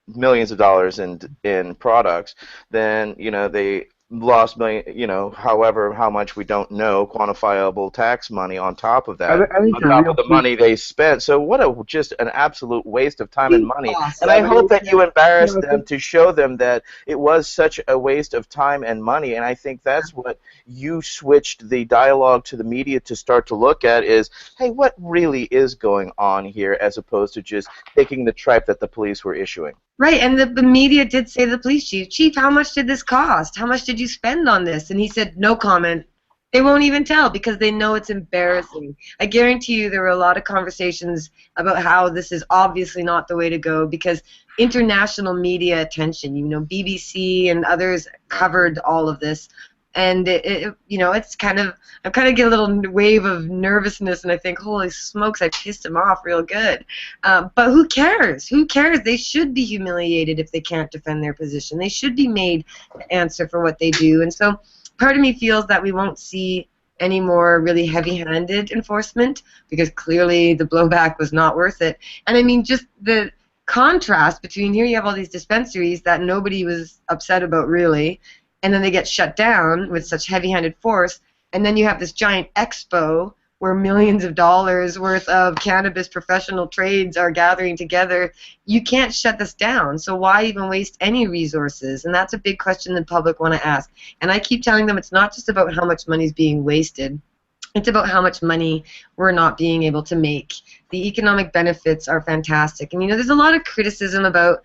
millions of dollars in products, then they lost however how much we don't know, quantifiable tax money on top of that, on top of the money they spent. So what just an absolute waste of time and money. And I hope that you embarrass them to show them that it was such a waste of time and money. And I think that's what you switched the dialogue to the media to start to look at is, hey, what really is going on here, as opposed to just taking the tripe that the police were issuing. Right, and the media did say to the police chief, how much did this cost? How much did you spend on this? And he said, no comment. They won't even tell because they know it's embarrassing. I guarantee you there were a lot of conversations about how this is obviously not the way to go because international media attention, BBC and others covered all of this. And it's kind of, I kind of get a little wave of nervousness, and I think, holy smokes, I pissed him off real good. But who cares? Who cares? They should be humiliated if they can't defend their position. They should be made to answer for what they do. And so part of me feels that we won't see any more really heavy-handed enforcement because clearly the blowback was not worth it. And I mean, just the contrast between here you have all these dispensaries that nobody was upset about really, and then they get shut down with such heavy-handed force, and then you have this giant expo where millions of dollars worth of cannabis professional trades are gathering together. You can't shut this down, so why even waste any resources? And that's a big question the public want to ask. And I keep telling them it's not just about how much money is being wasted. It's about how much money we're not being able to make. The economic benefits are fantastic. And there's a lot of criticism about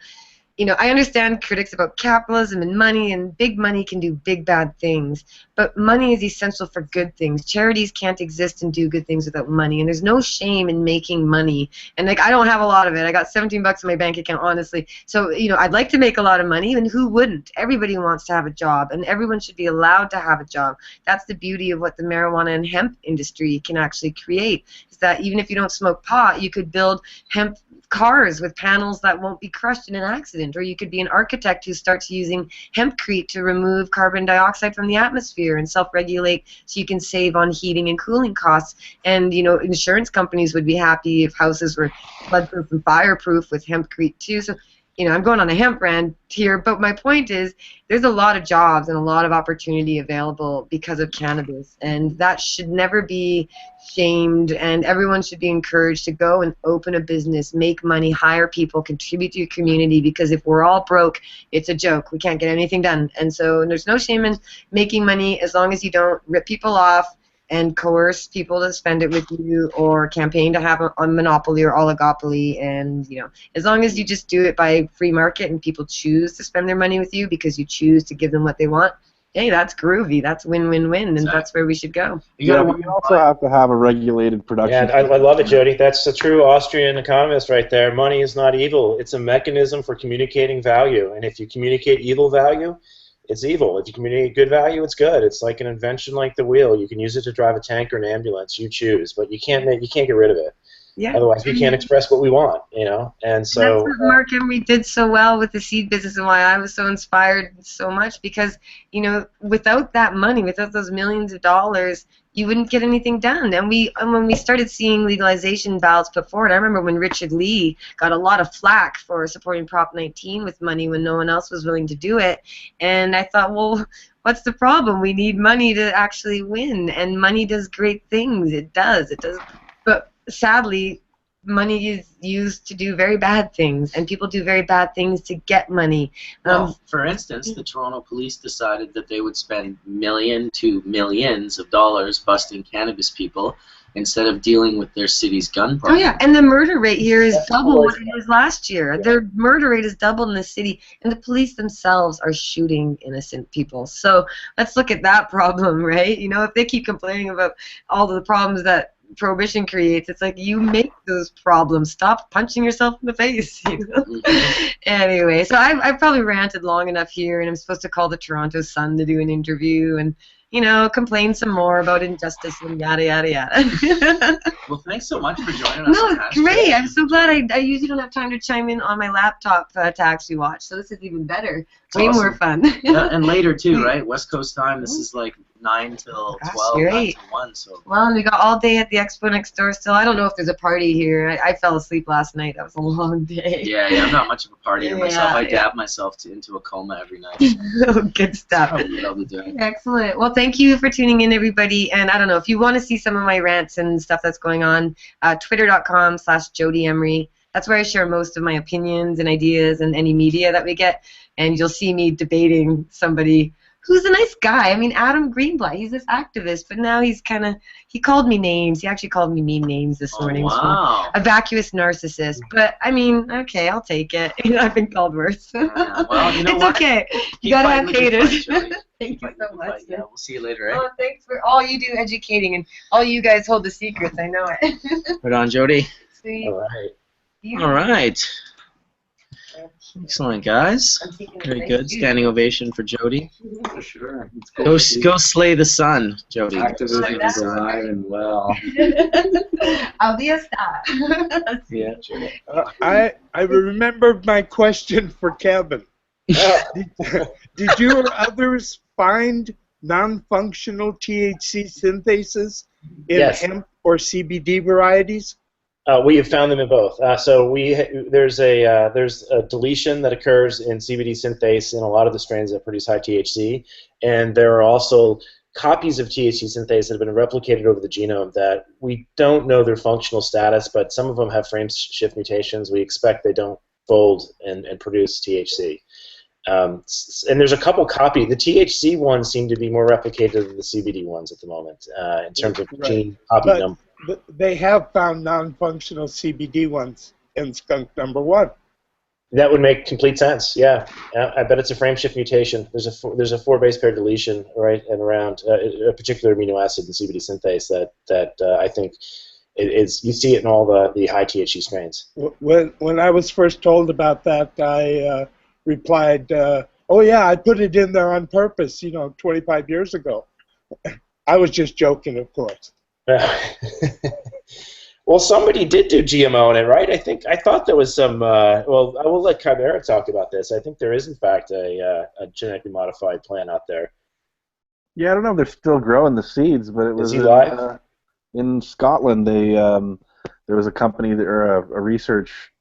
I understand critics about capitalism and big money can do big bad things, but money is essential for good things. Charities can't exist and do good things without money, and there's no shame in making money. And I don't have a lot of it. I got $17 in my bank account, honestly. So, I'd like to make a lot of money, and who wouldn't? Everybody wants to have a job, and everyone should be allowed to have a job. That's the beauty of what the marijuana and hemp industry can actually create, is that even if you don't smoke pot, you could build hemp cars with panels that won't be crushed in an accident, or you could be an architect who starts using hempcrete to remove carbon dioxide from the atmosphere and self-regulate so you can save on heating and cooling costs. And insurance companies would be happy if houses were floodproof and fireproof with hempcrete too. So I'm going on a hemp brand here, but my point is there's a lot of jobs and a lot of opportunity available because of cannabis, and that should never be shamed, and everyone should be encouraged to go and open a business, make money, hire people, contribute to your community, because if we're all broke, it's a joke. We can't get anything done. And so there's no shame in making money as long as you don't rip people off and coerce people to spend it with you or campaign to have a monopoly or oligopoly. And as long as you just do it by free market and people choose to spend their money with you because you choose to give them what they want, hey, that's groovy. That's win-win-win, and that's where we should go. We also have to have a regulated production. Yeah, I love it, Jodie. That's a true Austrian economist right there. Money is not evil. It's a mechanism for communicating value, and if you communicate evil value, it's evil. If you communicate good value, it's good. It's like an invention like the wheel. You can use it to drive a tank or an ambulance. You choose, but you can't get rid of it. Yeah. Otherwise, we can't express what we want, And so that's what Mark Emery did so well with the seed business, and why I was so inspired so much. Because without that money, without those millions of dollars, you wouldn't get anything done. And when we started seeing legalization ballots put forward, I remember when Richard Lee got a lot of flack for supporting Prop 19 with money when no one else was willing to do it. And I thought, well, what's the problem? We need money to actually win, and money does great things. It does. But sadly, money is used to do very bad things, and people do very bad things to get money. Well, for instance, the Toronto police decided that they would spend millions of dollars busting cannabis people instead of dealing with their city's gun problem. Oh yeah, and the murder rate here is double what it was last year. Yeah. Their murder rate is doubled in the city, and the police themselves are shooting innocent people. So let's look at that problem, right? You know, if they keep complaining about all the problems that prohibition creates, it's like, you make those problems. Stop punching yourself in the face. You know? Anyway, so I've probably ranted long enough here, and I'm supposed to call the Toronto Sun to do an interview and, you know, complain some more about injustice and yada yada yada. Well, thanks so much for joining us. No, it's great. I'm so glad. I usually don't have time to chime in on my laptop to actually watch, so this is even better. Way more fun. Yeah, and later too, right? West Coast time. This is like 9 till 12, 9 till 1. So. Well, and we got all day at the expo next door still. I don't know if there's a party here. I fell asleep last night. That was a long day. Yeah, I'm not much of a partier myself. I dab myself into a coma every night. Oh, good stuff. Excellent. Well, thank you for tuning in, everybody. And I don't know, if you want to see some of my rants and stuff that's going on, twitter.com/Jodie Emery. That's where I share most of my opinions and ideas and any media that we get. And you'll see me debating somebody who's a nice guy. I mean, Adam Greenblatt, he's this activist, but now he's he called me names. He actually called me mean names this morning. Wow. A vacuous narcissist. But, I mean, okay, I'll take it. I've been called worse. Yeah, well, you know it's what? okay. You gotta have haters. Thank you so much. Yeah, we'll see you later, eh? Oh, thanks for all you do educating, and all you guys hold the secrets. I know it. Right on, Jodie. Sweet. All right. All right. Excellent, guys. Very good. Standing ovation for Jodie. For sure. Go slay the sun, Jodie. Activism is alive and well. I'll be a star. Yeah. I remembered my question for Kevin. Did you or others find non-functional THC synthases in hemp or CBD varieties? We have found them in both. So there's a deletion that occurs in CBD synthase in a lot of the strains that produce high THC, and there are also copies of THC synthase that have been replicated over the genome that we don't know their functional status, but some of them have frame shift mutations. We expect they don't fold and produce THC. And there's a couple copies. The THC ones seem to be more replicated than the CBD ones at the moment in terms of gene copy number. They have found non-functional CBD ones in skunk number 1. That would make complete sense. Yeah, I bet it's a frame shift mutation. There's a 4 base pair deletion right and around a particular amino acid in CBD synthase that I think is you see it in all the high THC strains. When I was first told about that, I replied, "Oh yeah, I put it in there on purpose, 25 years ago." I was just joking, of course. Well, somebody did do GMO in it, right? I thought there was some. Well, I will let Chimera talk about this. I think there is, in fact, a genetically modified plant out there. Yeah, I don't know if they're still growing the seeds, but it was in Scotland. There was a company or a research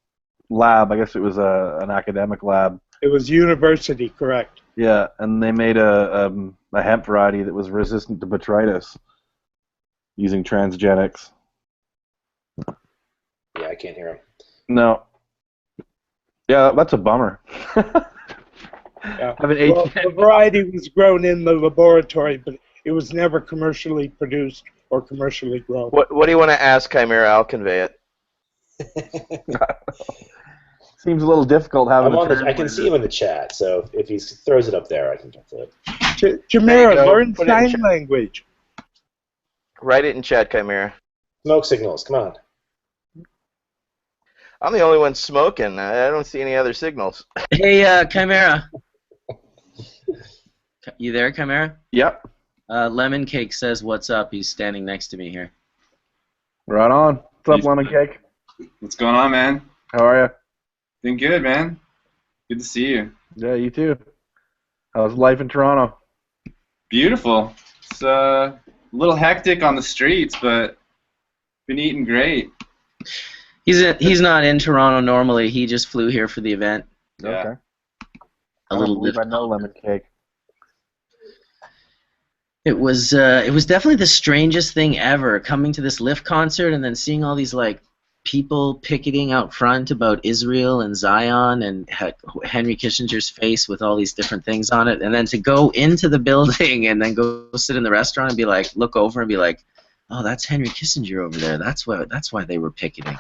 lab. I guess it was an academic lab. It was university, correct? Yeah, and they made a hemp variety that was resistant to botrytis using transgenics. Yeah, I can't hear him. No. Yeah, that's a bummer. Yeah. The variety was grown in the laboratory, but it was never commercially produced or commercially grown. What do you want to ask Chimera? I'll convey it. Seems a little difficult having. I can see him in the chat, so if he throws it up there, I can get to it. Chimera, learn sign language. Write it in chat, Chimera. Smoke signals, come on. I'm the only one smoking. I don't see any other signals. Hey, Chimera. You there, Chimera? Yep. Lemon Cake says, "What's up?" He's standing next to me here. Right on. What's up, Lemon Cake? What's going on, man? How are you? Doing good, man. Good to see you. Yeah, you too. How's life in Toronto? Beautiful. It's a little hectic on the streets, but been eating great. He's not in Toronto normally. He just flew here for the event. Yeah. Okay. A little bit. I know Lemon Cake. It was definitely the strangest thing ever, coming to this Lift concert and then seeing all these like people picketing out front about Israel and Zion and Henry Kissinger's face with all these different things on it, and then to go into the building and then go sit in the restaurant and be like, look over and be like, oh, that's Henry Kissinger over there. That's why they were picketing.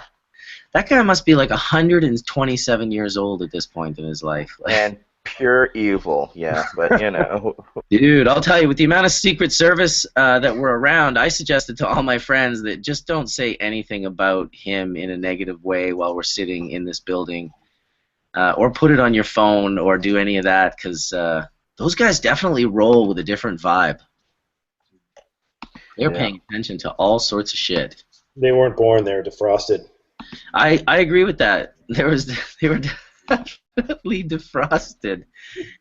That guy must be like 127 years old at this point in his life. And pure evil, yeah, but you know. Dude, I'll tell you, with the amount of Secret Service that were around, I suggested to all my friends that just don't say anything about him in a negative way while we're sitting in this building, or put it on your phone or do any of that, because those guys definitely roll with a different vibe. They're paying attention to all sorts of shit. They weren't born, they were defrosted. I agree with that. They were definitely defrosted.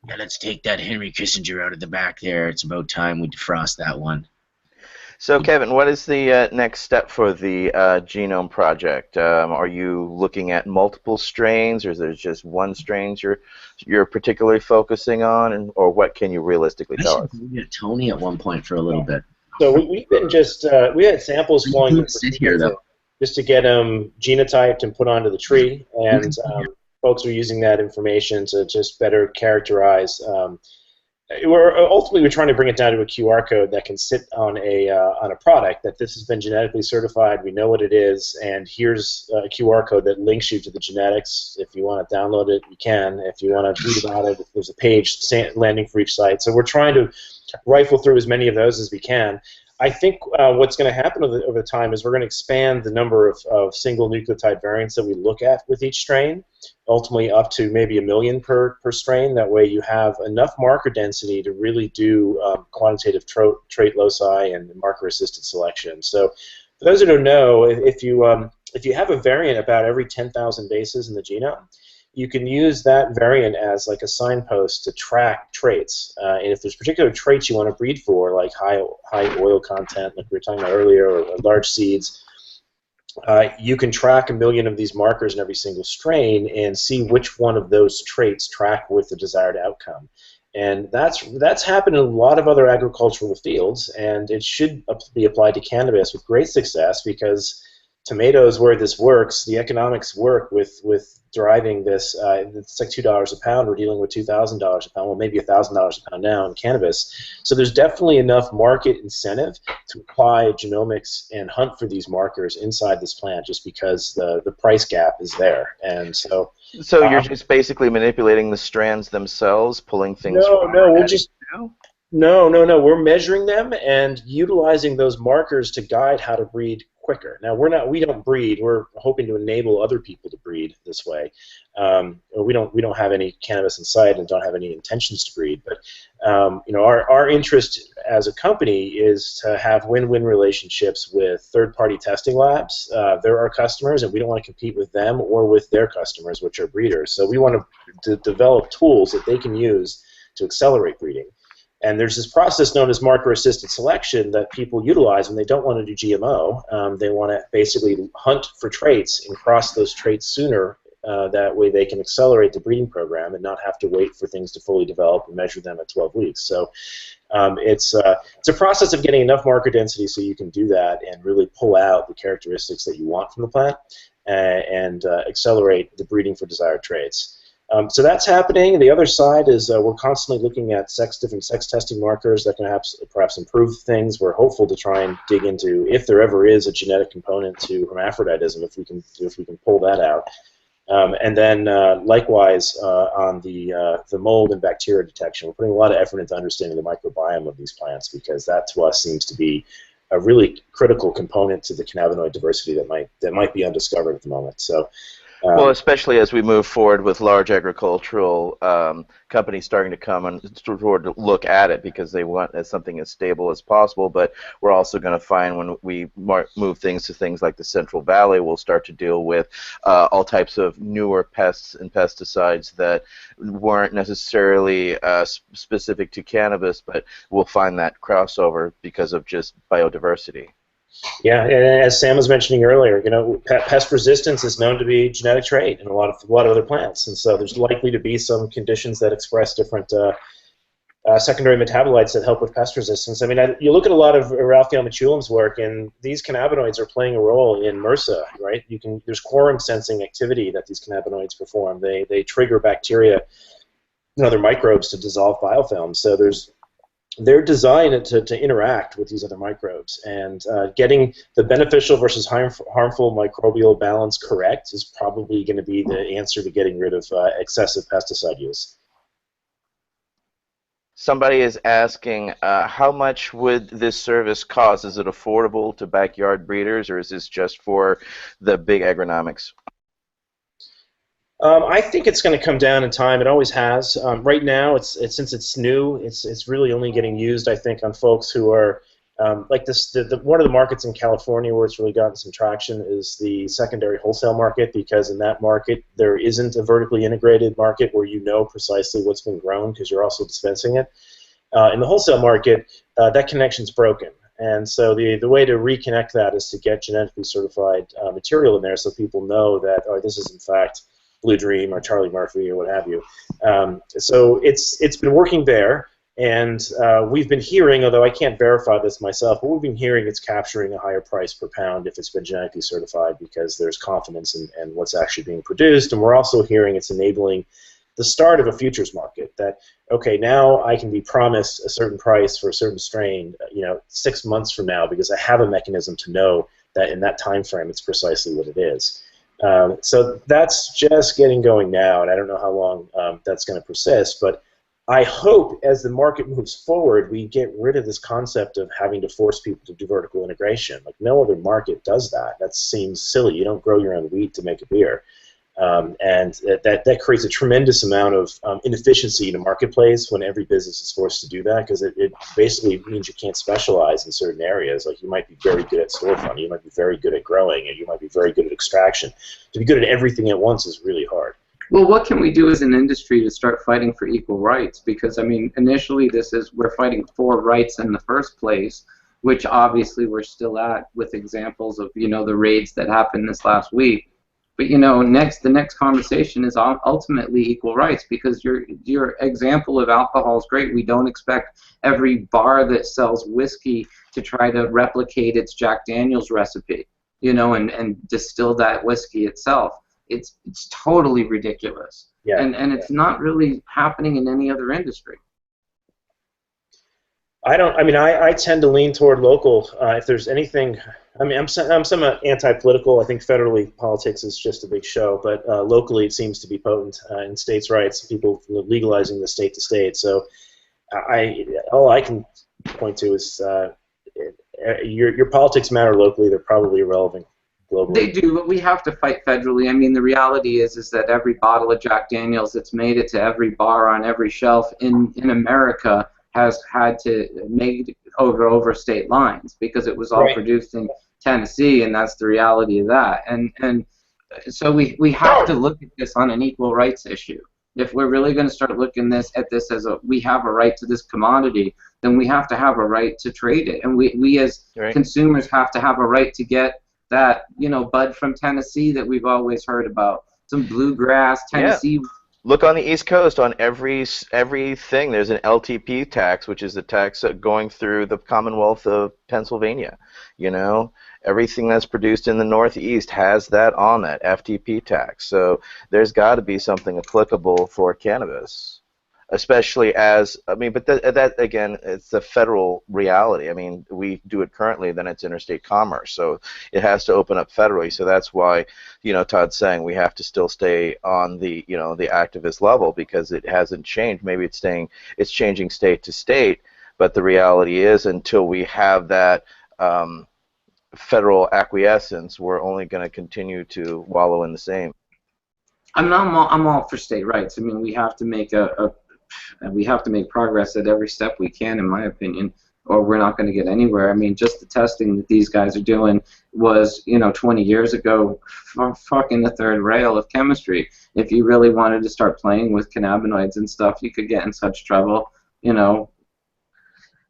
Yeah, let's take that Henry Kissinger out of the back there. It's about time we defrost that one. So, Kevin, what is the next step for the Genome Project? Are you looking at multiple strains, or is there just one strain you're particularly focusing on, or what can you realistically tell us? I should get Tony at one point for a little bit. So we've been just we had samples flowing in sit here though, just to get them genotyped and put onto the tree, and folks are using that information to just better characterize. We're trying to bring it down to a QR code that can sit on a product that this has been genetically certified. We know what it is, and here's a QR code that links you to the genetics. If you want to download it, you can. If you want to read about it, there's a page landing for each site. So we're trying to rifle through as many of those as we can. I think what's going to happen over time is we're going to expand the number of single nucleotide variants that we look at with each strain, ultimately up to maybe 1 million per strain. That way you have enough marker density to really do quantitative trait loci and marker-assisted selection. So for those who don't know, if you have a variant about every 10,000 bases in the genome, you can use that variant as like a signpost to track traits. And if there's particular traits you want to breed for, like high oil content, like we were talking about earlier, or large seeds, you can track 1 million of these markers in every single strain and see which one of those traits track with the desired outcome. And that's happened in a lot of other agricultural fields, and it should be applied to cannabis with great success, because tomatoes, where this works, the economics work with driving this. It's like $2 a pound. We're dealing with $2,000 a pound, well, maybe $1,000 a pound now in cannabis. So there's definitely enough market incentive to apply genomics and hunt for these markers inside this plant, just because the price gap is there. And so you're just basically manipulating the strands themselves, pulling things. No, we're measuring them and utilizing those markers to guide how to breed quicker. Now we don't breed. We're hoping to enable other people to breed this way. We don't have any cannabis in sight and don't have any intentions to breed. But our interest as a company is to have win-win relationships with third-party testing labs. They're our customers, and we don't want to compete with them or with their customers, which are breeders. So we want to develop tools that they can use to accelerate breeding. And there's this process known as marker-assisted selection that people utilize when they don't want to do GMO. They want to basically hunt for traits and cross those traits sooner. That way they can accelerate the breeding program and not have to wait for things to fully develop and measure them at 12 weeks. So it's a process of getting enough marker density so you can do that and really pull out the characteristics that you want from the plant and accelerate the breeding for desired traits. So that's happening. The other side is we're constantly looking at different sex testing markers that can perhaps improve things. We're hopeful to try and dig into if there ever is a genetic component to hermaphroditism, if we can pull that out. And then likewise on the mold and bacteria detection, we're putting a lot of effort into understanding the microbiome of these plants, because that to us seems to be a really critical component to the cannabinoid diversity that might be undiscovered at the moment. So. Well, especially as we move forward with large agricultural companies starting to come and sort of look at it, because they want something as stable as possible. But we're also going to find when we move things to things like the Central Valley, we'll start to deal with all types of newer pests and pesticides that weren't necessarily specific to cannabis, but we'll find that crossover because of just biodiversity. Yeah, and as Sam was mentioning earlier, pest resistance is known to be a genetic trait in a lot of other plants, and so there's likely to be some conditions that express different secondary metabolites that help with pest resistance. I mean, you look at a lot of Raphael Mechoulam's work, and these cannabinoids are playing a role in MRSA, right? There's quorum sensing activity that these cannabinoids perform. They trigger bacteria and other microbes to dissolve biofilms. So they're designed to interact with these other microbes, and getting the beneficial versus harmful microbial balance correct is probably going to be the answer to getting rid of excessive pesticide use. Somebody is asking, how much would this service cost? Is it affordable to backyard breeders, or is this just for the big agronomics? I think it's going to come down in time. It always has. Right now, since it's new, it's really only getting used, I think, on folks who are like this. One of the markets in California where it's really gotten some traction is the secondary wholesale market, because in that market there isn't a vertically integrated market where you know precisely what's been grown because you're also dispensing it. In the wholesale market, that connection's broken. And so the way to reconnect that is to get genetically certified material in there so people know that, oh, this is in fact Blue Dream or Charlie Murphy or what have you. So it's been working there, and we've been hearing, although I can't verify this myself, but we've been hearing it's capturing a higher price per pound if it's been genetically certified because there's confidence in what's actually being produced, and we're also hearing it's enabling the start of a futures market that, okay, now I can be promised a certain price for a certain strain, 6 months from now because I have a mechanism to know that in that time frame it's precisely what it is. So that's just getting going now, and I don't know how long that's going to persist, but I hope as the market moves forward we get rid of this concept of having to force people to do vertical integration. Like, no other market does that. That seems silly. You don't grow your own wheat to make a beer. And that creates a tremendous amount of inefficiency in a marketplace when every business is forced to do that, because it basically means you can't specialize in certain areas. Like, you might be very good at storefront, you might be very good at growing, and you might be very good at extraction. To be good at everything at once is really hard. Well, what can we do as an industry to start fighting for equal rights? Because, I mean, initially we're fighting for rights in the first place, which obviously we're still at with examples of, the raids that happened this last week. But the next conversation is ultimately equal rights, because your example of alcohol is great. We don't expect every bar that sells whiskey to try to replicate its Jack Daniel's recipe, and distill that whiskey itself. It's totally ridiculous. Yeah. And it's not really happening in any other industry. I tend to lean toward local. If there's anything, I'm somewhat anti-political. I think federally politics is just a big show, but locally it seems to be potent in states' rights, people legalizing the state to state. So all I can point to is your politics matter locally. They're probably irrelevant globally. They do, but we have to fight federally. I mean, the reality is that every bottle of Jack Daniel's that's made it to every bar on every shelf in America has had to make it over state lines, because it was all produced in Tennessee, and that's the reality of that. And so we have to look at this on an equal rights issue. If we're really going to start looking at this as we have a right to this commodity, then we have to have a right to trade it, and we as consumers have to have a right to get that bud from Tennessee that we've always heard about, some bluegrass Tennessee. Yeah. Look on the East Coast, on everything, there's an LTP tax, which is the tax going through the Commonwealth of Pennsylvania. Everything that's produced in the Northeast has that on that FTP tax. So there's got to be something applicable for cannabis, especially but that again, it's a federal reality. I mean, we do it currently, then it's interstate commerce, so it has to open up federally. So that's why, Todd's saying we have to still stay on the, the activist level, because it hasn't changed. Maybe it's changing state to state, but the reality is, until we have that federal acquiescence, we're only going to continue to wallow in the same. I'm all for state rights. I mean, we have to make we have to make progress at every step we can, in my opinion, or we're not going to get anywhere. I mean, just the testing that these guys are doing was, 20 years ago, fucking the third rail of chemistry. If you really wanted to start playing with cannabinoids and stuff, you could get in such trouble.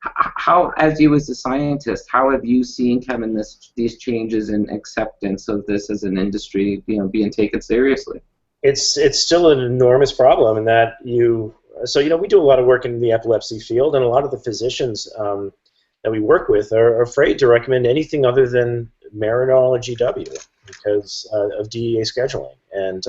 How, as you as a scientist, how have you seen, Kevin, these changes in acceptance of this as an industry, being taken seriously? It's still an enormous problem in that you so we do a lot of work in the epilepsy field, and a lot of the physicians that we work with are afraid to recommend anything other than Mcernan or GW because of DEA scheduling. And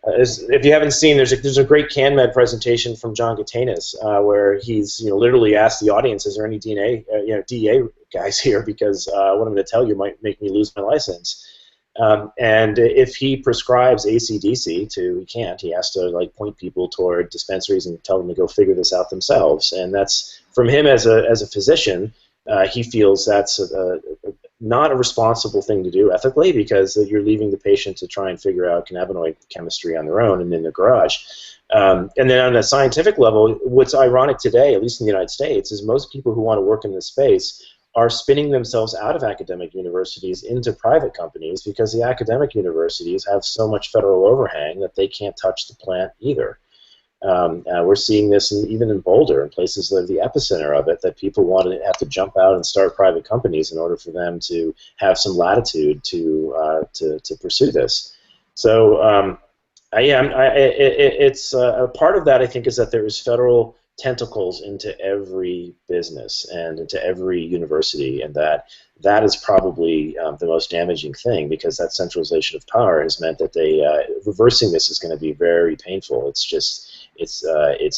if you haven't seen, there's a great CanMed presentation from John Gatanis where he's literally asked the audience, "Is there any DEA guys here? Because what I'm going to tell you might make me lose my license." And if he prescribes ACDC he can't. He has to point people toward dispensaries and tell them to go figure this out themselves. And that's, from him as a physician, he feels that's not a responsible thing to do ethically, because you're leaving the patient to try and figure out cannabinoid chemistry on their own and in their garage. And then on a scientific level, what's ironic today, at least in the United States, is most people who want to work in this space are spinning themselves out of academic universities into private companies because the academic universities have so much federal overhang that they can't touch the plant either. We're seeing this even in Boulder, in places that are the epicenter of it, that people want to have to jump out and start private companies in order for them to have some latitude to pursue this. So it's a part of that, I think, is that there is federal tentacles into every business and into every university, and that is probably the most damaging thing, because that centralization of power has meant that reversing this is going to be very painful. It's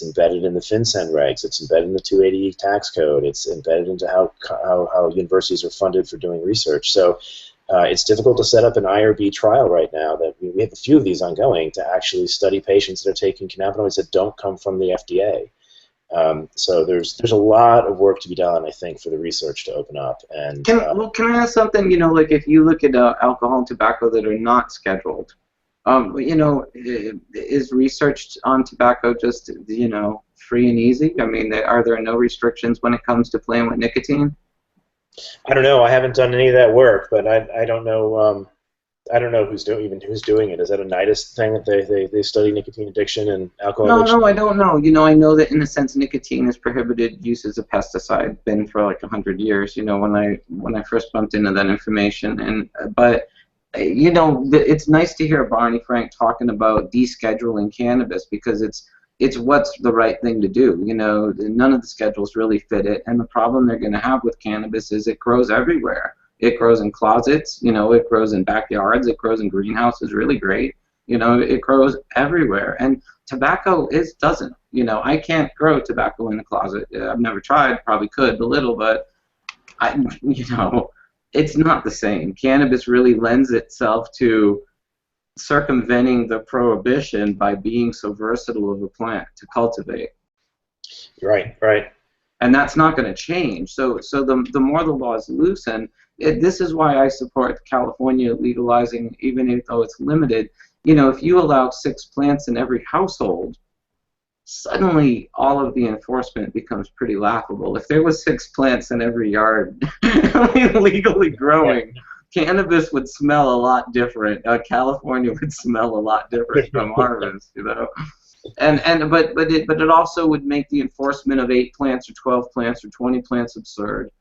embedded in the FinCEN regs. It's embedded in the 280 tax code. It's embedded into how universities are funded for doing research. So it's difficult to set up an IRB trial right now. That we have a few of these ongoing to actually study patients that are taking cannabinoids that don't come from the FDA. So there's a lot of work to be done, I think, for the research to open up. And can I ask something? If you look at alcohol and tobacco that are not scheduled, is research on tobacco just free and easy? I mean, are there no restrictions when it comes to playing with nicotine? I don't know. I haven't done any of that work, but I don't know. I don't know who's doing it. Is that a NIDIS thing that they study nicotine addiction and alcohol addiction? No, I don't know. I know that in a sense nicotine is prohibited use as a pesticide, been for like 100 years. When I first bumped into that information, but it's nice to hear Barney Frank talking about descheduling cannabis, because it's what's the right thing to do. None of the schedules really fit it, and the problem they're going to have with cannabis is it grows everywhere. It grows in closets, it grows in backyards, it grows in greenhouses, really great. It grows everywhere. And tobacco doesn't. I can't grow tobacco in a closet. I've never tried, probably could a little, but it's not the same. Cannabis really lends itself to circumventing the prohibition by being so versatile of a plant to cultivate. Right. And that's not going to change. So the more the laws loosen, this is why I support California legalizing, even though it's limited. If you allow 6 plants in every household, suddenly all of the enforcement becomes pretty laughable. If there was 6 plants in every yard legally growing, cannabis would smell a lot different. California would smell a lot different from harvest, And but it also would make the enforcement of 8 plants or 12 plants or 20 plants absurd.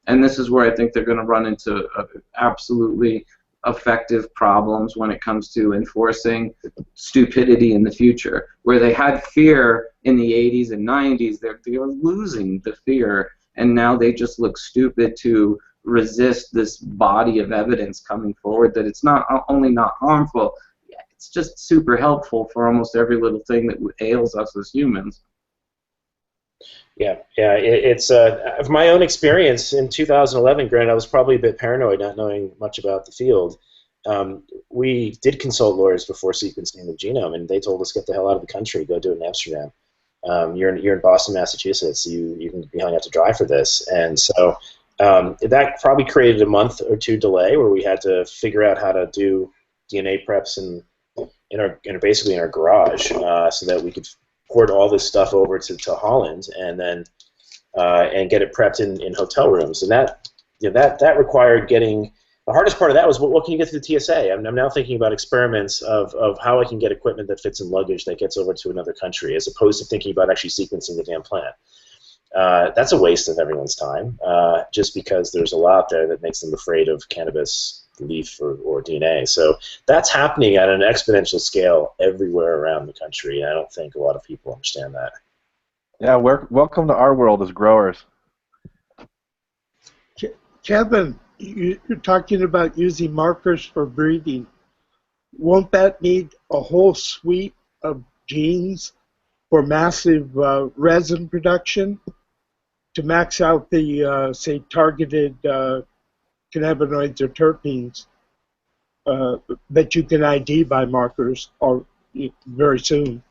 And this is where I think they're going to run into absolutely effective problems when it comes to enforcing stupidity in the future. Where they had fear in the 80s and 90s, they were losing the fear, and now they just look stupid to resist this body of evidence coming forward that it's not only not harmful, it's just super helpful for almost every little thing that ails us as humans. Yeah. It's from my own experience in 2011. Granted, I was probably a bit paranoid, not knowing much about the field. We did consult lawyers before sequencing the genome, and they told us, "Get the hell out of the country. Go do it in Amsterdam. You're in Boston, Massachusetts. You can be hung out to dry for this." And so that probably created a month or 2 delay where we had to figure out how to do DNA preps basically in our garage, so that we could port all this stuff over to Holland and then and get it prepped in hotel rooms. And that required getting. The hardest part of that was what can you get to the TSA? I'm now thinking about experiments of how I can get equipment that fits in luggage that gets over to another country, as opposed to thinking about actually sequencing the damn plant. That's a waste of everyone's time, just because there's a lot there that makes them afraid of cannabis leaf or DNA. So that's happening at an exponential scale everywhere around the country, and I don't think a lot of people understand that. Yeah, welcome to our world as growers. Kevin, you're talking about using markers for breeding. Won't that need a whole suite of genes for massive resin production to max out the, say, targeted cannabinoids or terpenes that you can ID by markers or very soon?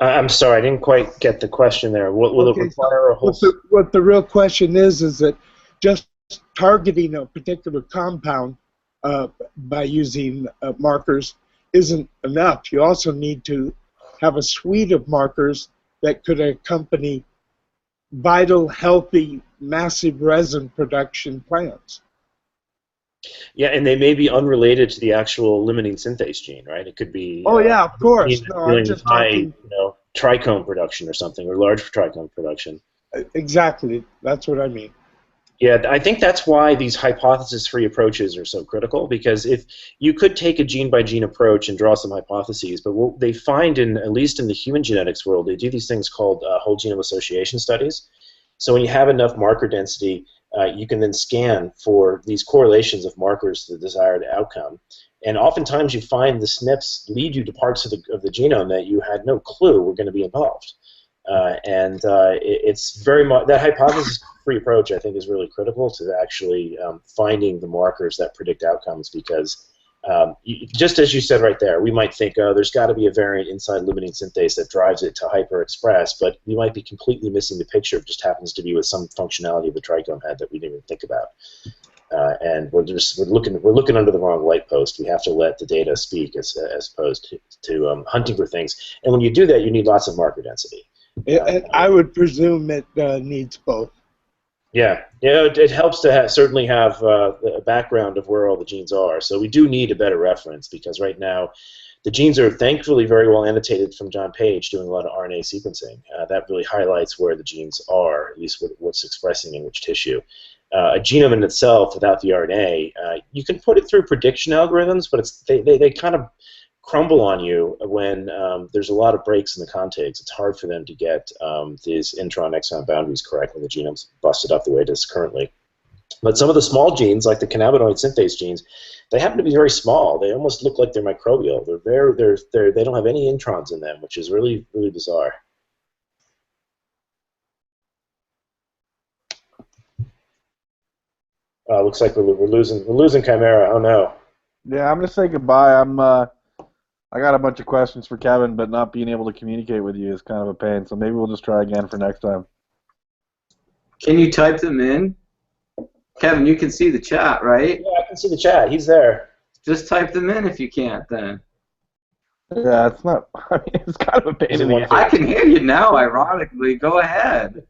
I'm sorry, I didn't quite get the question there. Will it require a whole... What the real question is that just targeting a particular compound by using markers isn't enough. You also need to have a suite of markers that could accompany vital, healthy, massive resin production plants. Yeah, and they may be unrelated to the actual limiting synthase gene, right? It could be... Oh, yeah, of course. No, I'm just talking... trichome production or something, or large trichome production. Exactly. That's what I mean. Yeah, I think that's why these hypothesis-free approaches are so critical, because if you could take a gene-by-gene approach and draw some hypotheses, but what they find, at least in the human genetics world, they do these things called whole genome association studies. So when you have enough marker density, you can then scan for these correlations of markers to the desired outcome. And oftentimes you find the SNPs lead you to parts of the genome that you had no clue were going to be involved. It's very much, that hypothesis-free approach, I think, is really critical to actually finding the markers that predict outcomes, because just as you said right there, we might think, oh, there's got to be a variant inside limiting synthase that drives it to hyper-express, but you might be completely missing the picture. It just happens to be with some functionality of the trichome head that we didn't even think about. And we're looking under the wrong light post. We have to let the data speak as opposed to hunting for things. And when you do that, you need lots of marker density. I would presume it needs both. Yeah, it helps to certainly have a background of where all the genes are. So we do need a better reference, because right now the genes are thankfully very well annotated from John Page doing a lot of RNA sequencing. That really highlights where the genes are, at least what's expressing in which tissue. A genome in itself, without the RNA, you can put it through prediction algorithms, but they kind of crumble on you when there's a lot of breaks in the contigs. It's hard for them to get these intron-exon boundaries correct when the genome's busted up the way it is currently. But some of the small genes, like the cannabinoid synthase genes, they happen to be very small. They almost look like they're microbial. They don't have any introns in them, which is really, really bizarre. Looks like we're losing Chimera. Oh no. Yeah, I'm gonna say goodbye. I got a bunch of questions for Kevin, but not being able to communicate with you is kind of a pain. So maybe we'll just try again for next time. Can you type them in? Kevin, you can see the chat, right? Yeah, I can see the chat. He's there. Just type them in if you can't, then. Yeah, it's not. I mean, it's kind of a pain in the ass. I can hear you now. Ironically, go ahead.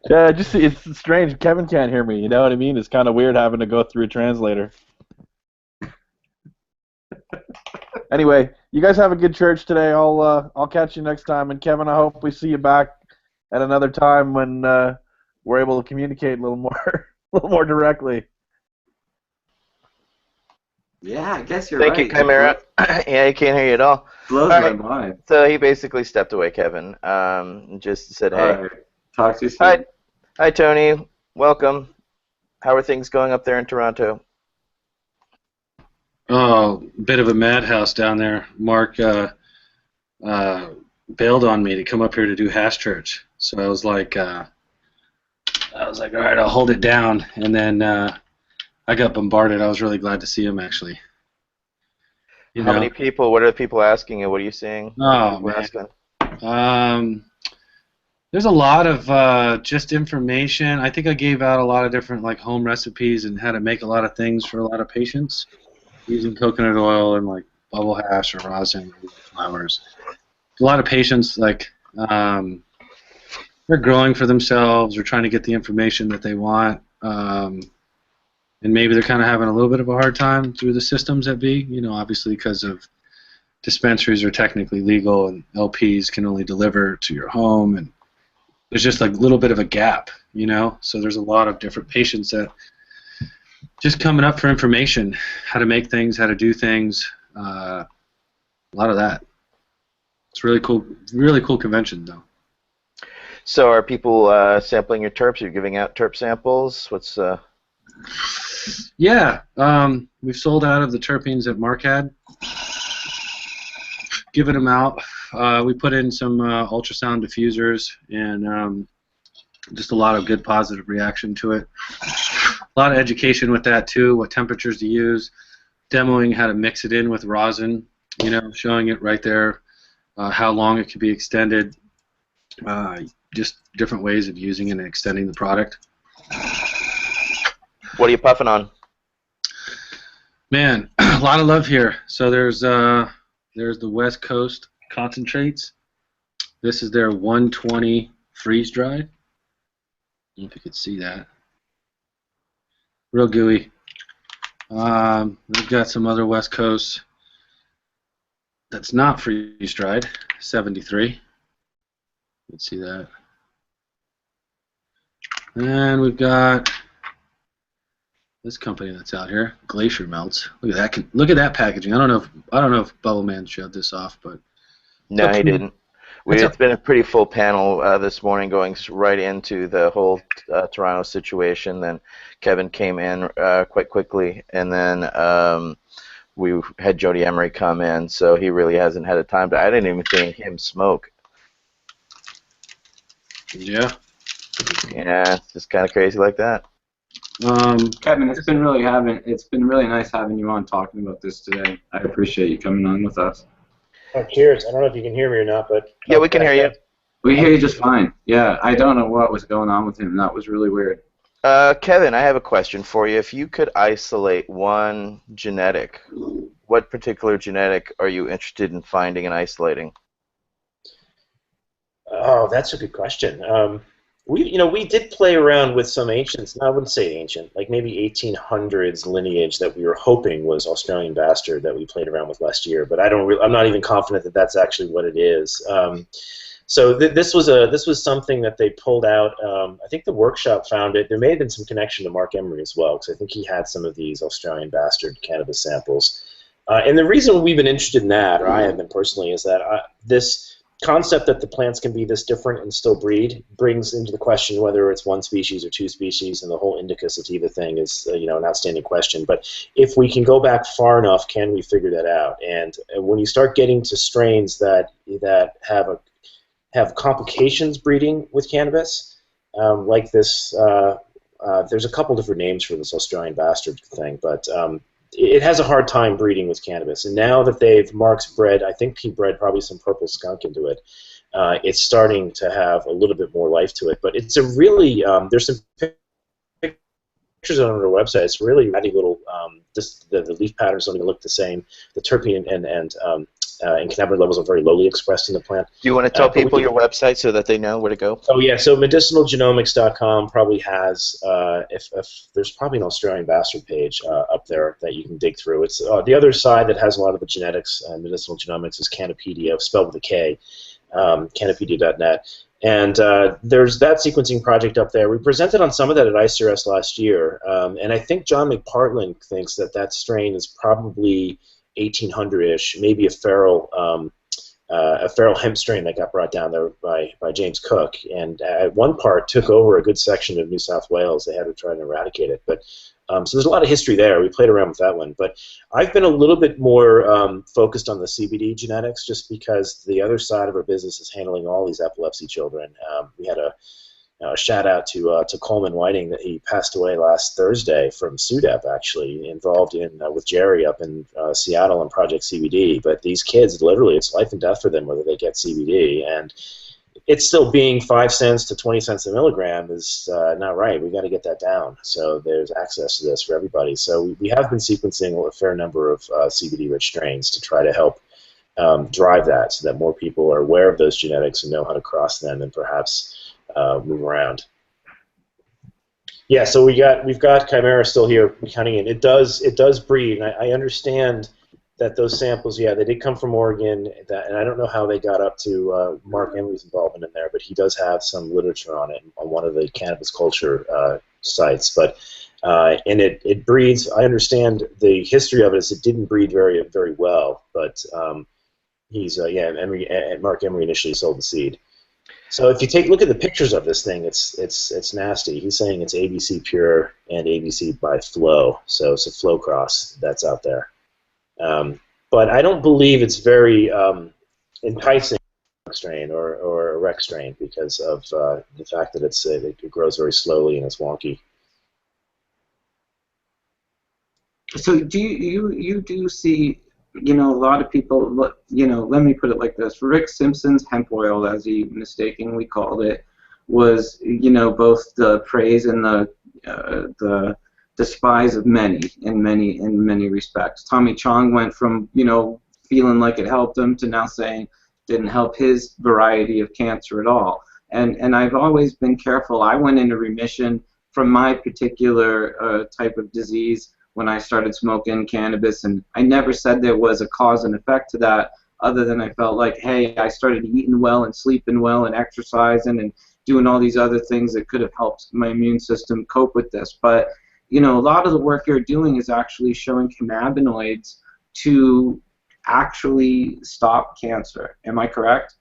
Yeah, it's strange. Kevin can't hear me. You know what I mean? It's kind of weird having to go through a translator. Anyway, you guys have a good church today. I'll catch you next time. And Kevin, I hope we see you back at another time when we're able to communicate a little more directly. Yeah, I guess you're right. Thank you, Chimera. Yeah, I can't hear you at all. Blows my mind. So he basically stepped away, Kevin. Just said, hey. Right. Talk to you soon. Hi, Tony. Welcome. How are things going up there in Toronto? Oh, bit of a madhouse down there. Mark bailed on me to come up here to do hash church. So I was like, all right, I'll hold it down. And then I got bombarded. I was really glad to see him, actually. How many people? What are the people asking you? What are you seeing? Oh, man. There's a lot of just information. I think I gave out a lot of different home recipes and how to make a lot of things for a lot of patients using coconut oil and bubble hash or rosin or flowers. A lot of patients they're growing for themselves or trying to get the information that they want, and maybe they're kind of having a little bit of a hard time through the systems that be. Obviously because of dispensaries are technically legal and LPs can only deliver to your home, and there's just a little bit of a gap, So there's a lot of different patients that just coming up for information, how to make things, how to do things, a lot of that. It's really cool convention though. So are people sampling your terps? Are you giving out terp samples? What's Yeah, we've sold out of the terpenes that Mark had. Giving them out. We put in some ultrasound diffusers and just a lot of good positive reaction to it. A lot of education with that too, what temperatures to use, demoing how to mix it in with rosin, you know, showing it right there, how long it could be extended, just different ways of using it and extending the product. What are you puffing on? Man, a lot of love here. So there's the West Coast concentrates. This is their 120 freeze dried. I don't know if you could see that. Real gooey. We've got some other West Coast that's not freeze dried. 73. You can see that. And we've got this company that's out here, Glacier Melts. Look at that! Look at that packaging. I don't know if Bubbleman showed this off, but no, he didn't. It's been a pretty full panel this morning, going right into the whole Toronto situation. Then Kevin came in quite quickly, and then we had Jodie Emery come in, so he really hasn't had a time to. I didn't even see him smoke. Yeah. Yeah, it's just kind of crazy like that. Kevin, it's been really nice having you on talking about this today. I appreciate you coming on with us. Oh, cheers. I don't know if you can hear me or not, but yeah, we can hear you. We hear you just fine. Yeah, I don't know what was going on with him. That was really weird. Kevin, I have a question for you. If you could isolate one genetic, what particular genetic are you interested in finding and isolating? Oh, that's a good question. We did play around with some ancients. I wouldn't say ancient, like maybe 1800s lineage that we were hoping was Australian bastard that we played around with last year. But I'm not even confident that that's actually what it is. So this was something that they pulled out. I think the workshop found it. There may have been some connection to Mark Emery as well, because I think he had some of these Australian bastard cannabis samples. And the reason we've been interested in that, or I have been personally, is that this concept that the plants can be this different and still breed brings into the question whether it's one species or two species, and the whole indica sativa thing is an outstanding question. But if we can go back far enough, can we figure that out? And when you start getting to strains that have complications breeding with cannabis, like this, there's a couple different names for this Australian bastard thing, but it has a hard time breeding with cannabis. And now that Mark's bred, I think he bred probably some purple skunk into it, it's starting to have a little bit more life to it. But it's a really, there's some pictures on our website. It's really ratty little, the leaf patterns don't even look the same. The terpene and cannabinoid levels are very lowly expressed in the plant. Do you want to tell people your website so that they know where to go? Oh yeah, so medicinalgenomics.com probably has, if there's probably an Australian bastard page up there that you can dig through. It's the other side that has a lot of the genetics and medicinal genomics is Canopedia, spelled with a K, canopedia.net. And there's that sequencing project up there. We presented on some of that at ICRS last year, and I think John McPartland thinks that strain is probably 1800-ish, maybe a feral hemp strain that got brought down there by James Cook, and at one part took over a good section of New South Wales. They had to try and eradicate it, but so there's a lot of history there. We played around with that one, but I've been a little bit more focused on the CBD genetics, just because the other side of our business is handling all these epilepsy children. We had a shout out to Coleman Whiting that he passed away last Thursday from SUDEP, actually, involved in with Jerry up in Seattle on Project CBD. But these kids, literally, it's life and death for them whether they get CBD, and it's still being 5 cents to 20 cents a milligram is not right. We've got to get that down. So there's access to this for everybody. So we have been sequencing a fair number of CBD-rich strains to try to help drive that, so that more people are aware of those genetics and know how to cross them and perhaps move around. Yeah, so we've got Chimera still here counting in. It does breed, and I understand that those samples, yeah, they did come from Oregon, and I don't know how they got up to Mark Emery's involvement in there, but he does have some literature on it on one of the cannabis culture sites. But And it breeds. I understand the history of it is it didn't breed very well, but Mark Emery initially sold the seed. So if you look at the pictures of this thing, it's nasty. He's saying it's ABC pure and ABC by flow, so it's a flow cross that's out there. But I don't believe it's very enticing strain or a rec strain because of the fact that it grows very slowly and it's wonky. So do you do see, a lot of people, let me put it like this. Rick Simpson's hemp oil, as he mistakenly called it, was, both the praise and the despise of many in many respects. Tommy Chong went from, feeling like it helped him to now saying didn't help his variety of cancer at all. And I've always been careful. I went into remission from my particular type of disease when I started smoking cannabis, and I never said there was a cause and effect to that, other than I felt like, hey, I started eating well and sleeping well and exercising and doing all these other things that could have helped my immune system cope with this. But, a lot of the work you're doing is actually showing cannabinoids to actually stop cancer. Am I correct?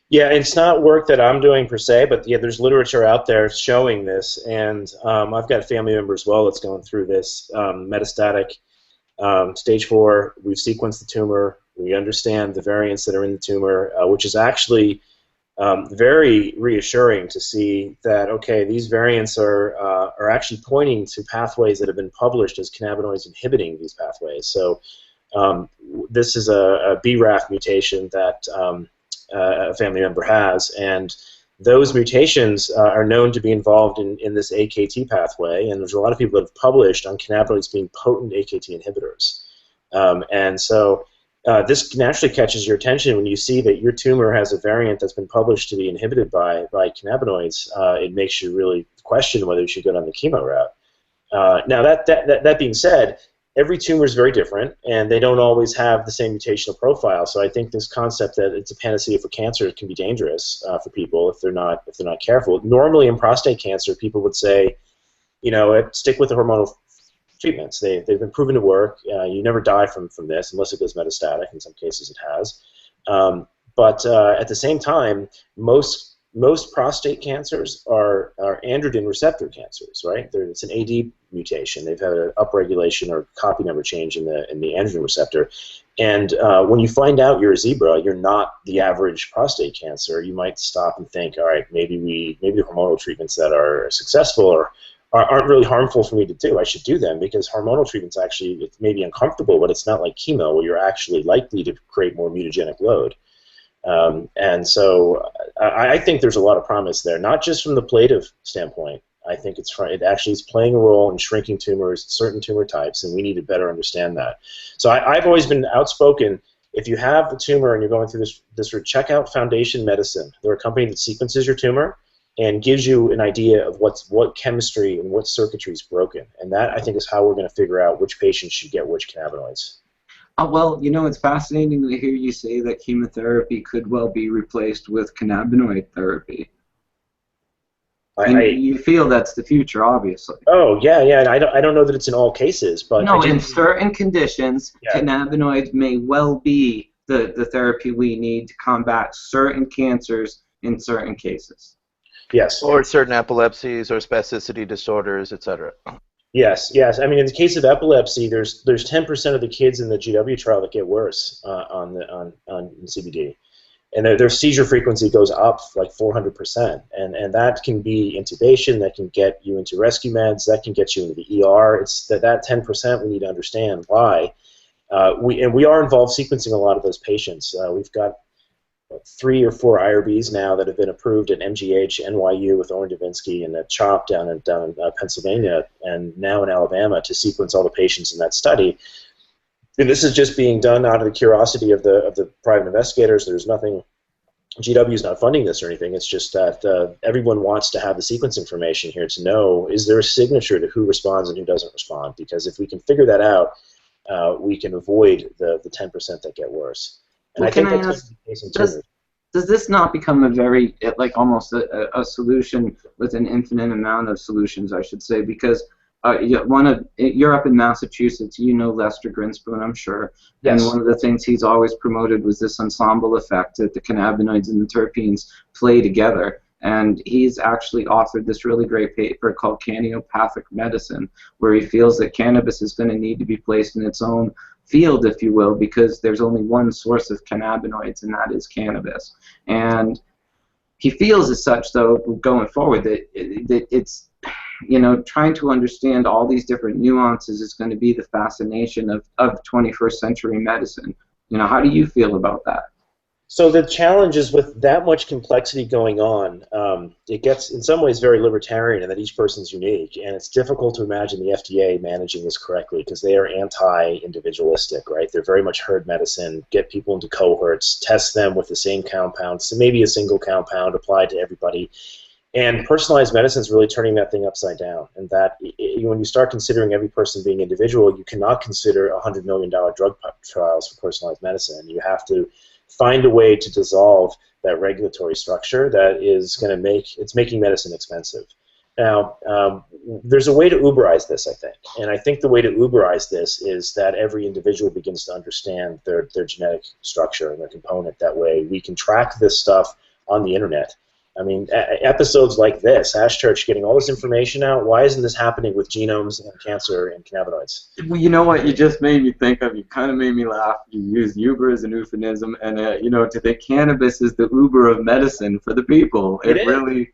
Yeah, it's not work that I'm doing per se, but yeah, there's literature out there showing this, and I've got a family member as well that's going through this metastatic stage 4. We've sequenced the tumor. We understand the variants that are in the tumor, which is actually very reassuring to see that, okay, these variants are actually pointing to pathways that have been published as cannabinoids inhibiting these pathways. So this is a BRAF mutation that a family member has, and those mutations are known to be involved in this AKT pathway, and there's a lot of people that have published on cannabinoids being potent AKT inhibitors. And so this naturally catches your attention when you see that your tumor has a variant that's been published to be inhibited by cannabinoids. It makes you really question whether you should go down the chemo route. Now that being said, every tumor is very different, and they don't always have the same mutational profile. So I think this concept that it's a panacea for cancer can be dangerous for people if they're not careful. Normally in prostate cancer, people would say, stick with the hormonal treatments. They've been proven to work. You never die from this unless it goes metastatic. In some cases, it has. But at the same time, most prostate cancers are androgen receptor cancers, right? It's an AD mutation. They've had an upregulation or copy number change in the androgen receptor. And when you find out you're a zebra, you're not the average prostate cancer. You might stop and think, all right, maybe the hormonal treatments that are successful or aren't really harmful for me to do. I should do them because hormonal treatments actually, it may be uncomfortable, but it's not like chemo where you're actually likely to create more mutagenic load. And so I think there's a lot of promise there, not just from the plaintiff standpoint. I think it actually is playing a role in shrinking tumors, certain tumor types, and we need to better understand that. So I've always been outspoken. If you have a tumor and you're going through this check out Foundation Medicine. They're a company that sequences your tumor and gives you an idea of what chemistry and what circuitry is broken. And that, I think, is how we're going to figure out which patients should get which cannabinoids. Well, it's fascinating to hear you say that chemotherapy could well be replaced with cannabinoid therapy. You feel that's the future, obviously. Oh, yeah. I don't know that it's in all cases, but no, in certain conditions, cannabinoids may well be the therapy we need to combat certain cancers in certain cases. Yes. Or certain epilepsies or spasticity disorders, etc. Yes. I mean, in the case of epilepsy, there's 10% of the kids in the GW trial that get worse on CBD, and their seizure frequency goes up like 400%, and that can be intubation, that can get you into rescue meds, that can get you into the ER. It's that 10% we need to understand why. We are involved sequencing a lot of those patients. We've got 3 or 4 IRBs now that have been approved at MGH, NYU with Orrin Devinsky, and at CHOP down in Pennsylvania, and now in Alabama to sequence all the patients in that study. And this is just being done out of the curiosity of the private investigators. There's nothing, GW is not funding this or anything. It's just that everyone wants to have the sequence information here to know, is there a signature to who responds and who doesn't respond? Because if we can figure that out, we can avoid the 10% that get worse. And well, I think that's the case in tumors. Does this not become a very, almost a solution with an infinite amount of solutions, I should say? Because you're up in Massachusetts. You know Lester Grinspoon, I'm sure. Yes. And one of the things he's always promoted was this ensemble effect that the cannabinoids and the terpenes play together. And he's actually authored this really great paper called Caniopathic Medicine, where he feels that cannabis is going to need to be placed in its own field, if you will, because there's only one source of cannabinoids, and that is cannabis. And he feels as such, though, going forward, that it's, trying to understand all these different nuances is going to be the fascination of 21st century medicine. How do you feel about that? So the challenge is with that much complexity going on, it gets in some ways very libertarian in that each person's unique, and it's difficult to imagine the FDA managing this correctly because they are anti-individualistic, right? They're very much herd medicine, get people into cohorts, test them with the same compound, so maybe a single compound applied to everybody. And personalized medicine is really turning that thing upside down, and that when you start considering every person being individual, you cannot consider $100 million drug trials for personalized medicine. You have to find a way to dissolve that regulatory structure that is going to making medicine expensive. Now, there's a way to Uberize this, I think, and I think the way to Uberize this is that every individual begins to understand their genetic structure and their component. That way we can track this stuff on the internet. I mean, episodes like this, Ash Church getting all this information out, why isn't this happening with genomes and cancer and cannabinoids? Well, you know what you just made me think of? You kind of made me laugh. You used Uber as an euphemism, and, to think cannabis is the Uber of medicine for the people. It absolutely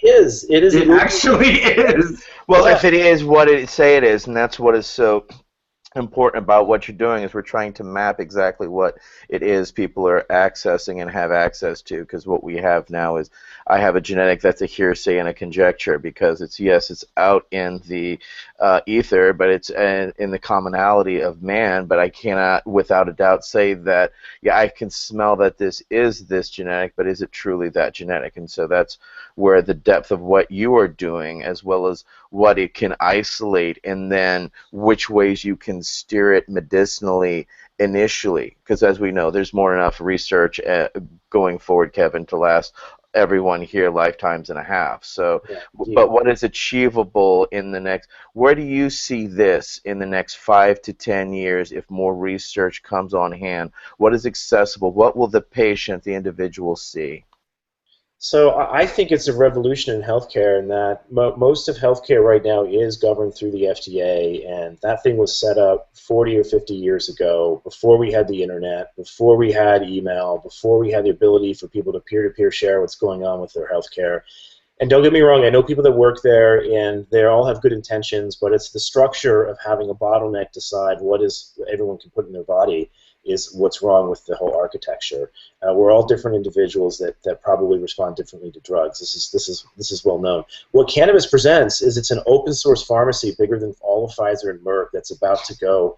is. It actually is. Well, if it is what it say it is, and that's what is so important about what you're doing, is we're trying to map exactly what it is people are accessing and have access to, because what we have now is I have a genetic that's a hearsay and a conjecture, because it's out in the ether, but it's in the commonality of man, but I cannot without a doubt say that, I can smell that this is this genetic, but is it truly that genetic? And so that's where the depth of what you are doing, as well as what it can isolate, and then which ways you can steer it medicinally initially, because as we know, there's more than enough research going forward, Kevin, to last everyone here lifetimes and a half. So, but what is achievable in the next, where do you see this in the next 5 to 10 years if more research comes on hand? What is accessible? What will the patient, the individual, see? So I think it's a revolution in healthcare, in that most of healthcare right now is governed through the FDA, and that thing was set up 40 or 50 years ago, before we had the internet, before we had email, before we had the ability for people to peer-to-peer share what's going on with their healthcare. And don't get me wrong, I know people that work there, and they all have good intentions, but it's the structure of having a bottleneck decide what is everyone can put in their body is what's wrong with the whole architecture. We're all different individuals that probably respond differently to drugs. This is well known. What cannabis presents is it's an open source pharmacy bigger than all of Pfizer and Merck that's about to go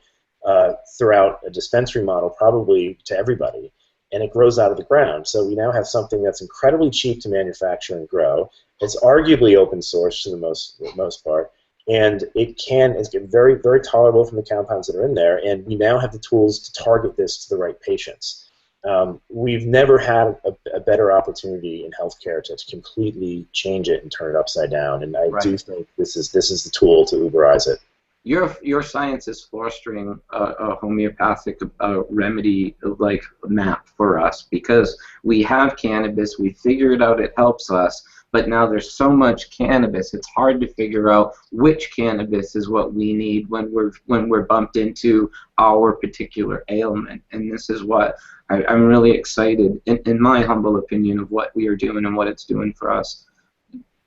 throughout a dispensary model, probably to everybody, and it grows out of the ground. So we now have something that's incredibly cheap to manufacture and grow. It's arguably open source to the most part. And it's very, very tolerable from the compounds that are in there, and we now have the tools to target this to the right patients. We've never had a better opportunity in healthcare to completely change it and turn it upside down, and I do think this is the tool to Uberize it. Your science is fostering a homeopathic remedy like map for us, because we have cannabis, we figured out it helps us, but now there's so much cannabis, it's hard to figure out which cannabis is what we need when we're bumped into our particular ailment. And this is what I'm really excited, in my humble opinion, of what we are doing and what it's doing for us.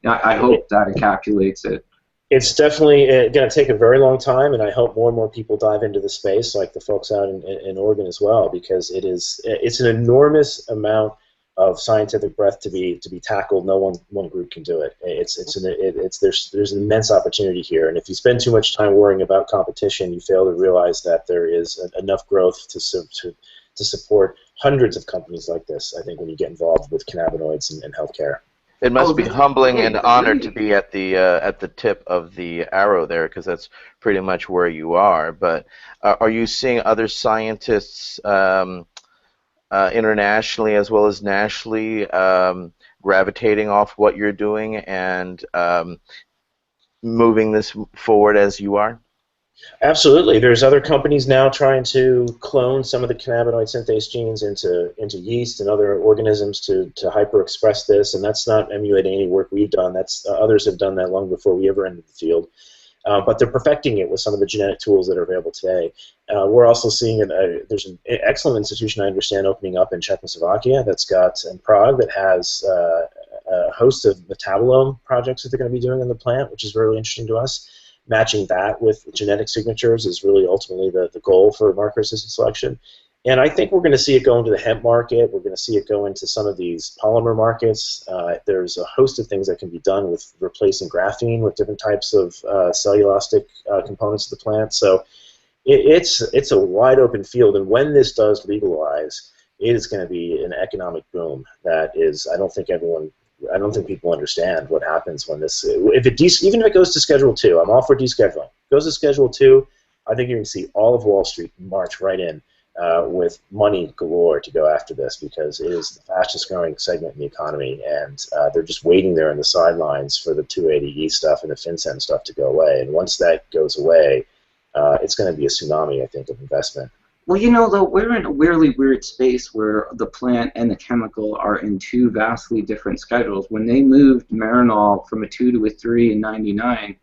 I hope that it calculates it. It's definitely going to take a very long time, and I hope more and more people dive into the space, like the folks out in Oregon as well, because it's an enormous amount of scientific breadth to be tackled. No one group can do it. There's an immense opportunity here, and if you spend too much time worrying about competition, you fail to realize that there is enough growth to support hundreds of companies like this. I think when you get involved with cannabinoids and healthcare. It must be humbling and honored to be at the tip of the arrow there, because that's pretty much where you are. But are you seeing other scientists internationally as well as nationally gravitating off what you're doing and moving this forward as you are? Absolutely. There's other companies now trying to clone some of the cannabinoid synthase genes into yeast and other organisms to hyper-express this, and that's not emulating any work we've done. That's others have done that long before we ever entered the field. But they're perfecting it with some of the genetic tools that are available today. We're also seeing there's an excellent institution, I understand, opening up in Czechoslovakia in Prague that has a host of metabolome projects that they're going to be doing in the plant, which is really interesting to us. Matching that with genetic signatures is really ultimately the goal for marker-assisted selection. And I think we're going to see it go into the hemp market. We're going to see it go into some of these polymer markets. There's a host of things that can be done with replacing graphene with different types of cellulosic components of the plant. So it's a wide open field, and when this does legalize, it is going to be an economic boom. That is, I don't think people understand what happens when this. Even if it goes to Schedule 2, I'm all for descheduling. If it goes to Schedule 2, I think you're going to see all of Wall Street march right in with money galore to go after this, because it is the fastest growing segment in the economy, and they're just waiting there on the sidelines for the 280E stuff and the FinCEN stuff to go away. And once that goes away, it's going to be a tsunami, I think, of investment. Well, you know, though, we're in a really weird space where the plant and the chemical are in two vastly different schedules. When they moved Marinol from a 2 to a 3 in '99,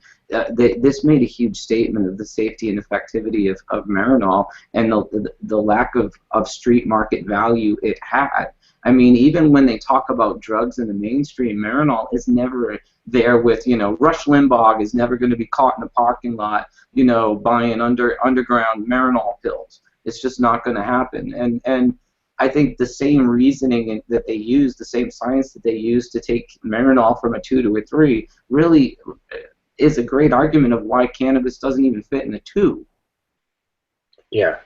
this made a huge statement of the safety and effectivity of Marinol and the lack of street market value it had. I mean, even when they talk about drugs in the mainstream, Marinol is never there with, you know, Rush Limbaugh is never going to be caught in a parking lot, you know, buying underground Marinol pills. It's just not going to happen. And I think the same reasoning that they use, the same science that they use to take Marinol from a 2 to a 3 really is a great argument of why cannabis doesn't even fit in a 2. Yeah.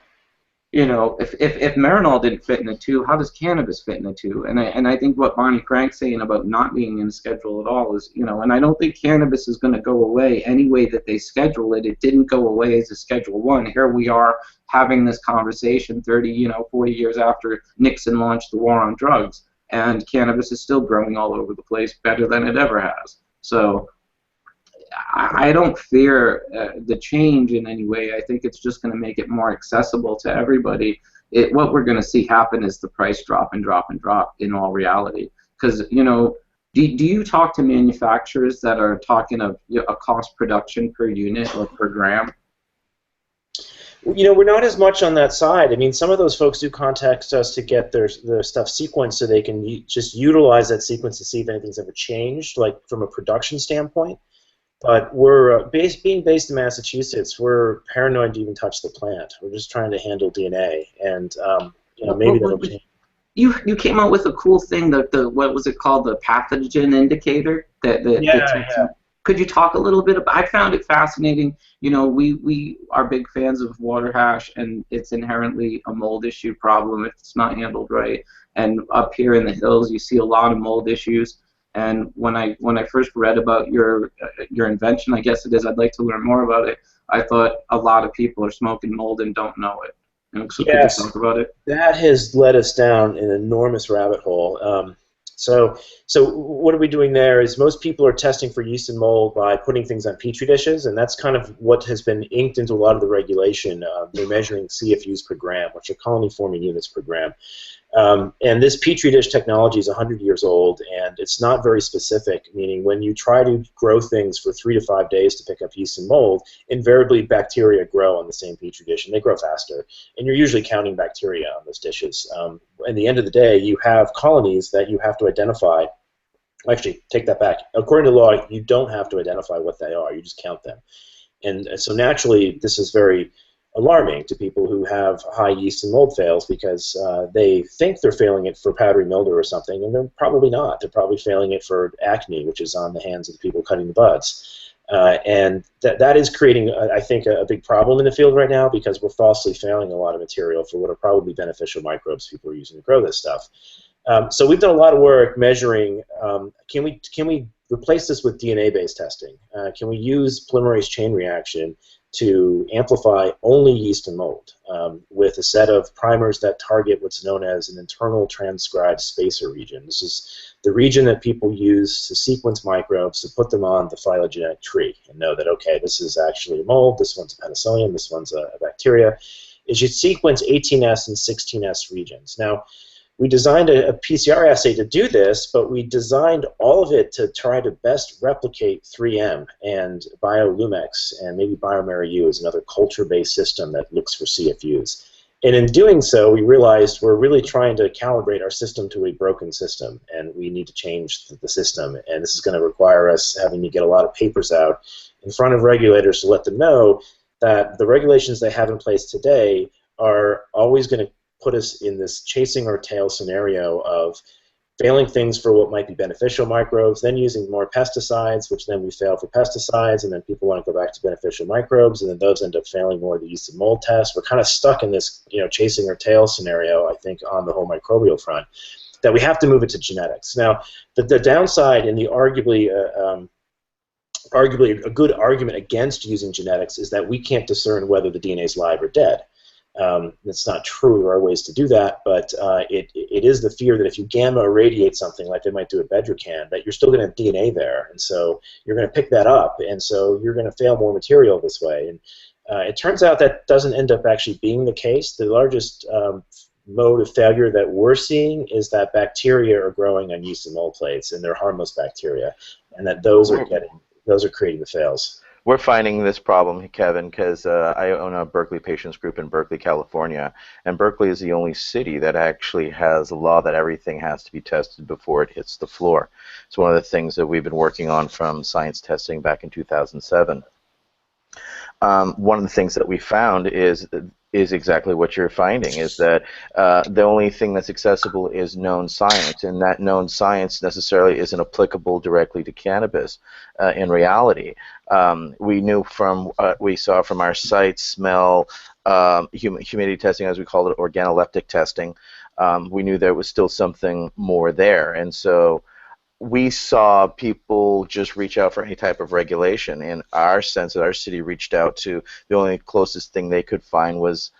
You know, if Marinol didn't fit in a 2, how does cannabis fit in a 2? And I think what Bonnie Crank's saying about not being in a schedule at all is, you know, and I don't think cannabis is going to go away any way that they schedule it. It didn't go away as a Schedule 1. Here we are having this conversation 40 years after Nixon launched the war on drugs, and cannabis is still growing all over the place better than it ever has. So I don't fear the change in any way. I think it's just going to make it more accessible to everybody. What we're going to see happen is the price drop and drop and drop in all reality. Because, you know, do you talk to manufacturers that are talking of a cost production per unit or per gram? You know, we're not as much on that side. I mean, some of those folks do contact us to get their stuff sequenced so they can just utilize that sequence to see if anything's ever changed, like from a production standpoint. But we're being based in Massachusetts. We're paranoid to even touch the plant. We're just trying to handle DNA, and you know, maybe that'll change. You came out with a cool thing, what was it called, the pathogen indicator? Yeah. Could you talk a little bit about? I found it fascinating. You know, we are big fans of water hash, and it's inherently a mold issue problem if it's not handled right. And up here in the hills, you see a lot of mold issues. And when I first read about your invention, I guess it is, I'd like to learn more about it. I thought a lot of people are smoking mold and don't know it. So yes, could you talk about it? That has led us down an enormous rabbit hole. So what are we doing there is most people are testing for yeast and mold by putting things on Petri dishes, and that's kind of what has been inked into a lot of the regulation. They're measuring CFUs per gram, which are colony-forming units per gram. And this Petri dish technology is 100 years old, and it's not very specific, meaning when you try to grow things for 3 to 5 days to pick up yeast and mold, invariably bacteria grow on the same Petri dish, and they grow faster. And you're usually counting bacteria on those dishes. At the end of the day, you have colonies that you have to identify. Actually, take that back. According to law, you don't have to identify what they are. You just count them. And so naturally, this is very alarming to people who have high yeast and mold fails, because they think they're failing it for powdery mildew or something, and they're probably not. They're probably failing it for acne, which is on the hands of the people cutting the buds. And that is creating, I think, a big problem in the field right now, because we're falsely failing a lot of material for what are probably beneficial microbes people are using to grow this stuff. So we've done a lot of work measuring, can we replace this with DNA-based testing? Can we use polymerase chain reaction to amplify only yeast and mold with a set of primers that target what's known as an internal transcribed spacer region? This is the region that people use to sequence microbes to put them on the phylogenetic tree and know that, okay, this is actually a mold, this one's a penicillium, this one's a bacteria. Is you sequence 18S and 16S regions. Now, we designed a PCR assay to do this, but we designed all of it to try to best replicate 3M and BioLumex, and maybe bioMeriU is another culture-based system that looks for CFUs. And in doing so, we realized we're really trying to calibrate our system to a broken system, and we need to change the system. And this is going to require us having to get a lot of papers out in front of regulators to let them know that the regulations they have in place today are always going to put us in this chasing our tail scenario of failing things for what might be beneficial microbes, then using more pesticides, which then we fail for pesticides, and then people want to go back to beneficial microbes, and then those end up failing more of the yeast and mold tests. We're kind of stuck in this, chasing our tail scenario, I think, on the whole microbial front, that we have to move it to genetics. Now, the downside and the arguably a good argument against using genetics is that we can't discern whether the DNA is live or dead. That's not true. There are ways to do that, but it is the fear that if you gamma irradiate something like they might do at Bedrocan, that you're still going to have DNA there, and so you're going to pick that up, and so you're going to fail more material this way. And it turns out that doesn't end up actually being the case. The largest mode of failure that we're seeing is that bacteria are growing on yeast and mold plates, and they're harmless bacteria, and that those are creating the fails. We're finding this problem, Kevin, because I own a Berkeley patients group in Berkeley, California, and Berkeley is the only city that actually has a law that everything has to be tested before it hits the floor. It's one of the things that we've been working on from science testing back in 2007. One of the things that we found is exactly what you're finding, is that the only thing that's accessible is known science, and that known science necessarily isn't applicable directly to cannabis in reality. We knew from we saw from our site, smell, humidity testing, as we called it, organoleptic testing, we knew there was still something more there, and so we saw people just reach out for any type of regulation. In our sense, that our city reached out to, the only closest thing they could find was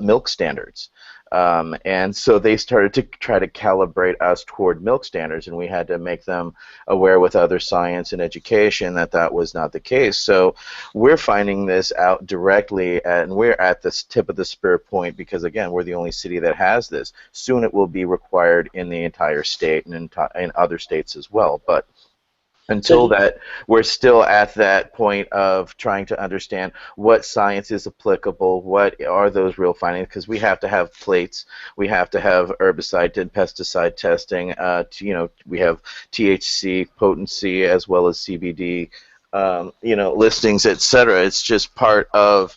milk standards. And so they started to try to calibrate us toward milk standards, and we had to make them aware with other science and education that that was not the case. So we're finding this out directly, and we're at the tip of the spear point because, again, we're the only city that has this. Soon it will be required in the entire state and in other states as well. But until that, we're still at that point of trying to understand what science is applicable, what are those real findings, because we have to have plates, we have to have herbicide and pesticide testing, we have THC potency as well as CBD, listings, etc. It's just part of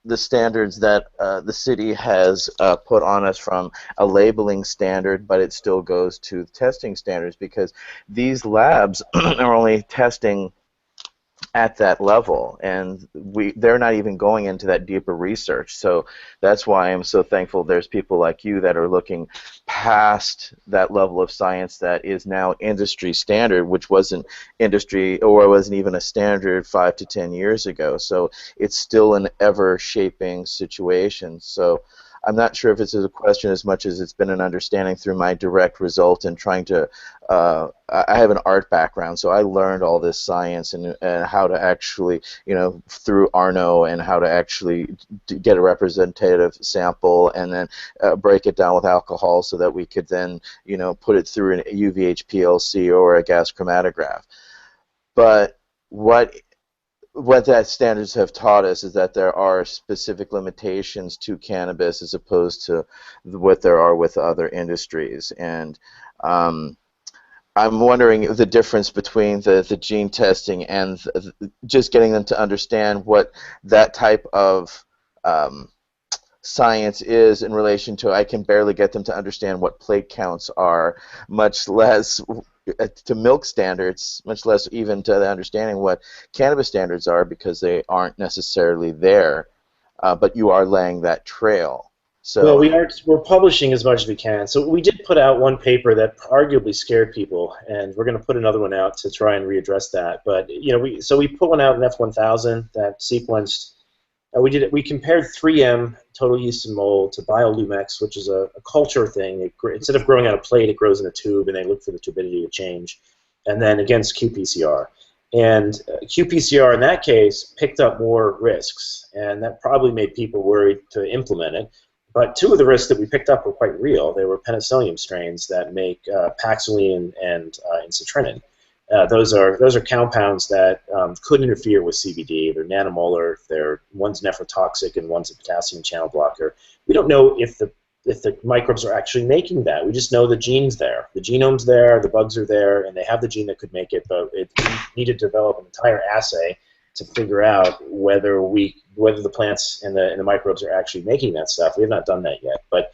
the standards that the city has put on us from a labeling standard, but it still goes to testing standards because these labs are only testing at that level, and they're not even going into that deeper research. So that's why I'm so thankful there's people like you that are looking past that level of science that is now industry standard, which wasn't industry or wasn't even a standard 5 to 10 years ago. So it's still an ever-shaping situation. So I'm not sure if it's a question as much as it's been an understanding through my direct result in trying to I have an art background, so I learned all this science and how to actually, through Arno, and how to actually get a representative sample and then break it down with alcohol so that we could then, put it through an UVH PLC or a gas chromatograph. But what that standards have taught us is that there are specific limitations to cannabis as opposed to what there are with other industries. And I'm wondering the difference between the gene testing and just getting them to understand what that type of science is in relation to, I can barely get them to understand what plate counts are, much less to milk standards, much less even to the understanding what cannabis standards are, because they aren't necessarily there, but you are laying that trail. So well, we're publishing as much as we can. So we did put out one paper that arguably scared people, and we're going to put another one out to try and readdress that. But we put one out in F1000 that sequenced. We compared 3M total yeast and mold to BioLumex, which is a culture thing. Instead of growing on a plate, it grows in a tube, and they look for the turbidity to change. And then against qPCR. And qPCR in that case picked up more risks, and that probably made people worried to implement it. But two of the risks that we picked up were quite real. They were penicillium strains that make Paxilene and Mcernan. Those are compounds that could interfere with CBD. They're nanomolar. One's nephrotoxic and one's a potassium channel blocker. We don't know if the microbes are actually making that. We just know the gene's there. The genome's there, the bugs are there, and they have the gene that could make it, but it needed to develop an entire assay to figure out whether the plants and the microbes are actually making that stuff. We have not done that yet. But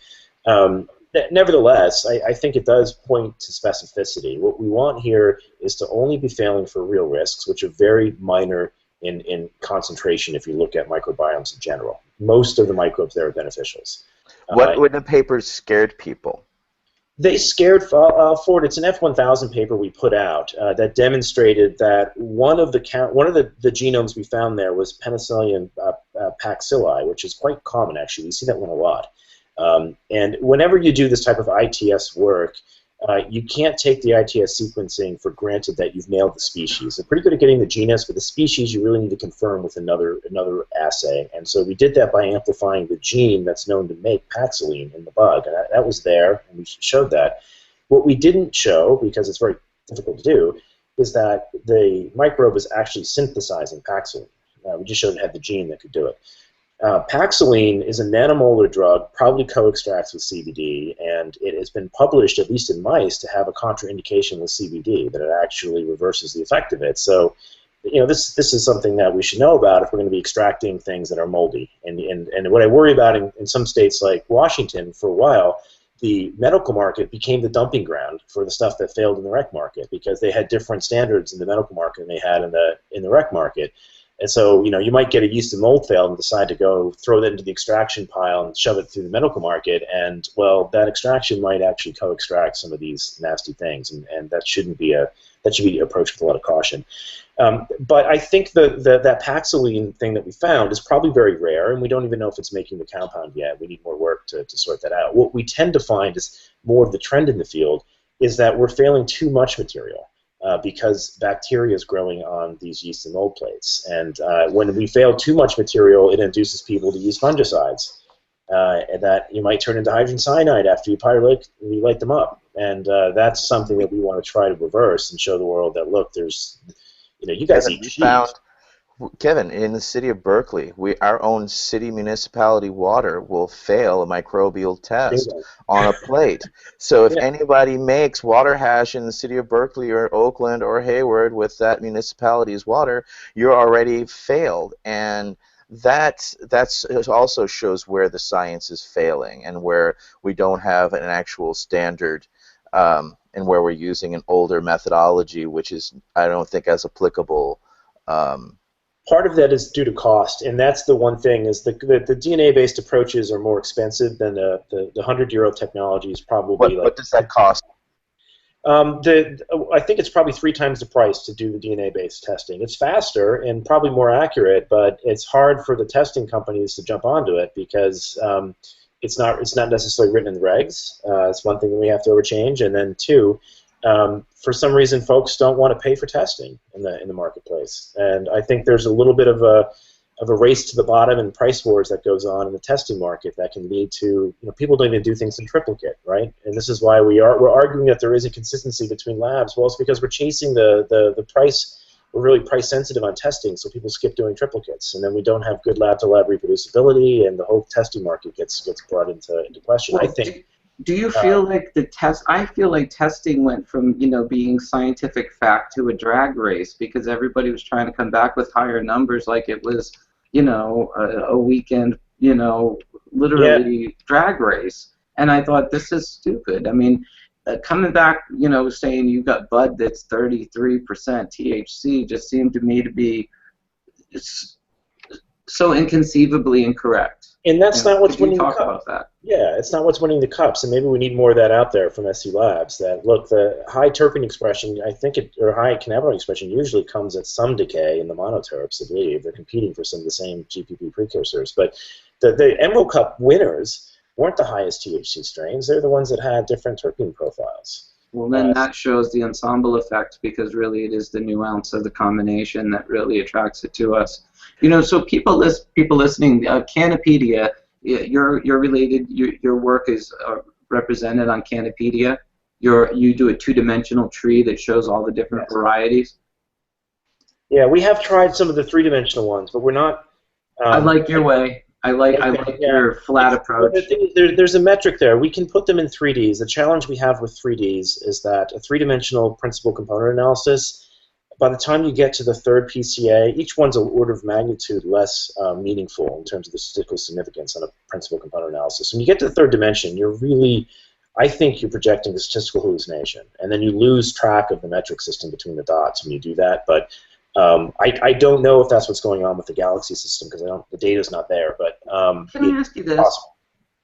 nevertheless, I think it does point to specificity. What we want here is to only be failing for real risks, which are very minor in concentration if you look at microbiomes in general. Most of the microbes there are beneficials. What would the papers scared people? They scared Ford. It's an F1000 paper we put out that demonstrated that one of the genomes we found there was Penicillium paxilli, which is quite common actually. We see that one a lot. And whenever you do this type of ITS work, you can't take the ITS sequencing for granted that you've nailed the species. They're pretty good at getting the genus, but the species you really need to confirm with another assay. And so we did that by amplifying the gene that's known to make Paxilene in the bug. And that was there, and we showed that. What we didn't show, because it's very difficult to do, is that the microbe is actually synthesizing Paxilene. We just showed it had the gene that could do it. Paxilene is a nanomolar drug, probably co-extracts with CBD, and it has been published, at least in mice, to have a contraindication with CBD, that it actually reverses the effect of it. So, this is something that we should know about if we're going to be extracting things that are moldy. And what I worry about in some states like Washington, for a while, the medical market became the dumping ground for the stuff that failed in the rec market, because they had different standards in the medical market than they had in the rec market. And so, you might get a yeast and mold fail and decide to go throw that into the extraction pile and shove it through the medical market, and, well, that extraction might actually co-extract some of these nasty things, and that should be approached with a lot of caution. But I think that Paxilene thing that we found is probably very rare, and we don't even know if it's making the compound yet. We need more work to sort that out. What we tend to find is more of the trend in the field is that we're failing too much material. Because bacteria is growing on these yeast and mold plates. And when we fail too much material, it induces people to use fungicides. And that you might turn into hydrogen cyanide after you light them up. And that's something that we want to try to reverse and show the world that, look, there's, you guys eat cheese. Kevin, in the city of Berkeley, our own city municipality water will fail a microbial test on a plate. So if anybody makes water hash in the city of Berkeley or Oakland or Hayward with that municipality's water, you're already failed. And that also shows where the science is failing and where we don't have an actual standard, and where we're using an older methodology, which is, I don't think, as applicable. Part of that is due to cost, and that's the one thing, is the DNA-based approaches are more expensive than the 100-year-old technology is probably. What does that cost? I think it's probably 3 times the price to do the DNA-based testing. It's faster and probably more accurate, but it's hard for the testing companies to jump onto it because it's not necessarily written in the regs. It's one thing that we have to overchange, and then 2. For some reason, folks don't want to pay for testing in the marketplace, and I think there's a little bit of a race to the bottom and price wars that goes on in the testing market that can lead to people don't even do things in triplicate, right? And this is why we're arguing that there is a consistency between labs. Well, it's because we're chasing the price. We're really price sensitive on testing, so people skip doing triplicates, and then we don't have good lab-to-lab reproducibility, and the whole testing market gets brought into question. Well, I think. Do you feel like I feel like testing went from being scientific fact to a drag race because everybody was trying to come back with higher numbers like it was a weekend literally drag race, and I thought this is stupid. I mean, coming back saying you got bud that's 33% THC just seemed to me to be so inconceivably incorrect. And that's not what's winning the talk cup. about that. Yeah, it's not what's winning the cups, and maybe we need more of that out there from SC Labs. That look, the high terpene expression, I think, or high cannabinoid expression usually comes at some decay in the monoterps. I believe they're competing for some of the same GPP precursors, but the Emerald Cup winners weren't the highest THC strains. They're the ones that had different terpene profiles. Well, then that shows the ensemble effect, because really it is the nuance of the combination that really attracts it to us. You know, so people listening, Canopedia, you're related. Your work is represented on Canopedia. You do a two-dimensional tree that shows all the different varieties. Yeah, we have tried some of the three-dimensional ones, but we're not. I like your way. I like your flat approach. There's a metric there. We can put them in 3Ds. The challenge we have with 3Ds is that a three-dimensional principal component analysis, by the time you get to the third PCA, each one's an order of magnitude less meaningful in terms of the statistical significance on a principal component analysis. When you get to the third dimension, you're really, I think you're projecting a statistical hallucination, and then you lose track of the metric system between the dots when you do that. But I don't know if that's what's going on with the Galaxy system, because the data's not there. But can I ask you this?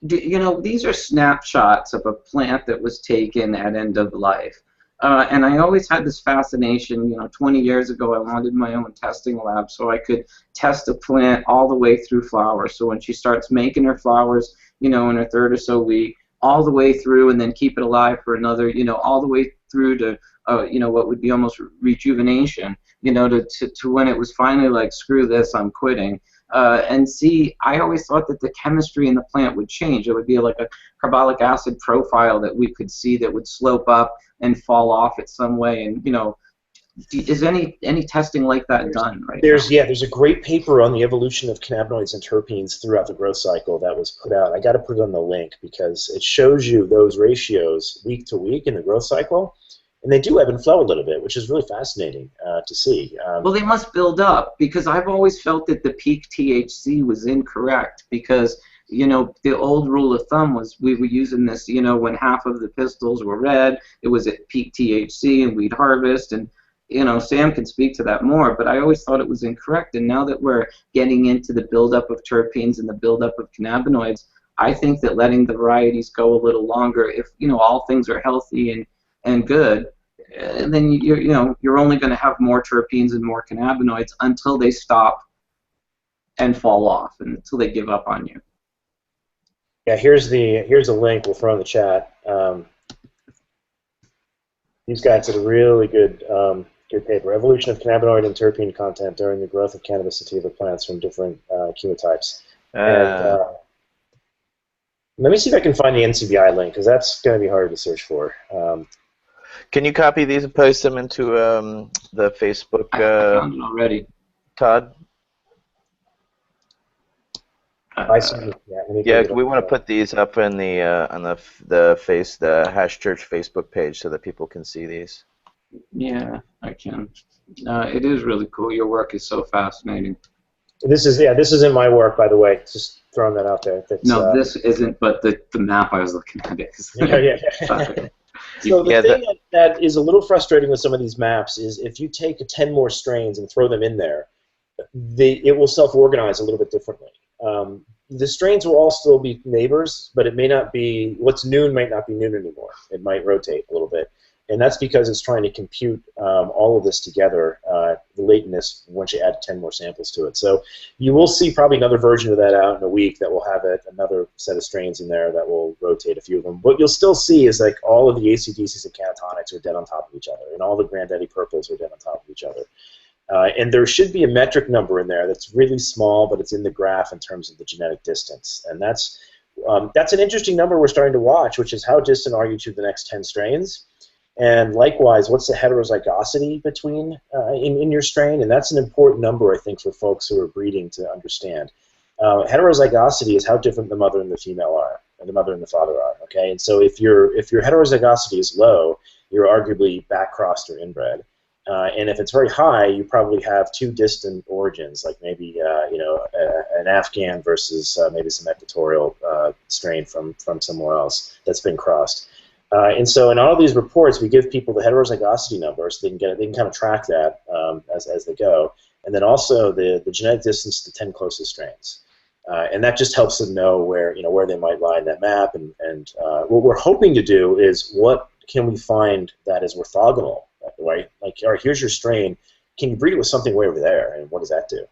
You know, these are snapshots of a plant that was taken at end of life. And I always had this fascination, you know, 20 years ago I wanted my own testing lab so I could test a plant all the way through flowers. So when she starts making her flowers, you know, in her third or so week, all the way through, and then keep it alive for another, you know, all the way through to, you know, what would be almost rejuvenation, you know, to when it was finally like, screw this, I'm quitting. And see, I always thought that the chemistry in the plant would change. It would be like a carbolic acid profile that we could see that would slope up and fall off in some way. And, you know, is any testing like that done right now? There's a great paper on the evolution of cannabinoids and terpenes throughout the growth cycle that was put out. I got to put it on the link because it shows you those ratios week to week in the growth cycle. And they do ebb and flow a little bit, which is really fascinating to see. Well, they must build up, because I've always felt that the peak THC was incorrect, because, you know, the old rule of thumb was we were using this, you know, when half of the pistils were red, it was at peak THC and we'd harvest, and, you know, Sam can speak to that more, but I always thought it was incorrect. And now that we're getting into the buildup of terpenes and the buildup of cannabinoids, I think that letting the varieties go a little longer, if, you know, all things are healthy and good, and then you're only going to have more terpenes and more cannabinoids until they stop and fall off, and until they give up on you. Yeah, here's a link we'll throw in the chat. These guys did a really good paper, Evolution of Cannabinoid and Terpene Content During the Growth of Cannabis Sativa Plants from Different Chemotypes. And, let me see if I can find the NCBI link, because that's going to be hard to search for. Can you copy these and post them into the Facebook? I found it already. Todd? Yeah, we want to put these up in the on the Hash Church Facebook page so that people can see these. Yeah, I can. It is really cool. Your work is so fascinating. This isn't my work, by the way. Just throwing that out there. No, this isn't. But the map I was looking at is. Yeah. So the thing that is a little frustrating with some of these maps is if you take 10 more strains and throw them in there, it will self-organize a little bit differently. The strains will all still be neighbors, but it may not be, what's noon might not be noon anymore. It might rotate a little bit. And that's because it's trying to compute all of this together, the latentness, once you add 10 more samples to it. So you will see probably another version of that out in a week that will have another set of strains in there that will rotate a few of them. What you'll still see is like all of the ACDCs and catatonics are dead on top of each other, and all the Granddaddy Purples are dead on top of each other. And there should be a metric number in there that's really small, but it's in the graph in terms of the genetic distance. And that's an interesting number we're starting to watch, which is how distant are you to the next 10 strains? And likewise, what's the heterozygosity between in your strain? And that's an important number, I think, for folks who are breeding to understand. Heterozygosity is how different the mother and the female are, and the mother and the father are. Okay, and so if your heterozygosity is low, you're arguably back-crossed or inbred. And if it's very high, you probably have two distant origins, like maybe an Afghan versus maybe some equatorial strain from somewhere else that's been crossed. And so in all of these reports, we give people the heterozygosity number so they can kind of track that as they go, and then also the genetic distance to 10 closest strains. And that just helps them know where where they might lie in that map. And what we're hoping to do is, what can we find that is orthogonal, right? Like, all right, here's your strain. Can you breed it with something way over there, and what does that do?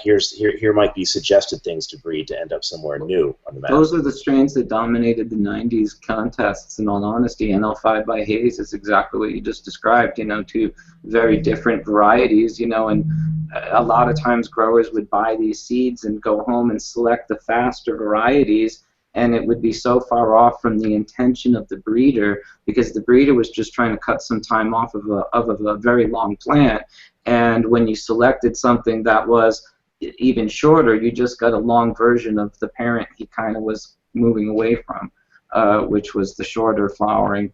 Here might be suggested things to breed to end up somewhere new on the map. Those are the strains that dominated the 90s contests, in all honesty. NL5 by Hayes is exactly what you just described, two very different varieties, and a lot of times growers would buy these seeds and go home and select the faster varieties, and it would be so far off from the intention of the breeder, because the breeder was just trying to cut some time off of a very long plant. And when you selected something that was even shorter, you just got a long version of the parent he kind of was moving away from, which was the shorter flowering,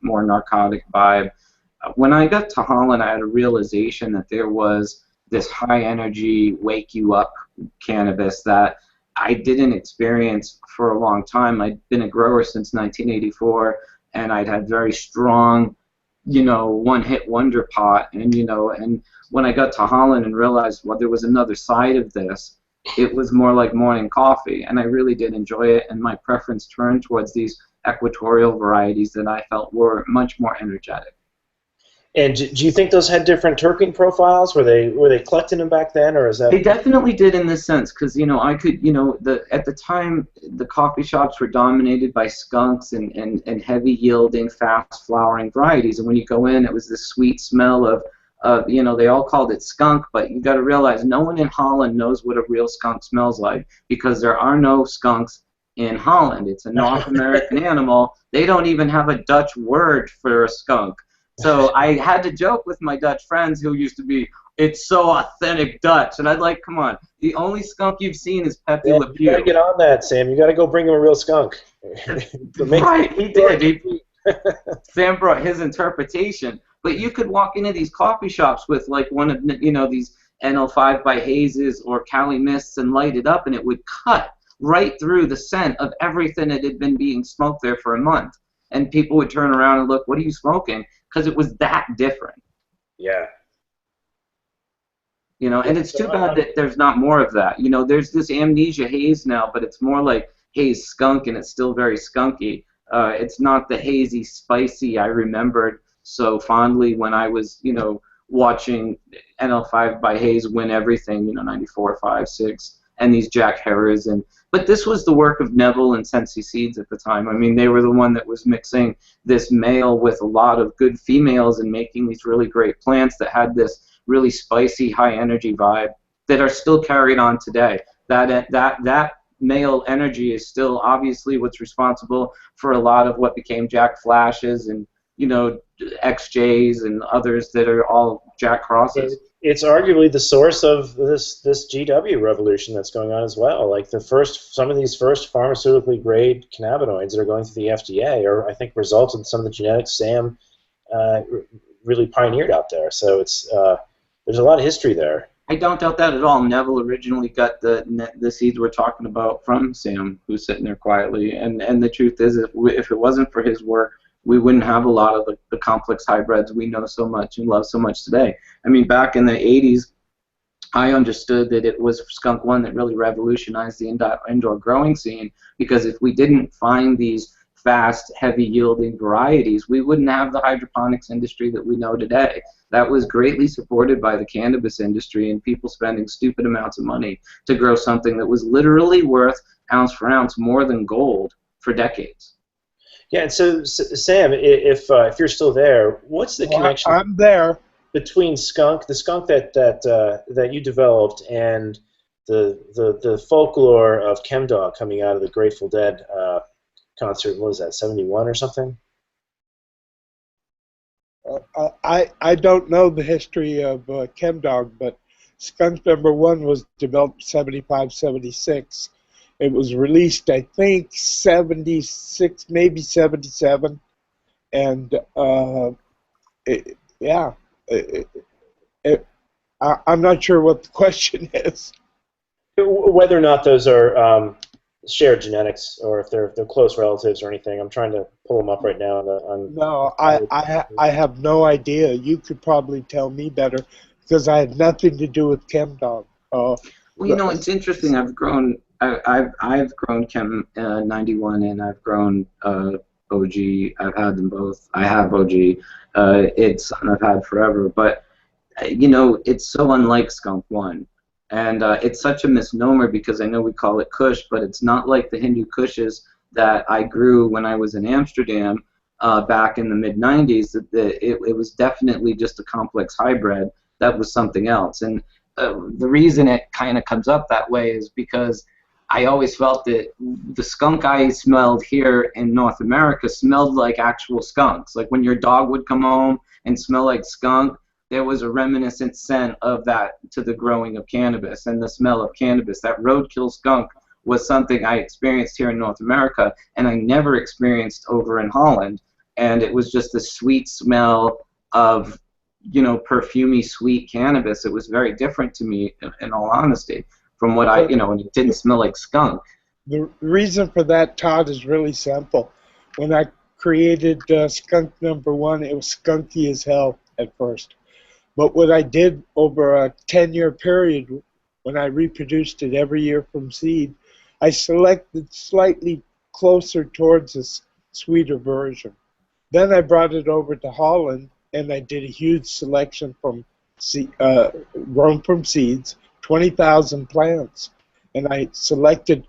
more narcotic vibe. When I got to Holland, I had a realization that there was this high energy, wake you up cannabis that I didn't experience for a long time. I'd been a grower since 1984, and I'd had very strong, one-hit wonder pot, and when I got to Holland and realized, well, there was another side of this, it was more like morning coffee, and I really did enjoy it, and my preference turned towards these equatorial varieties that I felt were much more energetic. And do you think those had different terpene profiles? Were they collecting them back then, or is that? They definitely did in this sense, because I could at the time the coffee shops were dominated by skunks and heavy yielding, fast flowering varieties, and when you go in, it was this sweet smell of they all called it skunk, but you got to realize no one in Holland knows what a real skunk smells like, because there are no skunks in Holland. It's a North American animal. They don't even have a Dutch word for a skunk. So I had to joke with my Dutch friends who used to be, it's so authentic Dutch, and I'd like, come on, the only skunk you've seen is Pepe Le Pew. You gotta get on that, Sam. You gotta go bring him a real skunk. Right, he did. Sam brought his interpretation, but you could walk into these coffee shops with like one of these NL5 by Hayes or Cali Mists and light it up, and it would cut right through the scent of everything that had been being smoked there for a month. And people would turn around and look, what are you smoking? Because it was that different. Yeah. And it's too bad that there's not more of that. There's this Amnesia Haze now, but it's more like Haze Skunk, and it's still very skunky. It's not the hazy, spicy I remembered so fondly when I was, watching NL5 by Hayes win everything, 94, 5, 6, and these Jack Herrers. But this was the work of Neville and Sensi Seeds at the time. I mean, they were the one that was mixing this male with a lot of good females and making these really great plants that had this really spicy, high-energy vibe that are still carried on today. That male energy is still obviously what's responsible for a lot of what became Jack Flashes and XJs and others that are all Jack Crosses. It's arguably the source of this GW revolution that's going on as well. Like some of these first pharmaceutically grade cannabinoids that are going through the FDA are, I think, results of some of the genetics Sam really pioneered out there. So it's there's a lot of history there. I don't doubt that at all. Neville originally got the seeds we're talking about from Sam, who's sitting there quietly. And the truth is, if it wasn't for his work, we wouldn't have a lot of the complex hybrids we know so much and love so much today. I mean, back in the 80s, I understood that it was Skunk One that really revolutionized the indoor growing scene, because if we didn't find these fast, heavy-yielding varieties, we wouldn't have the hydroponics industry that we know today. That was greatly supported by the cannabis industry and people spending stupid amounts of money to grow something that was literally worth, ounce for ounce, more than gold for decades. Yeah, and so Sam, if you're still there, what's the connection? I'm there. Between the skunk that you developed, and the folklore of Chemdog coming out of the Grateful Dead concert? What was that, 71 or something? I don't know the history of Chemdog, but Skunk #1 was developed 75, 76. It was released, I think, 76, maybe 77, and I'm not sure what the question is. Whether or not those are shared genetics, or if they're close relatives or anything. I'm trying to pull them up right now. No, I have no idea. You could probably tell me better, because I had nothing to do with Chemdog. Well, you know, it's interesting. I've grown Chem 91, and I've grown OG. I've had them both. I have OG. It's something I've had forever. But you know, it's so unlike Skunk 1, and it's such a misnomer because I know we call it Kush, but it's not like the Hindu Kushes that I grew when I was in Amsterdam back in the mid 90s. It was definitely just a complex hybrid that was something else. And the reason it kind of comes up that way is because I always felt that the skunk I smelled here in North America smelled like actual skunks. Like when your dog would come home and smell like skunk, there was a reminiscent scent of that to the growing of cannabis and the smell of cannabis. That roadkill skunk was something I experienced here in North America, and I never experienced over in Holland. And it was just the sweet smell of, you know, perfumey, sweet cannabis. It was very different to me, in all honesty, from what I, you know, and it didn't smell like skunk. The reason for that, Todd, is really simple. When I created skunk number 1, it was skunky as hell at first. But what I did over a 10-year period, when I reproduced it every year from seed, I selected slightly closer towards this sweeter version. Then I brought it over to Holland, and I did a huge selection from grown from seeds, 20,000 plants, and I selected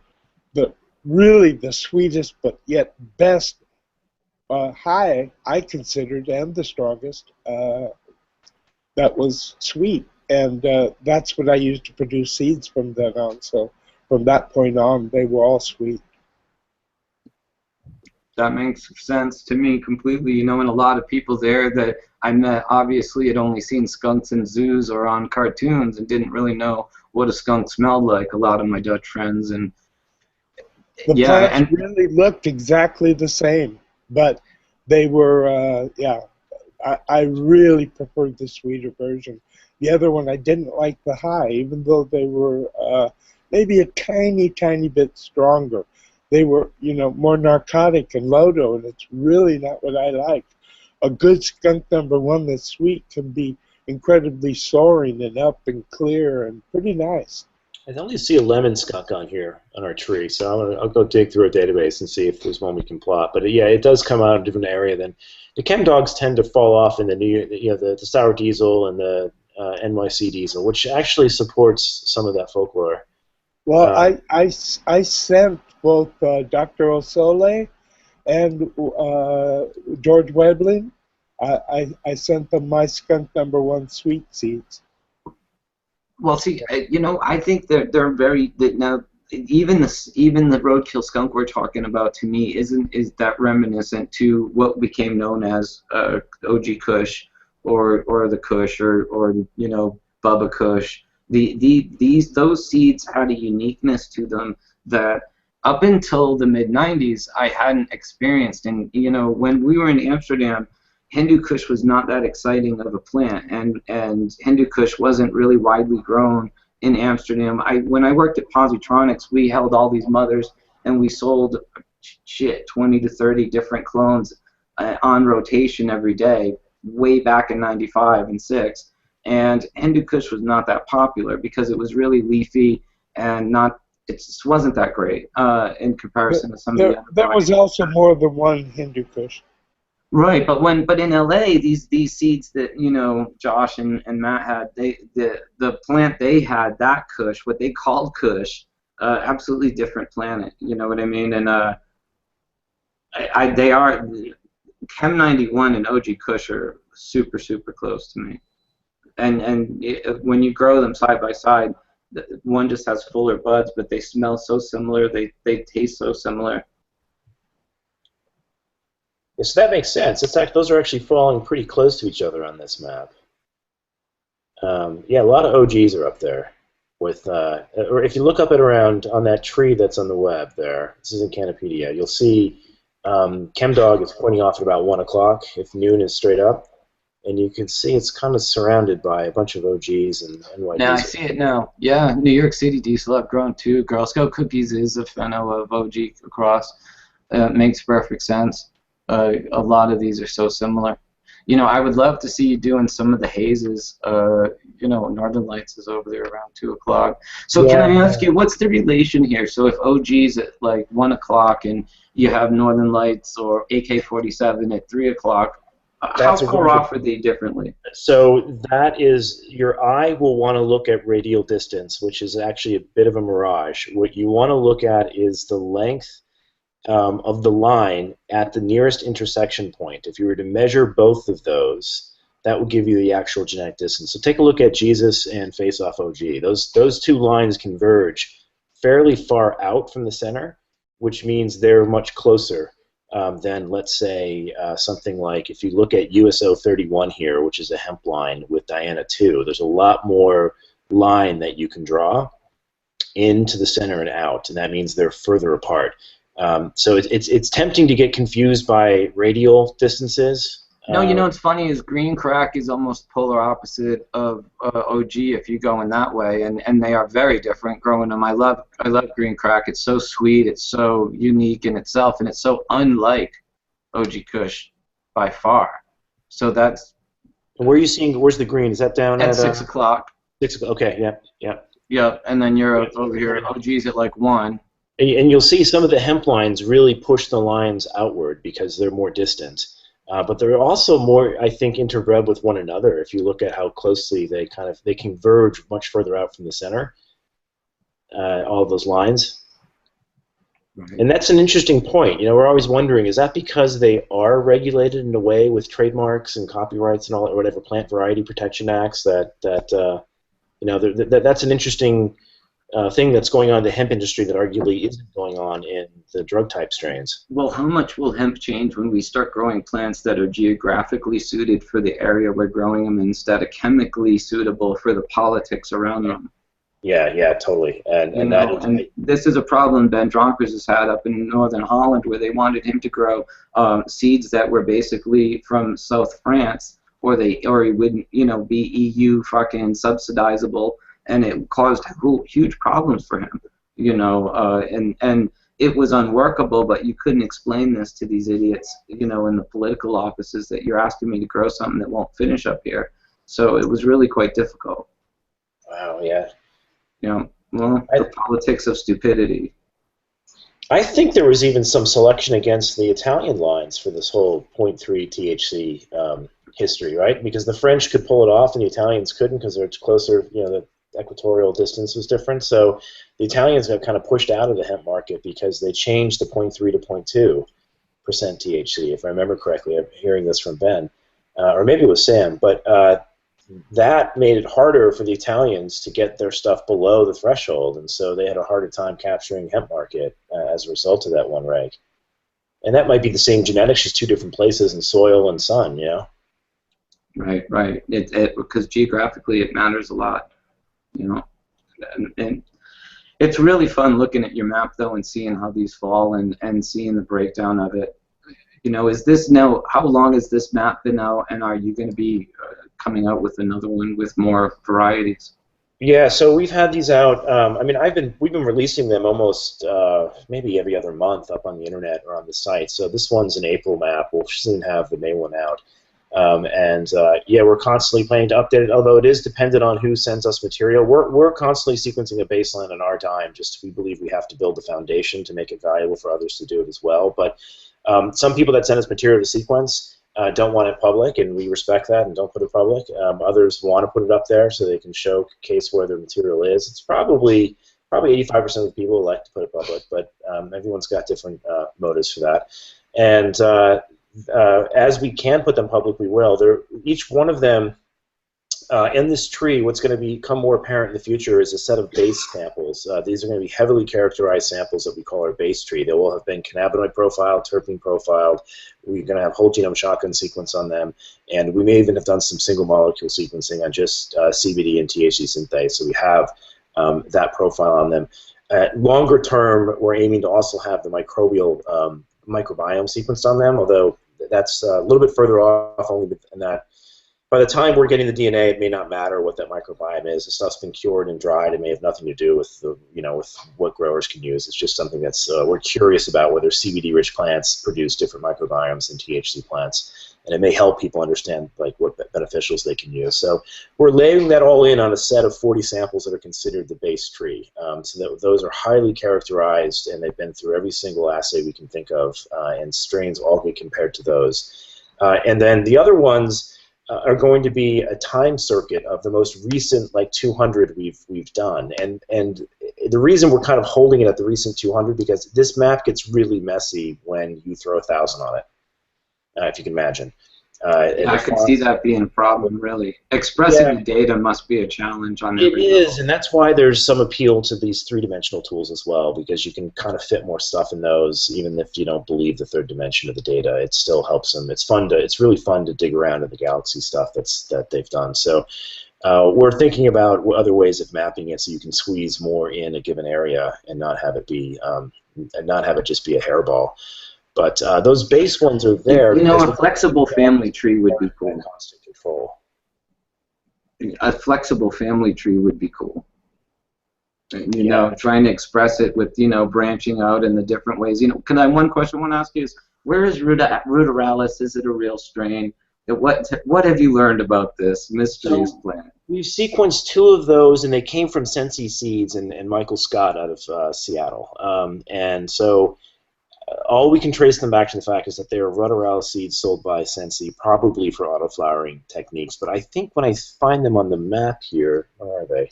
really the sweetest but yet best high I considered, and the strongest that was sweet, and that's what I used to produce seeds from then on. So from that point on, they were all sweet. That makes sense to me completely. You know, and a lot of people there that I met obviously had only seen skunks in zoos or on cartoons and didn't really know what a skunk smelled like, a lot of my Dutch friends. And the plants really looked exactly the same, but they were, I really preferred the sweeter version. The other one, I didn't like the high, even though they were maybe a tiny, tiny bit stronger. They were, you know, more narcotic and lodo, and it's really not what I like. A good skunk number 1 that's sweet can be incredibly soaring and up and clear and pretty nice. I only see a lemon skunk on here on our tree, so I'll go dig through our database and see if there's one we can plot. But yeah, it does come out in a different area than the chem dogs tend to fall off in the new, you know, the sour diesel and the NYC diesel, which actually supports some of that folklore. Well, I sent both Dr. Osole and George Webling. I sent them my skunk number 1 sweet seeds. Well, see, you know, I think they're very now. Even the roadkill skunk we're talking about, to me, is that reminiscent to what became known as OG Kush, or the Kush, or you know, Bubba Kush. Those seeds had a uniqueness to them that up until the mid 90s I hadn't experienced. And you know, when we were in Amsterdam, Hindu Kush was not that exciting of a plant, and Hindu Kush wasn't really widely grown in Amsterdam. When I worked at Positronics, we held all these mothers and we sold 20 to 30 different clones on rotation every day, way back in '95 and '6. And Hindu Kush was not that popular because it was really leafy and it just wasn't that great in comparison to some of the other. There was also more than one Hindu Kush. Right, but in LA, these seeds that, you know, Josh and Matt had, the plant they had, that Kush, what they called Kush, absolutely different planet. You know what I mean? And they are Chem 91 and OG Kush are super, super close to me. And when you grow them side by side, one just has fuller buds, but they smell so similar. They taste so similar. Yeah, so that makes sense. Those are actually falling pretty close to each other on this map. Yeah, a lot of OGs are up there. With, or if you look up and around on that tree that's on the web there, this is in Canopedia, you'll see ChemDog is pointing off at about 1 o'clock if noon is straight up. And you can see it's kind of surrounded by a bunch of OGs and NY Now diesel. I see it now. Yeah, New York City diesel have grown too. Girl Scout Cookies is a pheno of OG across. Makes perfect sense. A lot of these are so similar. I would love to see you doing some of the hazes. Northern Lights is over there around 2 o'clock. So can I ask you, what's the relation here? So if OG's at like 1 o'clock and you have Northern Lights or AK-47 at 3 o'clock, how far off are they differently? So that is, your eye will want to look at radial distance, which is actually a bit of a mirage. What you want to look at is the length of the line at the nearest intersection point. If you were to measure both of those, that will give you the actual genetic distance. So take a look at Jesus and Face Off OG. Those two lines converge fairly far out from the center, which means they're much closer than, let's say, something like, if you look at USO 31 here, which is a hemp line with Diana 2, there's a lot more line that you can draw into the center and out, and that means they're further apart. So it's tempting to get confused by radial distances. No, what's funny is green crack is almost polar opposite of OG if you go in that way, and they are very different growing them. I love green crack. It's so sweet, it's so unique in itself, and it's so unlike OG Kush by far. So that's... Where are you seeing, where's the green? Is that down at 6 o'clock? 6 o'clock, okay, yeah. Yeah, and then you're over here, OG's at like 1. And you'll see some of the hemp lines really push the lines outward because they're more distant. But they're also more, I think, interbred with one another. If you look at how closely they converge much further out from the center, all of those lines. Right. And that's an interesting point. We're always wondering, is that because they are regulated in a way with trademarks and copyrights and all, or whatever, Plant Variety Protection Acts, that's an interesting thing that's going on in the hemp industry that arguably isn't going on in the drug type strains. Well, how much will hemp change when we start growing plants that are geographically suited for the area we're growing them instead of chemically suitable for the politics around them? Yeah, totally. And this is a problem Ben Dronkers has had up in Northern Holland, where they wanted him to grow seeds that were basically from South France, or he wouldn't, be EU fucking subsidizable. And it caused huge problems for him, and it was unworkable, but you couldn't explain this to these idiots, in the political offices, that you're asking me to grow something that won't finish up here. So it was really quite difficult. Wow, yeah. The politics of stupidity. I think there was even some selection against the Italian lines for this whole 0.3 THC history, right? Because the French could pull it off and the Italians couldn't because they're closer, the equatorial distance was different. So the Italians got kind of pushed out of the hemp market because they changed the 0.3 to 0.2% THC, if I remember correctly. I'm hearing this from Ben, or maybe it was Sam, but that made it harder for the Italians to get their stuff below the threshold, and so they had a harder time capturing hemp market as a result of that one reg. And that might be the same genetics, just two different places in soil and sun, Right. Because geographically it matters a lot. And it's really fun looking at your map though and seeing how these fall and seeing the breakdown of it. Is this now? How long has this map been out? And are you going to be coming out with another one with more varieties? Yeah, so we've had these out. We've been releasing them almost maybe every other month up on the internet or on the site. So this one's an April map. We'll soon have the May one out. We're constantly planning to update it, although it is dependent on who sends us material. We're constantly sequencing a baseline on our dime, just we believe we have to build the foundation to make it valuable for others to do it as well. But some people that send us material to sequence don't want it public, and we respect that and don't put it public. Others want to put it up there so they can showcase where their material is. It's probably 85% of the people like to put it public, but everyone's got different motives for that. And as we can put them public, we will. Each one of them in this tree, what's going to become more apparent in the future is a set of base samples. These are going to be heavily characterized samples that we call our base tree. They will have been cannabinoid profiled, terpene profiled. We're going to have whole genome shotgun sequence on them, and we may even have done some single molecule sequencing on just CBD and THC synthase. So we have that profile on them. Longer term, we're aiming to also have the microbiome sequenced on them, although that's a little bit further off only in that by the time we're getting the DNA, it may not matter what that microbiome is. The stuff's been cured and dried. It may have nothing to do with with what growers can use. It's just something that's we're curious about, whether CBD-rich plants produce different microbiomes than THC plants. and it may help people understand like what beneficials they can use. So we're laying that all in on a set of 40 samples that are considered the base tree. So that those are highly characterized, and they've been through every single assay we can think of, and strains all get compared to those. And then the other ones are going to be a time circuit of the most recent, like 200 we've done, and the reason we're kind of holding it at the recent 200 because this map gets really messy when you throw 1,000 on it, if you can imagine. I could see that being a problem, really. Expressing the data must be a challenge on every level. It is, and that's why there's some appeal to these three-dimensional tools as well, because you can kind of fit more stuff in those, even if you don't believe the third dimension of the data. It still helps them. It's really fun to dig around in the galaxy stuff that they've done. So we're thinking about other ways of mapping it so you can squeeze more in a given area and not have it be just be a hairball. But those base ones are there. You know, a flexible family tree would be cool. Constant control. A flexible family tree would be cool. You know, trying to express it with, you know, branching out in the different ways. You know, one question I want to ask you is, where is ruderalis? Is it a real strain? What have you learned about this mysterious plant? We've sequenced 2 of those, and they came from Sensi Seeds and Michael Scott out of Seattle. And so all we can trace them back to the fact is that they are ruderalis seeds sold by Sensi, probably for auto-flowering techniques. But I think when I find them on the map here, where are they? I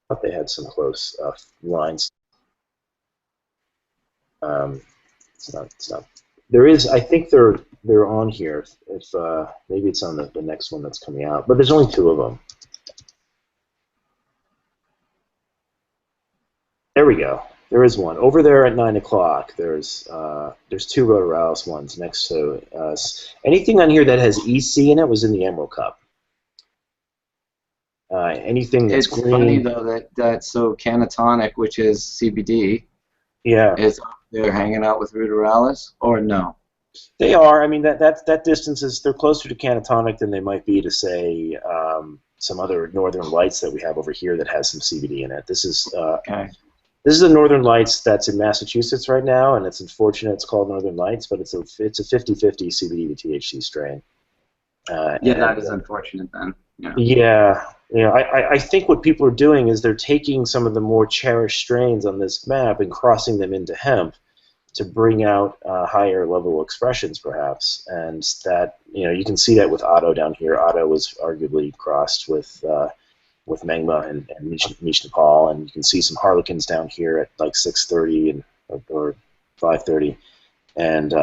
thought they had some close lines. It's not. There is. I think they're on here. If maybe it's on the next one that's coming out. But there's only 2 of them. There we go. There is one over there at 9 o'clock. There's 2 ruderalis ones next to us. Anything on here that has EC in it was in the Emerald Cup. Anything that's it's green. Funny though that so canatonic, which is CBD, is up there hanging out with ruderalis, or no? They are. I mean, that distance is, they're closer to canatonic than they might be to say some other Northern Lights that we have over here that has some CBD in it. This is This is the Northern Lights that's in Massachusetts right now, and it's unfortunate it's called Northern Lights, but it's a 50-50 CBD to THC strain. That is unfortunate then. I think what people are doing is they're taking some of the more cherished strains on this map and crossing them into hemp to bring out higher level expressions, perhaps. And that, you can see that with Otto down here. Otto was arguably crossed with Mengma and Mish Nepal, and you can see some harlequins down here at like 6:30 or 5:30, and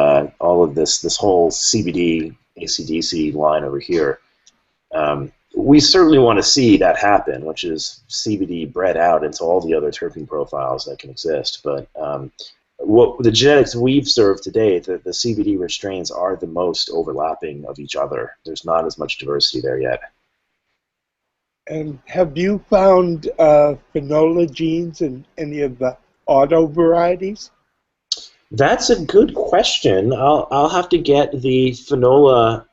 all of this whole CBD ACDC line over here. We certainly want to see that happen, which is CBD bred out into all the other terpene profiles that can exist. But what the genetics we've served today, the CBD rich strains are the most overlapping of each other. There's not as much diversity there yet. And have you found phenola genes in any of the auto varieties? That's a good question. I'll have to get the phenola,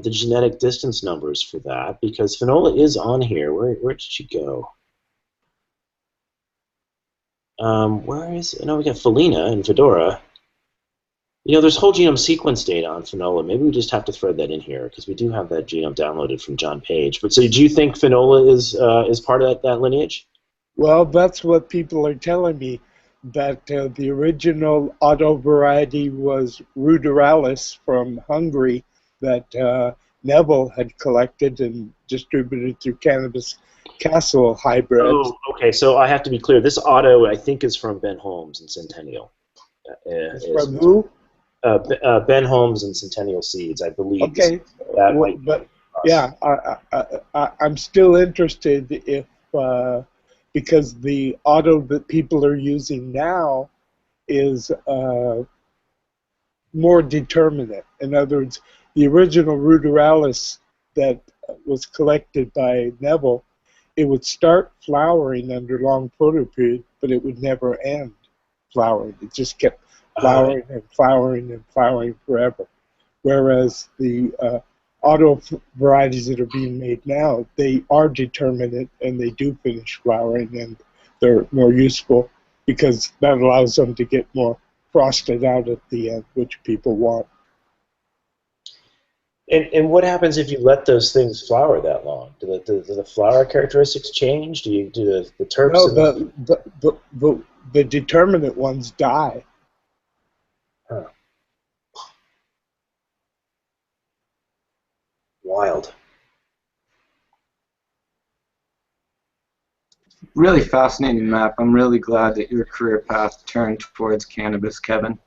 the genetic distance numbers for that, because phenola is on here. Where did she go? Where is it? No, we got Felina and Fedora. There's whole genome sequence data on phenola. Maybe we just have to thread that in here, because we do have that genome downloaded from John Page. But so, do you think phenola is part of that lineage? Well, that's what people are telling me. That the original auto variety was ruderalis from Hungary that Neville had collected and distributed through Cannabis Castle hybrids. Oh, okay. So I have to be clear. This auto, I think, is from Ben Holmes and Centennial. From who? Ben Holmes and Centennial Seeds, I believe. Okay, I'm still interested if because the auto that people are using now is more determinate. In other words, the original ruderalis that was collected by Neville, it would start flowering under long photoperiod, but it would never end flowering. It just kept flowering and flowering and flowering forever. Whereas the auto varieties that are being made now, they are determinate and they do finish flowering, and they're more useful because that allows them to get more frosted out at the end, which people want. And what happens if you let those things flower that long? Do the flower characteristics change? Do the terps? No, the determinate ones die. Huh. Wild. Really fascinating map. I'm really glad that your career path turned towards cannabis, Kevin.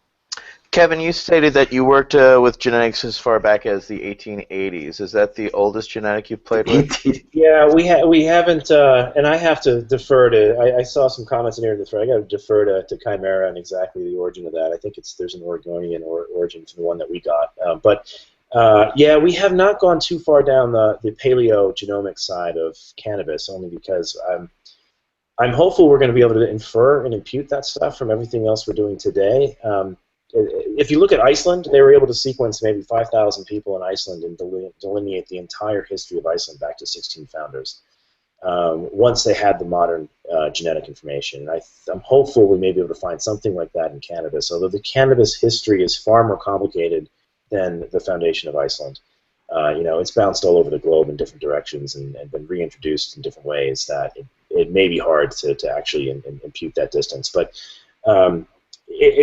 Kevin, you stated that you worked with genetics as far back as the 1880s. Is that the oldest genetic you've played with? Yeah, we haven't, and I have to defer to. I saw some comments in here in the thread. I got to defer to Chimera and exactly the origin of that. I think there's an Oregonian origin to the one that we got. Yeah, we have not gone too far down the paleogenomic side of cannabis, only because I'm hopeful we're going to be able to infer and impute that stuff from everything else we're doing today. If you look at Iceland, they were able to sequence maybe 5,000 people in Iceland and delineate the entire history of Iceland back to 16 founders once they had the modern genetic information. And I'm hopeful we may be able to find something like that in cannabis, although the cannabis history is far more complicated than the foundation of Iceland. It's bounced all over the globe in different directions and been reintroduced in different ways that it may be hard to actually impute that distance. But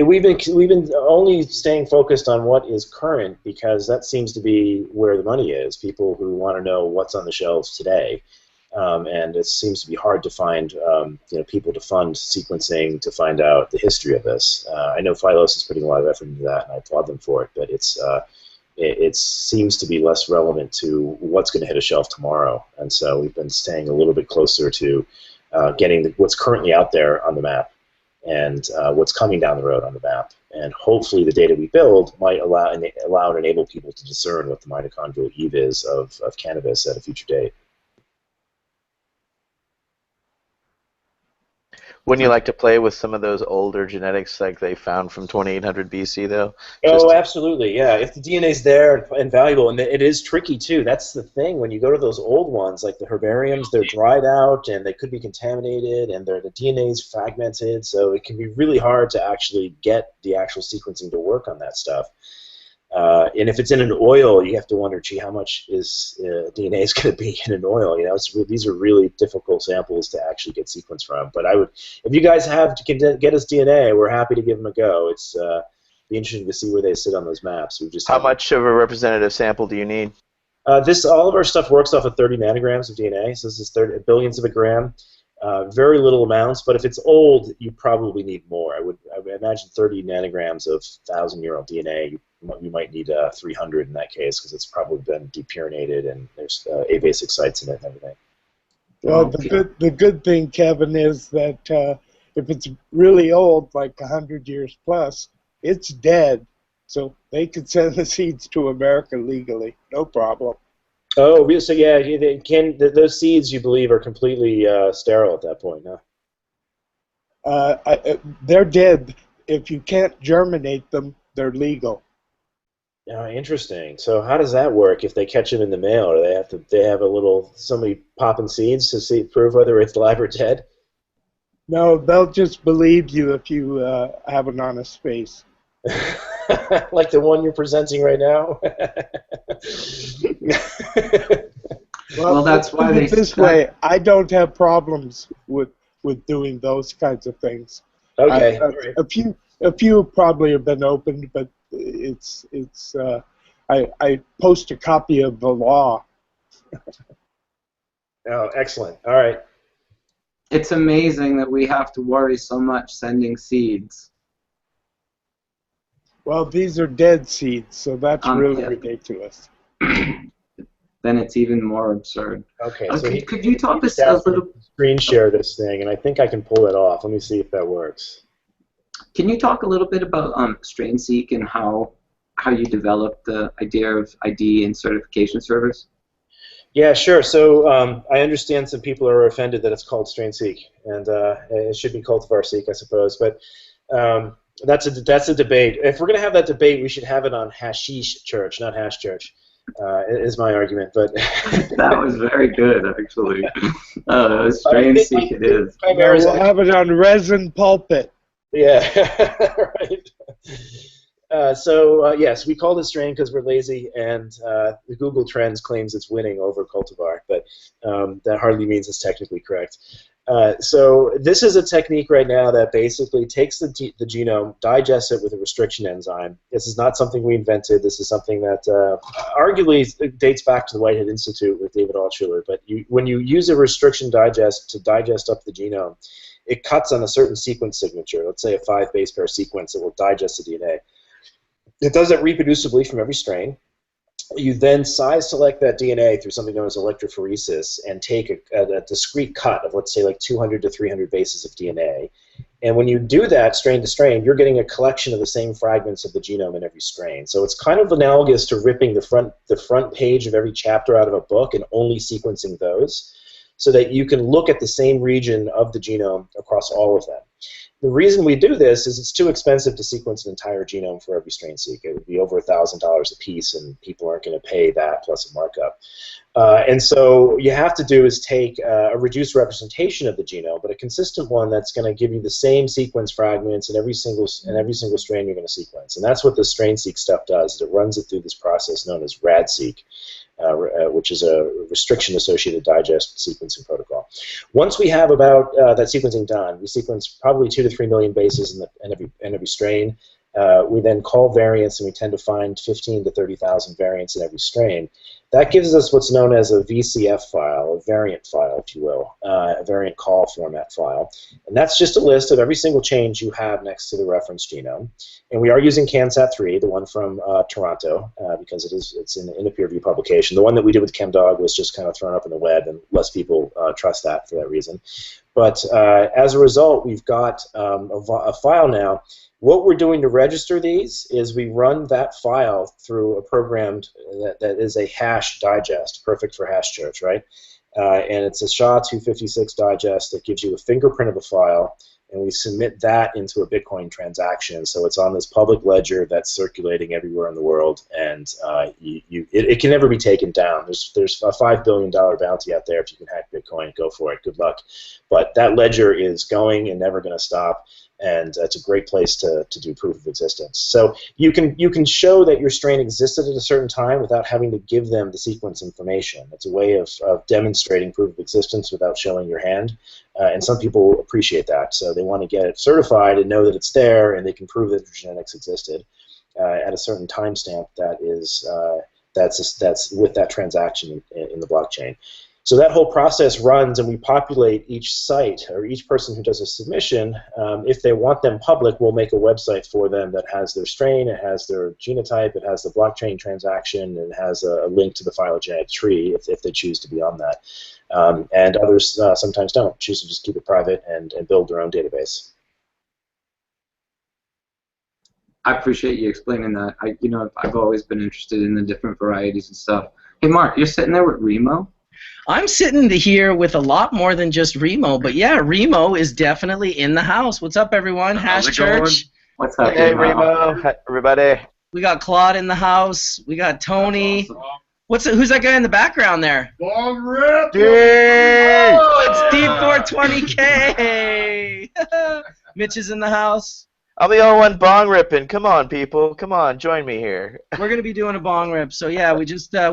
we've been only staying focused on what is current because that seems to be where the money is. People who want to know what's on the shelves today, and it seems to be hard to find people to fund sequencing to find out the history of this. I know Phylos is putting a lot of effort into that, and I applaud them for it. But it seems to be less relevant to what's going to hit a shelf tomorrow, and so we've been staying a little bit closer to getting what's currently out there on the map and what's coming down the road on the map. And hopefully the data we build might allow and enable people to discern what the mitochondrial eve is of cannabis at a future date. Wouldn't you like to play with some of those older genetics like they found from 2800 BC, though? Oh, absolutely, yeah. If the DNA's there and valuable, and it is tricky, too. That's the thing. When you go to those old ones, like the herbariums, they're dried out, and they could be contaminated, and the DNA's fragmented, so it can be really hard to actually get the actual sequencing to work on that stuff. And if it's in an oil, you have to wonder, gee, how much DNA is going to be in an oil? These are really difficult samples to actually get sequence from. But if you guys can get us DNA, we're happy to give them a go. It's be interesting to see where they sit on those maps. How much of a representative sample do you need? All of our stuff works off of 30 nanograms of DNA, so this is billions of a gram. Very little amounts, but if it's old, you probably need more. I would imagine 30 nanograms of 1,000-year-old DNA. You might need 300 in that case because it's probably been depurinated and there's abasic sites in it and everything. Well, the good thing, Kevin, is that if it's really old, like 100 years plus, it's dead. So they could send the seeds to America legally, no problem. Oh, so yeah, those seeds, you believe, are completely sterile at that point, huh? They're dead. If you can't germinate them, they're legal. Interesting. So how does that work if they catch them in the mail? Or they have somebody popping seeds to prove whether it's live or dead? No, they'll just believe you if you have an honest face. Like the one you're presenting right now? Well, that's why they this way. I don't have problems with doing those kinds of things. Okay. A few probably have been opened, but I post a copy of the law. Oh, excellent. All right. It's amazing that we have to worry so much sending seeds. Well, these are dead seeds, so that's really ridiculous. Then it's even more absurd. Okay, so could you talk us a little? Screen share this thing, and I think I can pull it off. Let me see if that works. Can you talk a little bit about StrainSeek and how you developed the idea of ID and certification service? Yeah, sure. So I understand some people are offended that it's called StrainSeek, and it should be CultivarSeek, I suppose. But that's a debate. If we're going to have that debate, we should have it on Hashish Church, not Hash Church. Is my argument, but that was very good, actually. StrainSeek it is. We'll have it on Resin Pulpit. Yeah, right. Yes, we call this strain because we're lazy, and the Google Trends claims it's winning over cultivar, but that hardly means it's technically correct. So this is a technique right now that basically takes the genome, digests it with a restriction enzyme. This is not something we invented. This is something that arguably dates back to the Whitehead Institute with David Altshuler. But when you use a restriction digest to digest up the genome, it cuts on a certain sequence signature, let's say a 5 base pair sequence that will digest the DNA. It does it reproducibly from every strain. You then size select that DNA through something known as electrophoresis and take a discrete cut of, let's say, like 200 to 300 bases of DNA. And when you do that strain to strain, you're getting a collection of the same fragments of the genome in every strain. So it's kind of analogous to ripping the front page of every chapter out of a book and only sequencing those, so that you can look at the same region of the genome across all of them. The reason we do this is it's too expensive to sequence an entire genome for every strain seq. It would be over $1,000 a piece, and people aren't going to pay that plus a markup. And so what you have to do is take a reduced representation of the genome, but a consistent one that's going to give you the same sequence fragments in every single strain you're going to sequence. And that's what the strain-seq stuff does. Is it runs it through this process known as RAD-seq. Which is a restriction-associated digest sequencing protocol. Once we have about that sequencing done, we sequence probably 2 to 3 million bases in every strain. We then call variants, and we tend to find 15 to 30,000 variants in every strain. That gives us what's known as a VCF file, a variant file, if you will, a variant call format file. And that's just a list of every single change you have next to the reference genome. And we are using CanSat3, the one from Toronto, because it's in a peer-reviewed publication. The one that we did with ChemDog was just kind of thrown up in the web, and less people trust that for that reason. But as a result, we've got a file now. What we're doing to register these is we run that file through a program that is a hash digest, perfect for hash search, right? And it's a SHA-256 digest that gives you a fingerprint of the file, and we submit that into a Bitcoin transaction. So it's on this public ledger that's circulating everywhere in the world, and it can never be taken down. There's a $5 billion bounty out there if you can hack Bitcoin. Go for it. Good luck. But that ledger is going and never going to stop. And it's a great place to do proof of existence. So you can show that your strain existed at a certain time without having to give them the sequence information. It's a way of demonstrating proof of existence without showing your hand. And some people appreciate that. So they want to get it certified and know that it's there, and they can prove that the genetics existed at a certain timestamp that's with that transaction in the blockchain. So that whole process runs, and we populate each site, or each person who does a submission. If they want them public, we'll make a website for them that has their strain, it has their genotype, it has the blockchain transaction, and it has a link to the phylogenetic tree if they choose to be on that. And others sometimes don't, choose to just keep it private and build their own database. I appreciate you explaining that. I've always been interested in the different varieties and stuff. Hey, Mark, you're sitting there with Remo? I'm sitting here with a lot more than just Remo, but yeah, Remo is definitely in the house. What's up, everyone? Hash Church. What's up, Hey, Remo. Hi, everybody. We got Claude in the house. We got Tony. Who's that guy in the background there? Bong Rip! Oh, it's D420K. Mitch is in the house. I'm the only one bong ripping. Come on, people. Come on, join me here. We're going to be doing a bong rip. So, yeah, we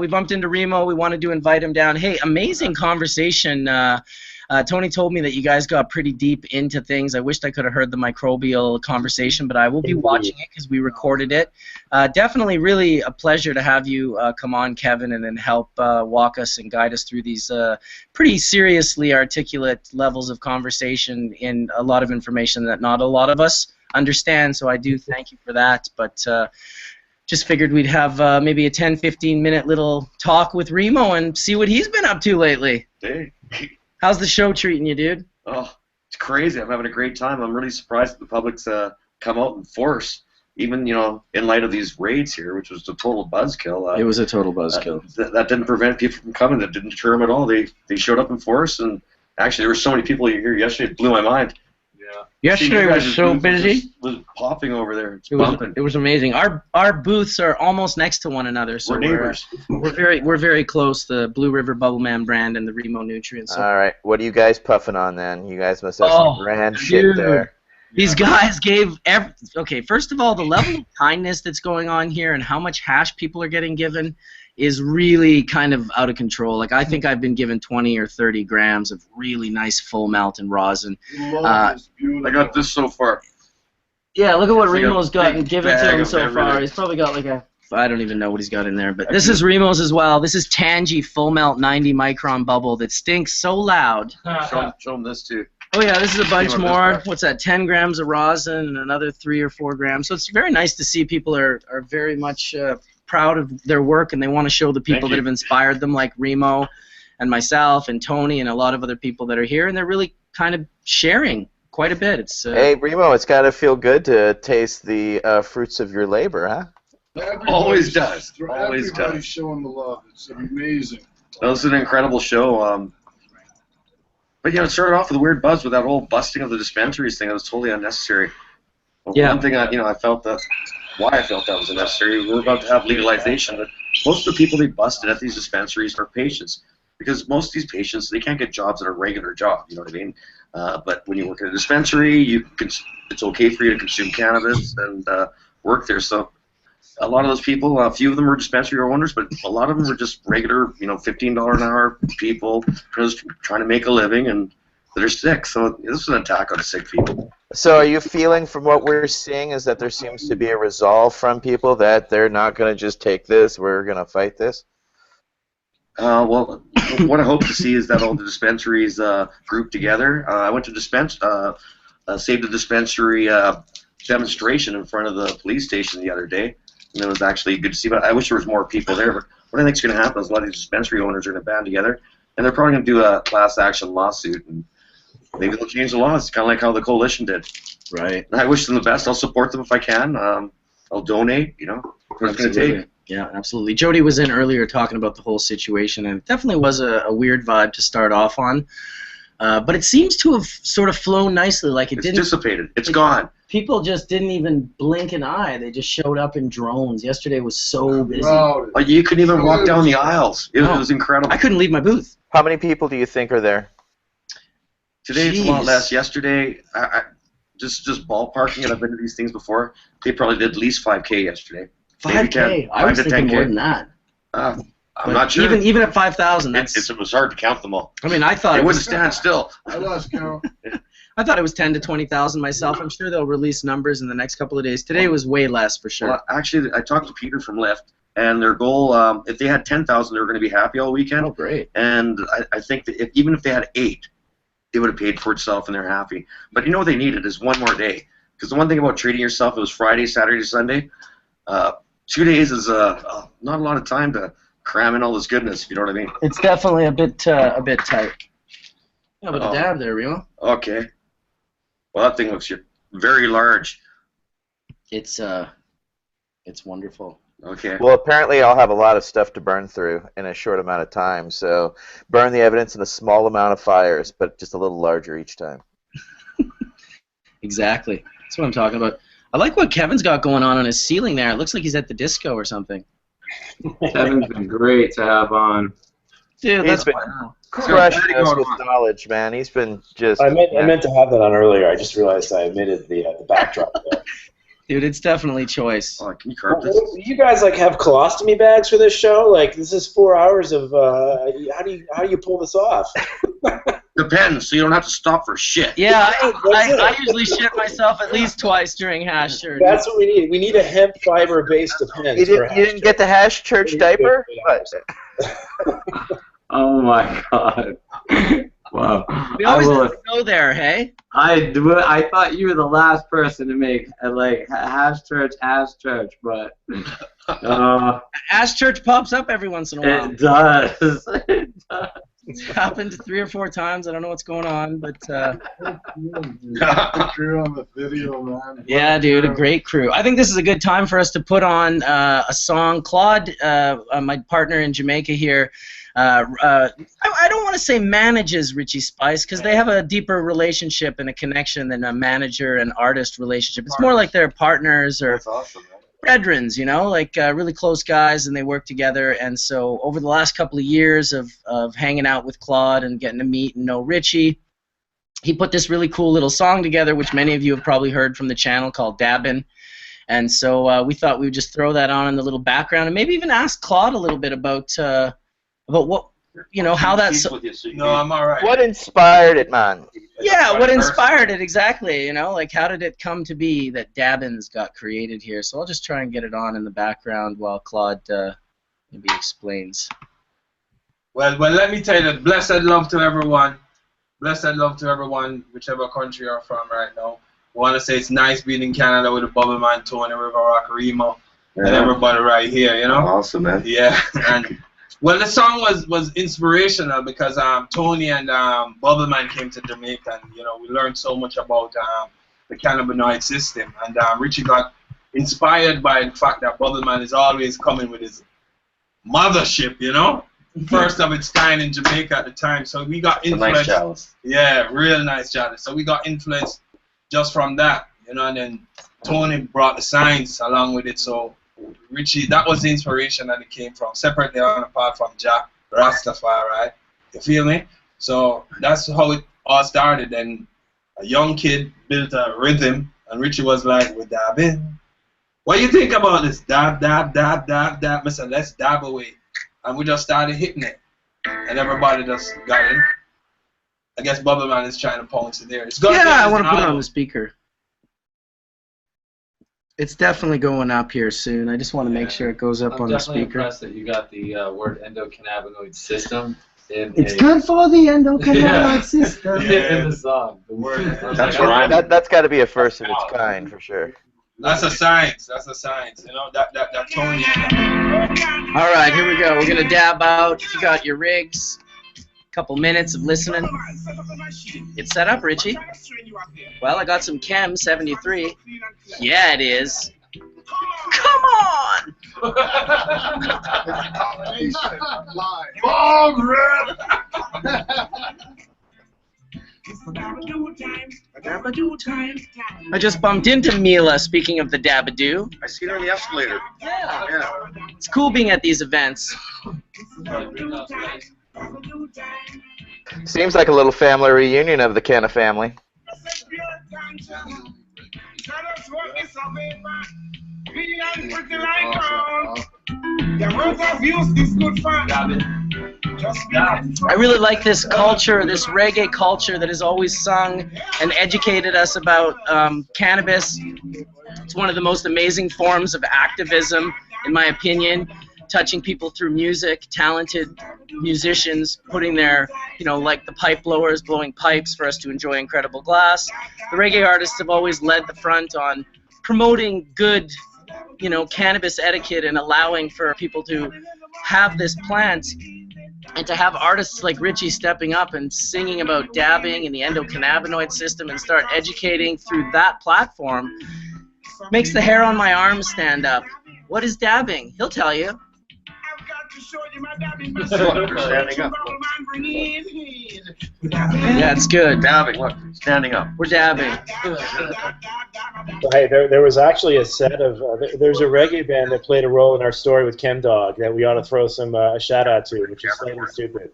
bumped into Remo. We wanted to invite him down. Hey, amazing conversation. Tony told me that you guys got pretty deep into things. I wished I could have heard the microbial conversation, but I will be watching it because we recorded it. Definitely really a pleasure to have you come on, Kevin, and then help walk us and guide us through these pretty seriously articulate levels of conversation in a lot of information that not a lot of us understand, so I do thank you for that. But just figured we'd have maybe a 10-15 minute little talk with Remo and see what he's been up to lately. Hey. How's the show treating you, dude? Oh, it's crazy. I'm having a great time. I'm really surprised that the public's come out in force, even in light of these raids here, which was a total buzzkill. It was a total buzzkill. That didn't prevent people from coming. That didn't deter them at all. They showed up in force, and actually there were so many people here yesterday. It blew my mind. Yesterday was so busy. Was popping over there. It was amazing. Our booths are almost next to one another, so we're neighbors. We're very close. The Blue River Bubbleman brand and the Remo Nutrients. So. All right, what are you guys puffing on then? You guys must have some grand shit there. These guys gave okay, first of all, the level of kindness that's going on here and how much hash people are getting given is really kind of out of control. Like, I think I've been given 20 or 30 grams of really nice full melt and rosin. I got this so far. Yeah, look at what Like a Remo's gotten big given to bag him of so far. everything. He's probably got like a, I don't even know what he's got in there, but this is Remo's as well. This is Tangy full melt 90 micron bubble that stinks so loud. Show them this too. Oh yeah, this is a bunch Came up more. this far. What's that? 10 grams of rosin and another 3 or 4 grams. So it's very nice to see people are very much proud of their work, and they want to show the people that have inspired them, like Remo and myself and Tony and a lot of other people that are here, and they're really kind of sharing quite a bit. It's Hey, Remo, it's got to feel good to taste the fruits of your labor, huh? Always does. Always Everybody's does. showing the love. It's amazing. That was an incredible show. But it started off with a weird buzz with that whole busting of the dispensaries thing. That was totally unnecessary. But Yeah. One thing I felt that was unnecessary. We were about to have legalization, but most of the people they busted at these dispensaries are patients, because most of these patients, they can't get jobs at a regular job. You know what I mean? But when you work at a dispensary, it's okay for you to consume cannabis and work there. So a lot of those people, a few of them were dispensary owners, but a lot of them were just regular, $15 an hour people just trying to make a living, and that are sick. So this is an attack on sick people. So are you feeling from what we're seeing is that there seems to be a resolve from people that they're not going to just take this, we're going to fight this? Well, what I hope to see is that all the dispensaries group together. I went to Save the Dispensary demonstration in front of the police station the other day, and it was actually good to see. But I wish there was more people there. But what I think is going to happen is a lot of these dispensary owners are going to band together, and they're probably going to do a class action lawsuit, and maybe they'll change the laws, kind of like how the coalition did. right. And I wish them the best. I'll support them if I can. I'll donate. What it's going to take. Yeah, absolutely. Jodie was in earlier talking about the whole situation, and it definitely was a weird vibe to start off on. But it seems to have sort of flown nicely. Like It's dissipated. It's gone. People just didn't even blink an eye. They just showed up in drones. Yesterday was so busy. Wow. Like, you couldn't even walk down the aisles. It was incredible. I couldn't leave my booth. How many people do you think are there? Today it's a lot Jeez. less. Yesterday, I just ballparking it. I've been to these things before. They probably did at least 5K yesterday. Maybe 5K. 10, I was 5 to thinking 10K. more than that. I'm But not sure. Even at 5,000, that's. It was hard to count them all. I mean, I thought They it wouldn't was. stand still. I lost count. I thought it was 10 to 20,000 myself. I'm sure they'll release numbers in the next couple of days. Today was way less for sure. Well, actually, I talked to Peter from Lyft, and their goal, if they had 10,000, they were going to be happy all weekend. Oh, great. And I think that even if they had 8, it would have paid for itself, and they're happy. But you know what they needed is one more day. Because the one thing about treating yourself, it was Friday, Saturday, Sunday. 2 days is not a lot of time to cram in all this goodness, if you know what I mean. It's definitely a bit tight. Yeah, but the dab there, Remo. Okay. Well, that thing looks very large. It's wonderful. Okay. Well, apparently I'll have a lot of stuff to burn through in a short amount of time, so burn the evidence in a small amount of fires, but just a little larger each time. Exactly. That's what I'm talking about. I like what Kevin's got going on his ceiling there. It looks like he's at the disco or something. Kevin's been great to have on. Dude, He's that's been crushing us with knowledge, man. He's been just... I meant to have that on earlier. I just realized I omitted the backdrop there. Dude, it's definitely choice. Oh, can you carve this? Do you guys have colostomy bags for this show? This is 4 hours of how do you pull this off? Depends, so you don't have to stop for shit. Yeah, That's it. I usually shit myself at least twice during hash church. That's what we need. We need a hemp fiber based depends. You didn't get the hash church diaper? What? Oh my god. Wow. We always have to go there, hey? I thought you were the last person to make hash church, but Ash Church pops up every once in a while. it does. It does. It's happened 3 or 4 times. I don't know what's going on, but Picture on the video, man. yeah, dude, a great crew. I think this is a good time for us to put on a song. Claude, my partner in Jamaica here, I don't want to say manages Richie Spice because they have a deeper relationship and a connection than a manager and artist relationship. It's more like they're partners or That's awesome, man. brethrens, really close guys, and they work together. And so over the last couple of years of hanging out with Claude and getting to meet and know Richie, he put this really cool little song together, which many of you have probably heard from the channel, called Dabbin'. And so we thought we would just throw that on in the little background, and maybe even ask Claude a little bit about what, you know, how that's. No, I'm all right. What inspired it, man? Yeah, what inspired it exactly? You know, like how did it come to be that Dabbin's got created here? So I'll just try and get it on in the background while Claude maybe explains. Well, let me tell you that blessed love to everyone. Blessed love to everyone, whichever country you're from right now. I want to say it's nice being in Canada with the Bubbleman, Tony, River Rock, Remo, and everybody right here, you know? Awesome, man. Yeah. And well, the song was inspirational because Tony and Bubbleman came to Jamaica, and, you know, we learned so much about the cannabinoid system. And Richie got inspired by the fact that Bubbleman is always coming with his mothership, you know? First of its kind in Jamaica at the time. So we got influenced. Nice chalice. Yeah, real nice chalice. So we got influenced just from that, you know, and then Tony brought the science along with it. So Richie, that was the inspiration that it came from, separately on apart from Jack Rastafari, you feel me? So that's how it all started. And a young kid built a rhythm, and Richie was like, we're dabbing. What do you think about this? Dab, dab, dab, dab, dab. I said, let's dab away. And we just started hitting it. And everybody just got in. I guess Bubbleman is trying to pounce it there. It's Yeah, I want to put it on the speaker. It's definitely going up here soon. I just want to make sure it goes up on the speaker. I'm definitely impressed that you got the word endocannabinoid system in It's good for the endocannabinoid system. in the song. The word. That's got to be a first of its kind for sure. That's a science. That's a science. You know, that Tony. All right, here we go. We're going to dab out. If you got your rigs, couple minutes of listening. It's set up, Richie. Well, I got some Chem 73. Yeah, it is. Come on! I just bumped into Mila, speaking of the Dabadoo. I see her on the escalator. Yeah. It's cool being at these events. Seems like a little family reunion of the Canna family. I really like this culture, this reggae culture that has always sung and educated us about cannabis. It's one of the most amazing forms of activism, in my opinion, touching people through music, talented musicians putting their, you know, like the pipe blowers blowing pipes for us to enjoy incredible glass. The reggae artists have always led the front on promoting good, you know, cannabis etiquette and allowing for people to have this plant, and to have artists like Richie stepping up and singing about dabbing and the endocannabinoid system and start educating through that platform makes the hair on my arms stand up. What is dabbing? He'll tell you. We're standing up. Yeah, it's good. Dabbing, look, standing up. We're dabbing. Hey, there was actually a set of there's a reggae band that played a role in our story with Chem Dog that we ought to throw some a shout out to, which is Slightly Stupid.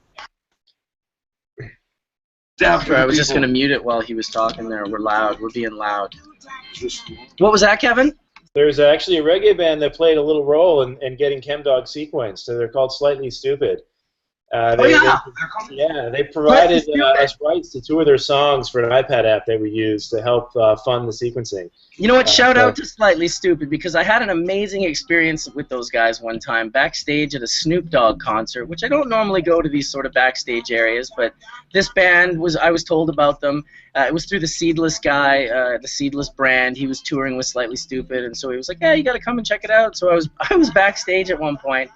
Sorry, I was just gonna mute it while he was talking there. We're loud. We're being loud. What was that, Kevin? There's actually a reggae band that played a little role in getting Chem Dog sequenced. So they're called Slightly Stupid. They provided us rights to 2 of their songs for an iPad app that we used to help fund the sequencing. You know what? Shout out to Slightly Stupid, because I had an amazing experience with those guys one time backstage at a Snoop Dogg concert, which I don't normally go to these sort of backstage areas, but this band I was told about them. It was through the Seedless guy, the Seedless brand. He was touring with Slightly Stupid, and so he was like, "Yeah, you got to come and check it out." So I was backstage at one point.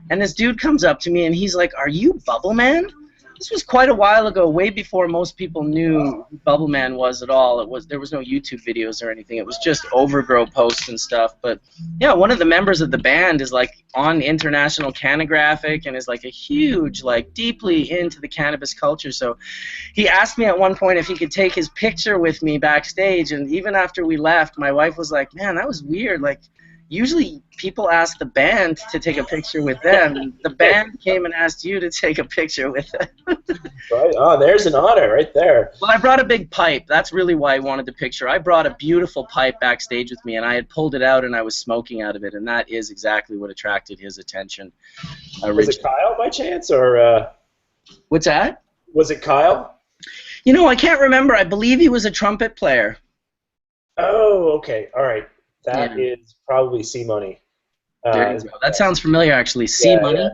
And this dude comes up to me and he's like, "Are you Bubbleman?" This was quite a while ago, way before most people knew who Bubbleman was at all. There was no YouTube videos or anything. It was just Overgrow posts and stuff. But yeah, one of the members of the band is like on International Cannagraphic and is like a huge, like deeply into the cannabis culture. So he asked me at one point if he could take his picture with me backstage, and even after we left, my wife was like, "Man, that was weird. Like, usually people ask the band to take a picture with them. The band came and asked you to take a picture with them. Right. Oh, there's an honor right there. Well, I brought a big pipe. That's really why I wanted the picture. I brought a beautiful pipe backstage with me, and I had pulled it out, and I was smoking out of it, and that is exactly what attracted his attention. Was it Kyle by chance, or? What's that? Was it Kyle? You know, I can't remember. I believe he was a trumpet player. Oh, okay. All right. That is probably C-Money. There you go. That sounds familiar, actually. C-Money?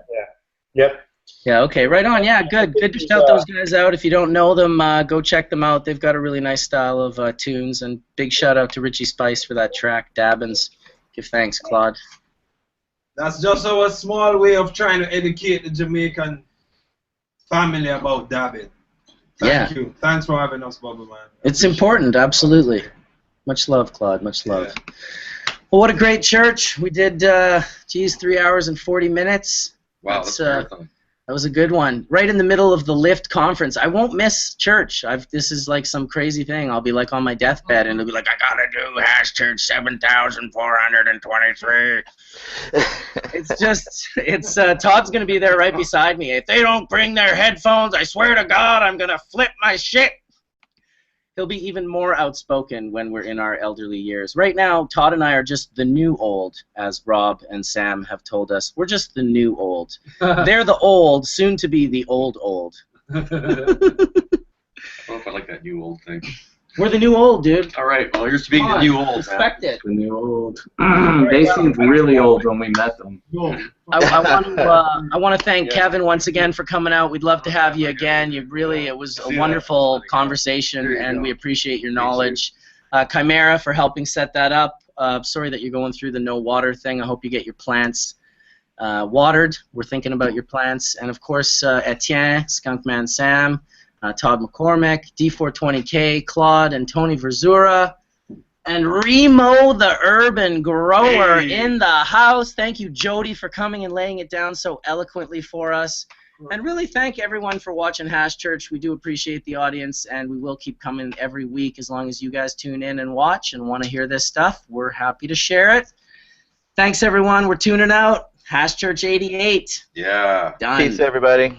Yep. Yeah, okay. Right on. Yeah, good. Good to shout those guys out. If you don't know them, go check them out. They've got a really nice style of tunes. And big shout out to Richie Spice for that track, Dabbins. Give thanks, Claude. That's just our small way of trying to educate the Jamaican family about dabbing. Thank you. Thanks for having us, Bubbleman. It's important, absolutely. Much love, Claude. Much love. Yeah. Well, what a great church. We did, 3 hours and 40 minutes. Wow, that's marathon. That was a good one. Right in the middle of the Lift conference. I won't miss church. This is like some crazy thing. I'll be like on my deathbed, and it'll be like, I gotta do Hash Church 7,423. It's Todd's gonna be there right beside me. If they don't bring their headphones, I swear to God, I'm gonna flip my shit. He'll be even more outspoken when we're in our elderly years. Right now, Todd and I are just the new old, as Rob and Sam have told us. We're just the new old. They're the old, soon to be the old old. I don't know if I like that new old thing. We're the new old, dude. All right, well, here's to being the new old. Respect it. The new old. They seemed really old when we met them. I want to thank Kevin once again for coming out. We'd love to have you again. It was a wonderful conversation, and we appreciate your knowledge. Chimera for helping set that up. Sorry that you're going through the no water thing. I hope you get your plants watered. We're thinking about your plants. And of course, Etienne, Skunkman Sam, Todd McCormick, D420K, Claude, and Tony Verzura, and Remo the Urban Grower in the house. Thank you, Jodie, for coming and laying it down so eloquently for us. And really thank everyone for watching Hash Church. We do appreciate the audience, and we will keep coming every week as long as you guys tune in and watch and want to hear this stuff. We're happy to share it. Thanks, everyone. We're tuning out. Hash Church 88. Yeah. Done. Peace, everybody.